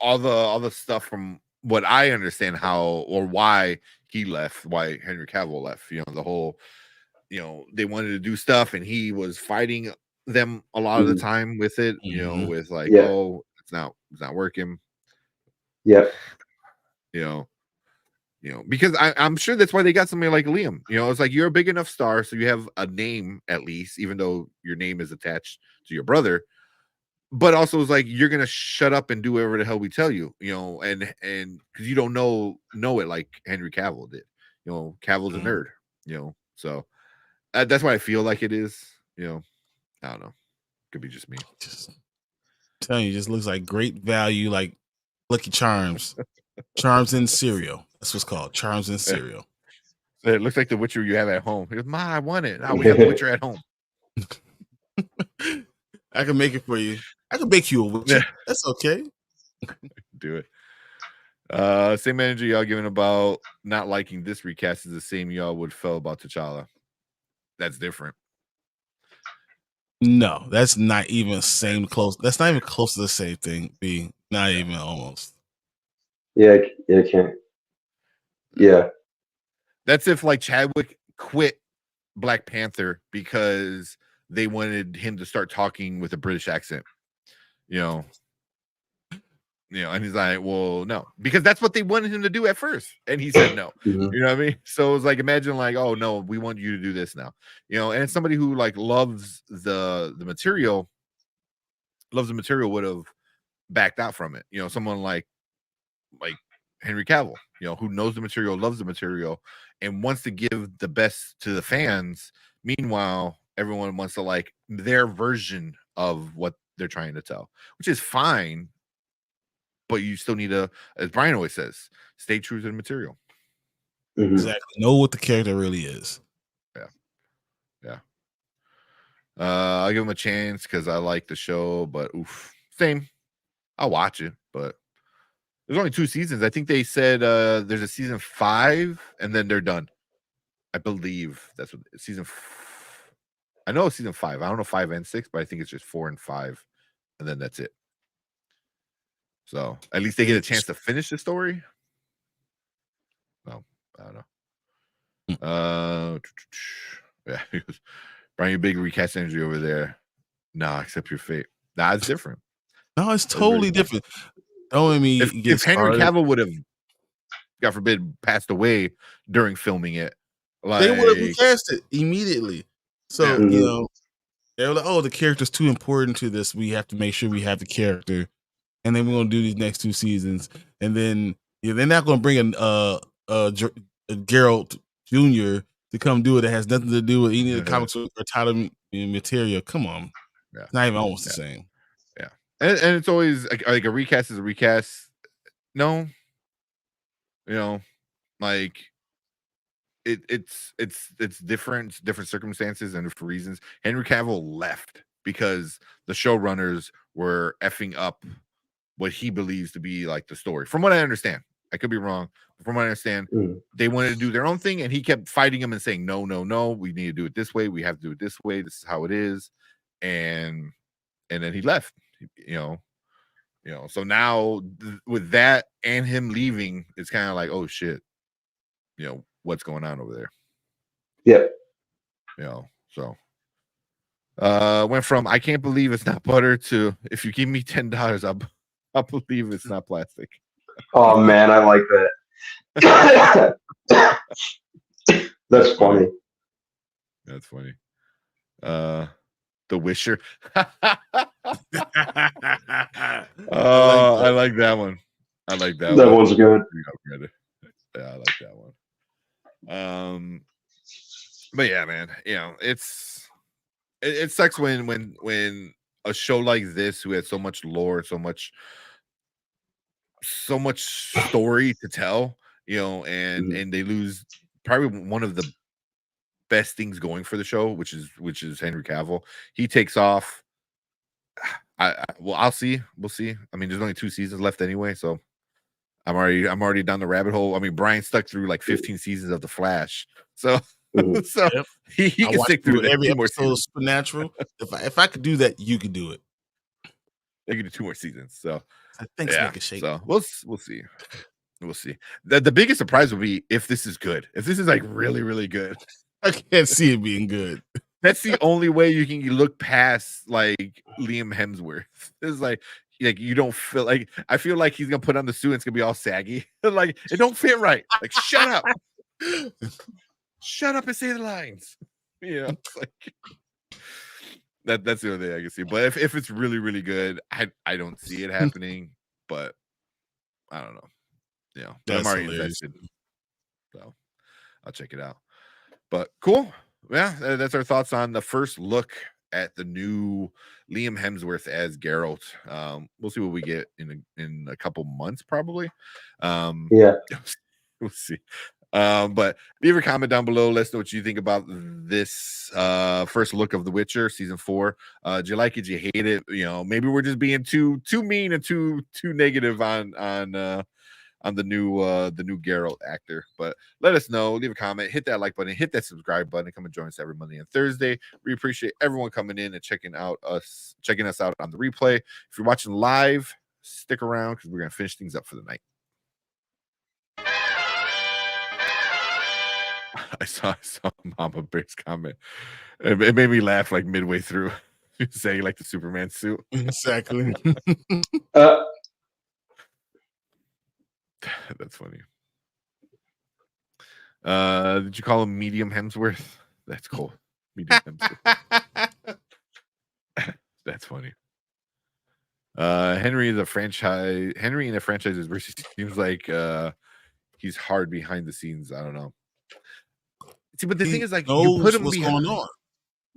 all the stuff from what I understand how or why he left, why Henry Cavill left. The whole, they wanted to do stuff, and he was fighting them a lot of the time with it. With like, oh, it's not working. Yeah. Because I'm sure that's why they got somebody like Liam. It's like you're a big enough star, so you have a name at least, even though your name is attached to your brother. But also, it's like you're gonna shut up and do whatever the hell we tell you, and because you don't know it like Henry Cavill did. Cavill's a nerd, so that's why I feel like it is. I don't know. Could be just me. Just telling you, just looks like great value, like Lucky Charms. Charms in cereal. That's what's called. Charms in cereal. It looks like the Witcher you have at home. He goes, Ma, I want it. Now we have the Witcher at home. I can make it for you. I can make you a Witcher. That's okay. Do it. Same energy y'all giving about not liking this recast is the same y'all would feel about T'Challa. That's different. No, that's not even same close. That's not even close to the same thing. Being not even almost. Yeah, it can't. Yeah. That's if like Chadwick quit Black Panther because they wanted him to start talking with a British accent. You know, and he's like, well, no, because that's what they wanted him to do at first. And he said no. Mhm. You know what I mean? So it was like, imagine like, oh no, we want you to do this now. And it's somebody who like loves the material, would have backed out from it. Someone like Henry Cavill, who knows the material, loves the material, and wants to give the best to the fans. Meanwhile, everyone wants to like their version of what they're trying to tell, which is fine. But you still need to, as Brian always says, stay true to the material. Mhm. Exactly. Know what the character really is. Yeah. I'll give him a chance because I like the show, but same. I'll watch it, but there's only 2 seasons. I think they said there's a season 5 and then they're done. I believe that's what season. I know it's season 5. I don't know 5 and 6, but I think it's just 4 and 5, and then that's it. So at least they get a chance to finish the story. No, I don't know. Yeah, Brian, your big recast energy over there. Nah, accept your fate. Nah, it's different. No, it's totally different. Don't let me if Henry Cavill would have, God forbid, passed away during filming it, like they would have recast it immediately. So they were like, "Oh, the character's too important to this. We have to make sure we have the character, and then we're gonna do these next 2 seasons, and then they're not gonna bring a Geralt Jr. to come do it. That has nothing to do with any of the comics or title material. Come on, it's not even almost the same. Yeah, and it's always like a recast is a recast. No, like it's different circumstances and for reasons. Henry Cavill left because the showrunners were effing up what he believes to be like the story. From what I understand, I could be wrong. But from what I understand, they wanted to do their own thing, and he kept fighting him and saying, "No, no, no, we need to do it this way. We have to do it this way. This is how it is." And then he left. So now with that and him leaving, it's kind of like, oh shit, what's going on over there? Yeah. So went from I can't believe it's not butter to if you give me $10, I'll believe it's not plastic. Oh man, I like that. That's funny. That's funny. The Wisher. I like that one. I like that one. That one's good. Yeah, I like that one. But yeah, man, it sucks when a show like this, who has so much lore, so much story to tell, and they lose probably one of the best things going for the show, which is Henry Cavill. He takes off. I'll see. We'll see. I mean, there's only 2 seasons left anyway, so I'm already down the rabbit hole. I mean, Brian stuck through like 15 seasons of The Flash, so so he can stick through every 2 more episode of seasons. Supernatural. If I could do that, you could do it. They can do 2 more seasons. So thanks, make a shake. So we'll see. We'll see. The biggest surprise will be if this is good. If this is like really, really good. I can't see it being good. That's the only way you can look past like Liam Hemsworth. It's like you don't feel like, I feel like he's gonna put on the suit and it's gonna be all saggy. Like it don't fit right. Like shut up. Shut up and say the lines. It's like that's the only thing I can see. But if it's really, really good, I don't see it happening, but I don't know. But I'm already invested. So I'll check it out. But cool. Yeah, that's our thoughts on the first look at the new Liam Hemsworth as Geralt. We'll see what we get in a couple months, probably. Yeah, we'll see. But leave a comment down below. Let us know what you think about this first look of The Witcher season 4. Did you like it? Did you hate it? Maybe we're just being too mean and too negative on the new Geralt actor. But let us know, leave a comment, hit that like button, hit that subscribe button, and come and join us every Monday and Thursday. We appreciate everyone coming in and checking us out on the replay. If you're watching live, stick around because we're gonna finish things up for the night. I saw Mama Bear's comment. It made me laugh like midway through, saying like the Superman suit. Exactly. That's funny. Did you call him Medium Hemsworth? That's cool. Medium Hemsworth. That's funny. Henry in the franchise seems like he's hard behind the scenes. I don't know. See, but the thing is, like, you put him what's behind, going on.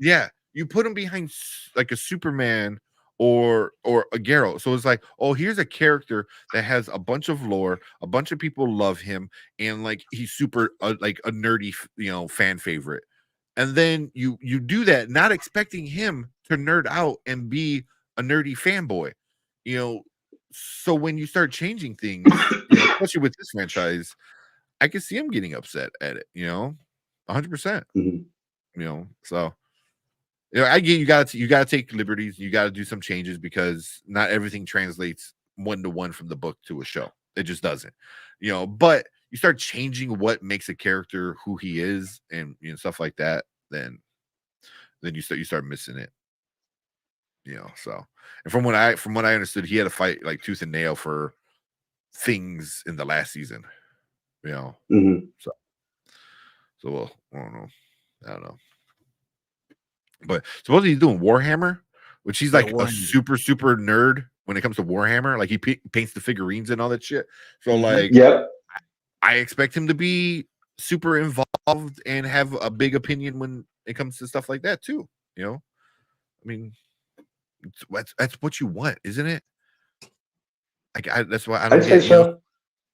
yeah, you put him behind like a Superman or a Geralt. So it's like, oh, here's a character that has a bunch of lore, a bunch of people love him, and like he's super like a nerdy, fan favorite. And then you do that, not expecting him to nerd out and be a nerdy fanboy, So when you start changing things, especially with this franchise, I can see him getting upset at it, 100%. So I get you gotta take liberties, you gotta do some changes because not everything translates 1-to-1 from the book to a show. It just doesn't, but you start changing what makes a character who he is and stuff like that, then you start missing it. So, and from what I understood, he had to fight like tooth and nail for things in the last season. So well, I don't know. But supposedly he's doing Warhammer, which he's like a super nerd when it comes to Warhammer. Like he paints the figurines and all that shit. So like, I expect him to be super involved and have a big opinion when it comes to stuff like that too. I mean, that's what you want, isn't it? Like that's why I don't say so.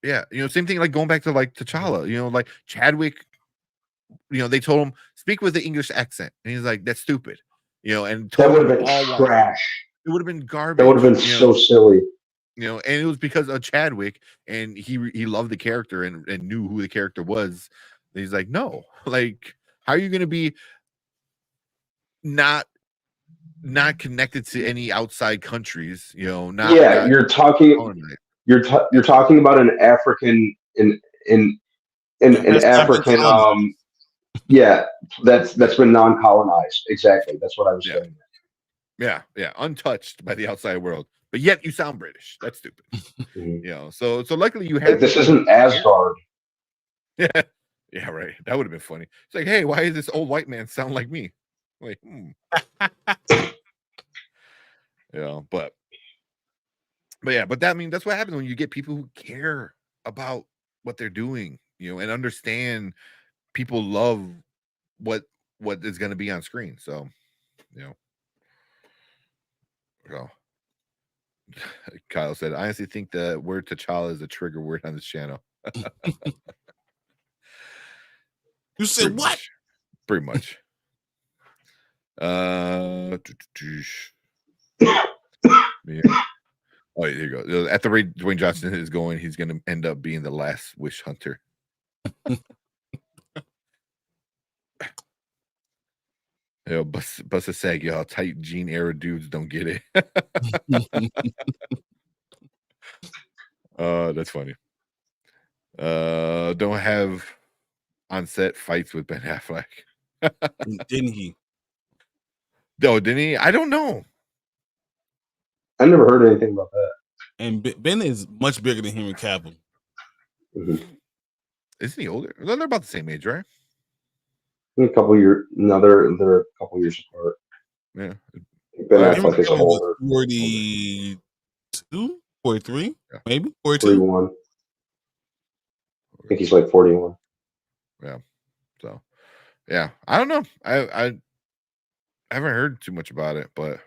Yeah, same thing like going back to like T'Challa. Like Chadwick. They told him speak with the English accent, and he's like, "That's stupid," And that would have been trash. It would have been garbage. That would have been so silly. And it was because of Chadwick, and he loved the character and knew who the character was. And he's like, "No, like, how are you going to be not connected to any outside countries? You're talking. You're talking about an African in African. Yeah, that's been non-colonized. Exactly. That's what I was saying. Yeah, untouched by the outside world, but yet you sound British. That's stupid. So luckily you have. This isn't Asgard. Yeah, right. That would have been funny. It's like, hey, why does this old white man sound like me? Like, but that's what happens when you get people who care about what they're doing, and understand people love what is going to be on screen. So, Kyle said, I honestly think the word T'Challa is a trigger word on this channel. You said what? Pretty much. Yeah. Oh, here you go. At the rate Dwayne Johnson is going, he's going to end up being the last wish hunter. Bust a sag, y'all. Tight jean era dudes don't get it. That's funny. Don't have on set fights with Ben Affleck. Didn't he? Oh, didn't he? I don't know. I never heard anything about that. And Ben is much bigger than Henry Cavill. Isn't he older? They're about the same age, right? A couple years. No, they're a couple years apart. Yeah. Ben Affleck is older. 42, 43, maybe 42. 41. I think he's like 41. Yeah. So, yeah, I don't know. I haven't heard too much about it, but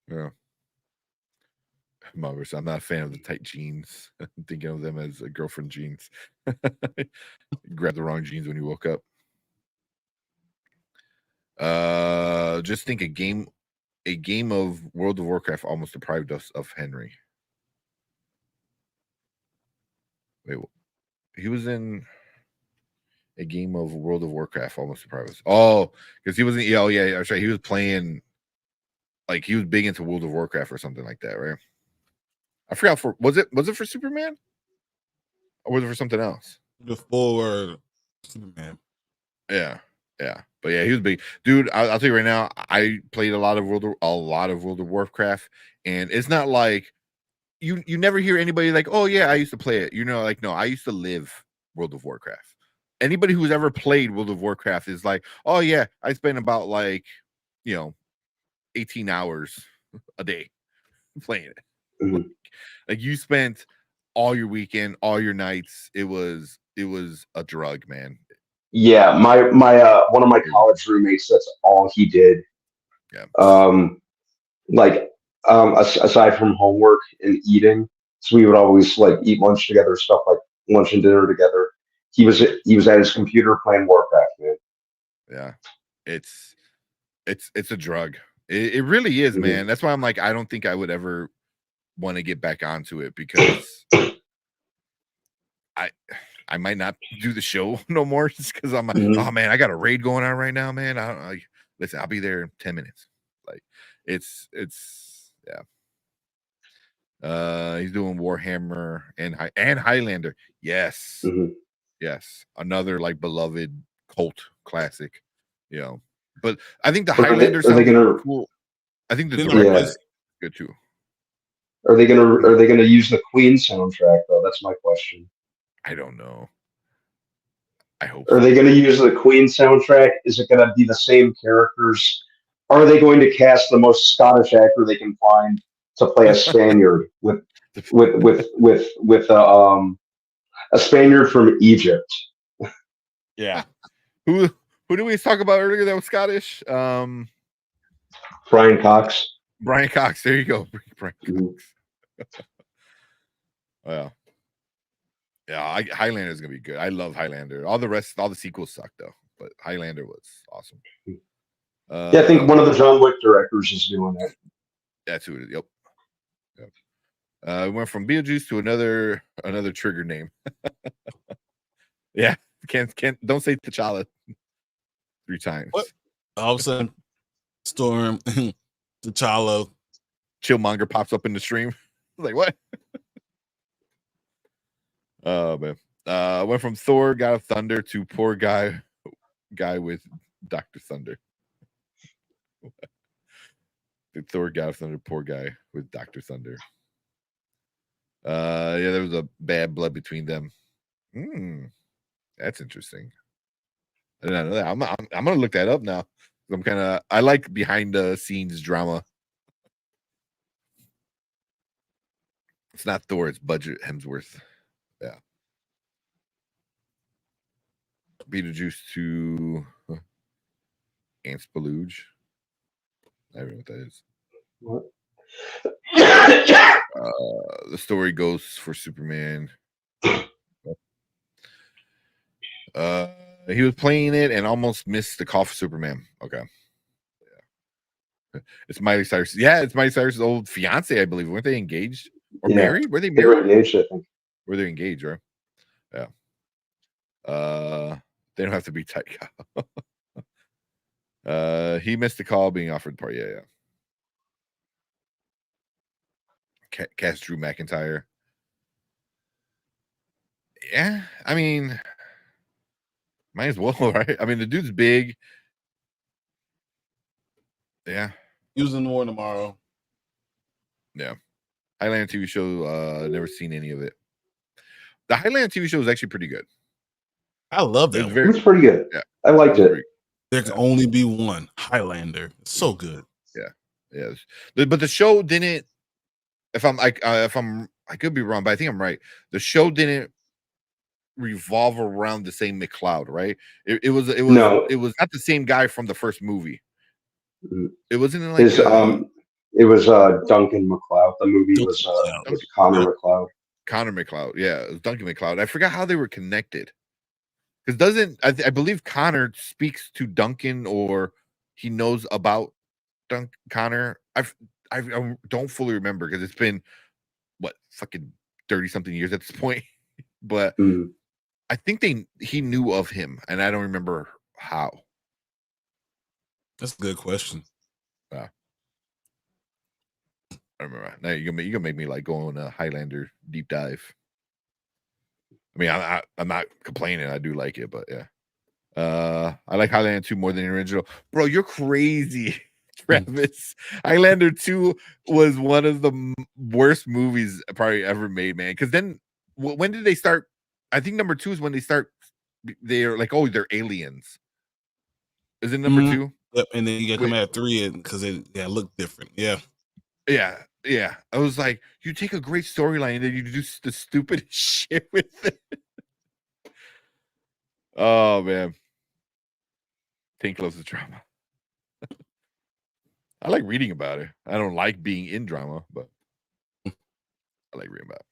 yeah. I'm not a fan of the tight jeans. I'm thinking of them as girlfriend jeans. Grab the wrong jeans when you woke up. Just think a game of World of Warcraft almost deprived us of Henry. Wait, he was in a game of World of Warcraft. Almost surprised. Oh, because he wasn't. Yeah, oh yeah, that's right. He was playing. Like he was big into World of Warcraft or something like that, right? I forgot. Was it for Superman or was it for something else? Before Superman. Yeah, yeah, but yeah, he was big, dude. I'll tell you right now. I played a lot of World of Warcraft, and it's not like you never hear anybody like, oh yeah, I used to play it. You know, like no, I used to live World of Warcraft. Anybody who's ever played World of Warcraft is like, oh yeah, I spend about 18 hours a day playing it. Mhm. Like you spent all your weekend, all your nights. It was a drug, man. Yeah, my one of my college roommates. That's all he did. Yeah. Like aside from homework and eating, so we would always like eat lunch together, stuff like lunch and dinner together. He was at his computer playing Warcraft, man. Yeah. It's a drug. It really is, Mhm. man. That's why I'm like, I don't think I would ever want to get back onto it because I might not do the show no more just because I'm like, Mhm. oh man, I got a raid going on right now, man. I don't like listen, I'll be there in 10 minutes. Like it's yeah. He's doing Warhammer and Highlander. Yes. Mhm. Yes. Another like beloved cult classic, you know. But I think the But Highlander are they sounds gonna? cool. I think the Didn't director Yeah. is good too. Are they gonna use the Queen soundtrack though? That's my question. I don't know. I hope Are so. they going to use the Queen soundtrack? Is it going to be the same characters? Are they going to cast the most Scottish actor they can find to play a Spaniard with a Spaniard from Egypt? Yeah. Who did we talk about earlier that was Scottish? Brian Cox. Brian Cox. There you go. Brian Cox. Mhm. Well, yeah, Highlander is gonna be good. I love Highlander. All the sequels suck though, but Highlander was awesome. Yeah, I think one of the John Wick directors is doing it. That's who it is. Yep. We went from Beetlejuice to another trigger name. Yeah, can't don't say T'Challa 3 times. What? All of a sudden, Storm, T'Challa, Chillmonger pops up in the stream. Like what? Oh man. Went from Thor, God of Thunder, to poor guy with Dr. Thunder. Thor, God of Thunder, poor guy with Dr. Thunder. Yeah, there was a bad blood between them. That's interesting. I didn't know that. I'm gonna look that up now. I like behind the scenes drama. It's not Thor, it's Budget Hemsworth. Yeah. Beetlejuice to Ants Beluge. I don't know what that is. What? The story goes for Superman. He was playing it and almost missed the call for Superman. Okay. Yeah. It's Miley Cyrus. Yeah, it's Miley Cyrus's old fiance, I believe. Weren't they engaged or married? Were they They were married? engaged, I think. Were they engaged, right? Yeah. They don't have to be tight. He missed the call being offered part. Yeah. Cast Drew McIntyre. Yeah, I mean, might as well, right? I mean, the dude's big. Yeah. using War tomorrow. Yeah. Highlander TV show, never seen any of it. The Highlander TV show is actually pretty good. I love It that. was It was pretty good. Yeah. I liked it. There can only be one Highlander. It's so good. Yeah. But the show didn't. If I'm I could be wrong, but I think I'm right. The show didn't revolve around the same McCloud, right? It was No. It was not the same guy from the first movie. Mhm. It wasn't like it was Duncan MacLeod. The movie was Connor Yeah. MacLeod. Connor McCloud. Yeah, it was Duncan McCloud. I forgot how they were connected. Because I believe Connor speaks to Duncan or he knows about Connor. I don't fully remember because it's been what fucking 30 something years at this point. but Mhm. I think he knew of him, and I don't remember how. That's a good question. I remember. Now you're gonna make me like go on a Highlander deep dive. I mean, I'm not complaining. I do like it, but yeah. I like Highlander 2 more than the original. Bro, you're crazy, Travis. Highlander 2 was one of the worst movies probably ever made, man. Because then, when did they start? I think number 2 is when they start. They're like, oh, they're aliens. Is it number 2? Yep, and then you got to come at 3 because it looked different. Yeah. Yeah. I was like, you take a great storyline and then you do the stupidest shit with it. Oh man. Tank loves the drama. I like reading about it. I don't like being in drama, but I like reading about it.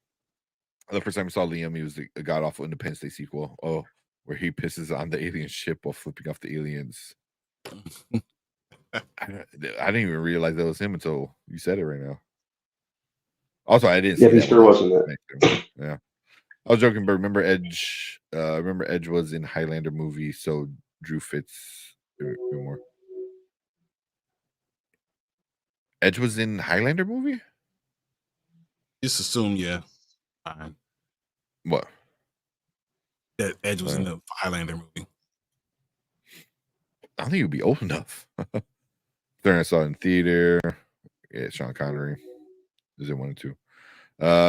The first time I saw Liam, he was a god awful Independence Day sequel. Oh, where he pisses on the alien ship while flipping off the aliens. I didn't even realize that was him until you said it right now. Also, I didn't see he that sure one. wasn't it. Yeah. I was joking, but remember Edge? Remember Edge was in Highlander movie, so Drew fits more. Edge was in Highlander movie? Just assume, yeah. Fine. What? That Edge was in the Highlander movie. I don't think he'd be old enough. Then I saw it in theater. Yeah, Sean Connery. Is it 1 and 2?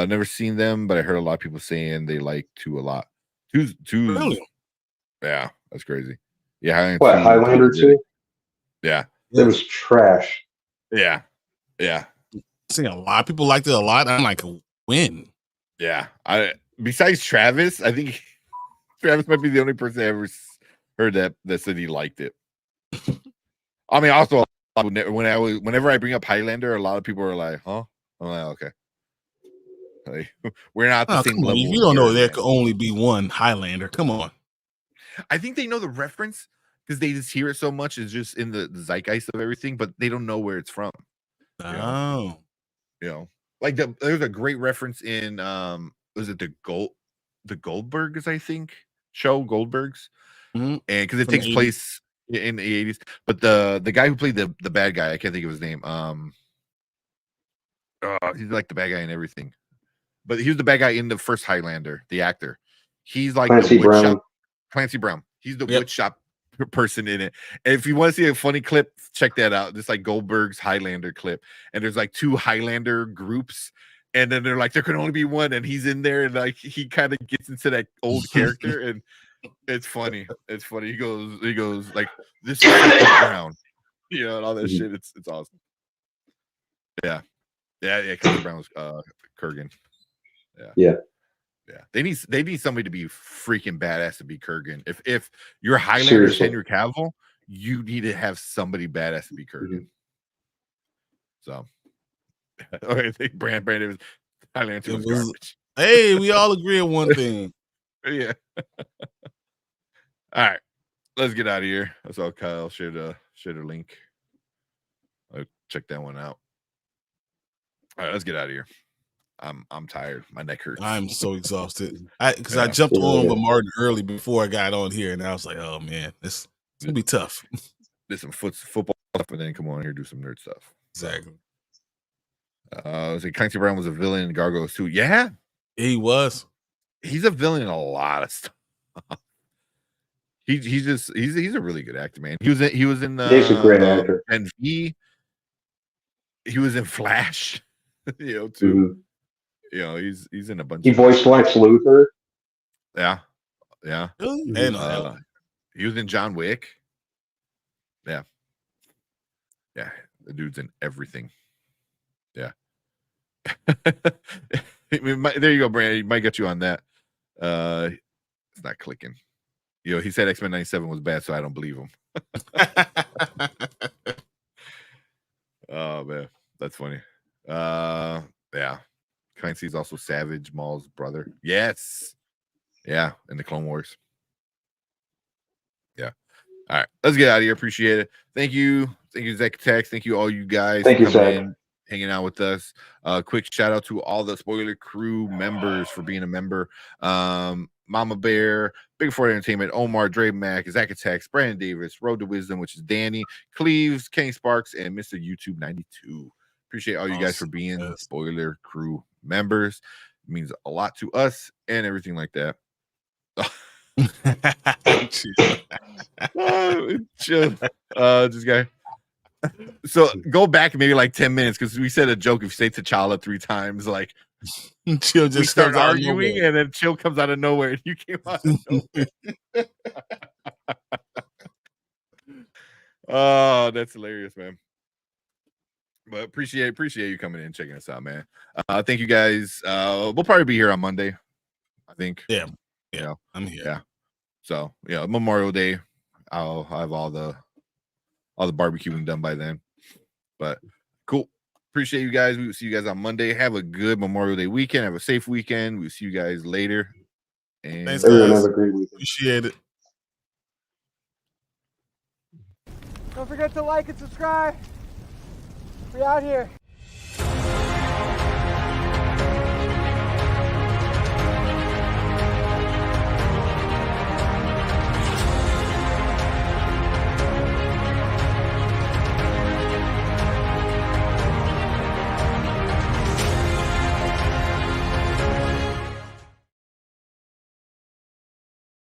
Never seen them, but I heard a lot of people saying they like 2 a lot. 2's Really? Yeah, that's crazy. Yeah, Highlander 2? Yeah. It was trash. Yeah. See, a lot of people liked it a lot. I'm like, when? Yeah. Besides Travis, I think Travis might be the only person I ever heard that said he liked it. I mean, also whenever I bring up Highlander, a lot of people are like, "Huh?" I'm like, "Okay." Like, we're not the same level. You don't know there could only be one Highlander. Come on. I think they know the reference because they just hear it so much. It's just in the zeitgeist of everything, but they don't know where it's from. Oh. Like there's a great reference in was it the Goldbergs, I think, show Goldbergs, and because it takes place in the 80s, but the guy who played the bad guy, I can't think of his name. He's like the bad guy in everything, but he was the bad guy in the first Highlander, the actor. He's like Clancy Brown. Clancy Brown. He's the wood shop person in it. And if you want to see a funny clip, check that out. It's like Goldberg's Highlander clip, and there's like 2 Highlander groups, and then they're like there can only be one, and he's in there, and like he kind of gets into that old character, and it's funny. It's funny. He goes like this is Brown, and all that shit. It's awesome. Yeah. Clancy Brown was Kurgan. Yeah. They need somebody to be freaking badass to be Kurgan. If you're Highlander Henry Cavill, you need to have somebody badass to be Kurgan. So, I think Brandon was Highlander was garbage. Hey, we all agree on one thing. Yeah. All right, let's get out of here. I saw Kyle shared a link. I'll check that one out. All right, let's get out of here. I'm tired. My neck hurts. I'm so exhausted. Because I jumped on with Martin early before I got on here, and I was like, "Oh man, it's gonna be tough." Did some football stuff, and then come on here do some nerd stuff. Exactly. Clancy Brown was a villain in Gargoyles too. Yeah, he was. He's a villain in a lot of stuff. He's a really good actor, man. He was in he's a great actor. And he was in Flash, too. Mm-hmm. He's in a bunch. He voiced Lex Luthor. Yeah. And he was in John Wick. Yeah. The dude's in everything. Yeah. There you go, Brandon. He might get you on that. It's not clicking. He said X-Men 97 was bad, so I don't believe him. Oh man, that's funny. Yeah. Clancy's also Savage Maul's brother. Yes. Yeah, in the Clone Wars. Yeah. All right, let's get out of here. Appreciate it. Thank you, Zach Tex. Thank you, all you guys. Thank you, Zach. hanging out with us. Quick shout out to all the Spoiler Crew members for being a member. Mama Bear, Big Ford Entertainment, Omar, Dre Mac, Zach Attacks, Brandon Davis, Road to Wisdom, which is Danny, Cleves, Kenny Sparks, and Mr. YouTube 92. Appreciate all you guys for being Spoiler Crew members. It means a lot to us and everything like that. Chill. This guy. So go back maybe like 10 minutes because we said a joke. If you say T'Challa 3 times, like Chill just we start comes out of arguing nowhere. and then Chill comes out of nowhere and you came out of nowhere. Oh, that's hilarious, man. But appreciate you coming in and checking us out, man. Thank you guys. We'll probably be here on Monday, I think. Yeah. You know, I'm here. yeah. So yeah, Memorial Day. I'll have all the barbecuing done by then. But cool. Appreciate you guys. We will see you guys on Monday. Have a good Memorial Day weekend. Have a safe weekend. We'll see you guys later. And Thanks, Everyone guys. have a great weekend. Appreciate it. Don't forget to like and subscribe. We out here.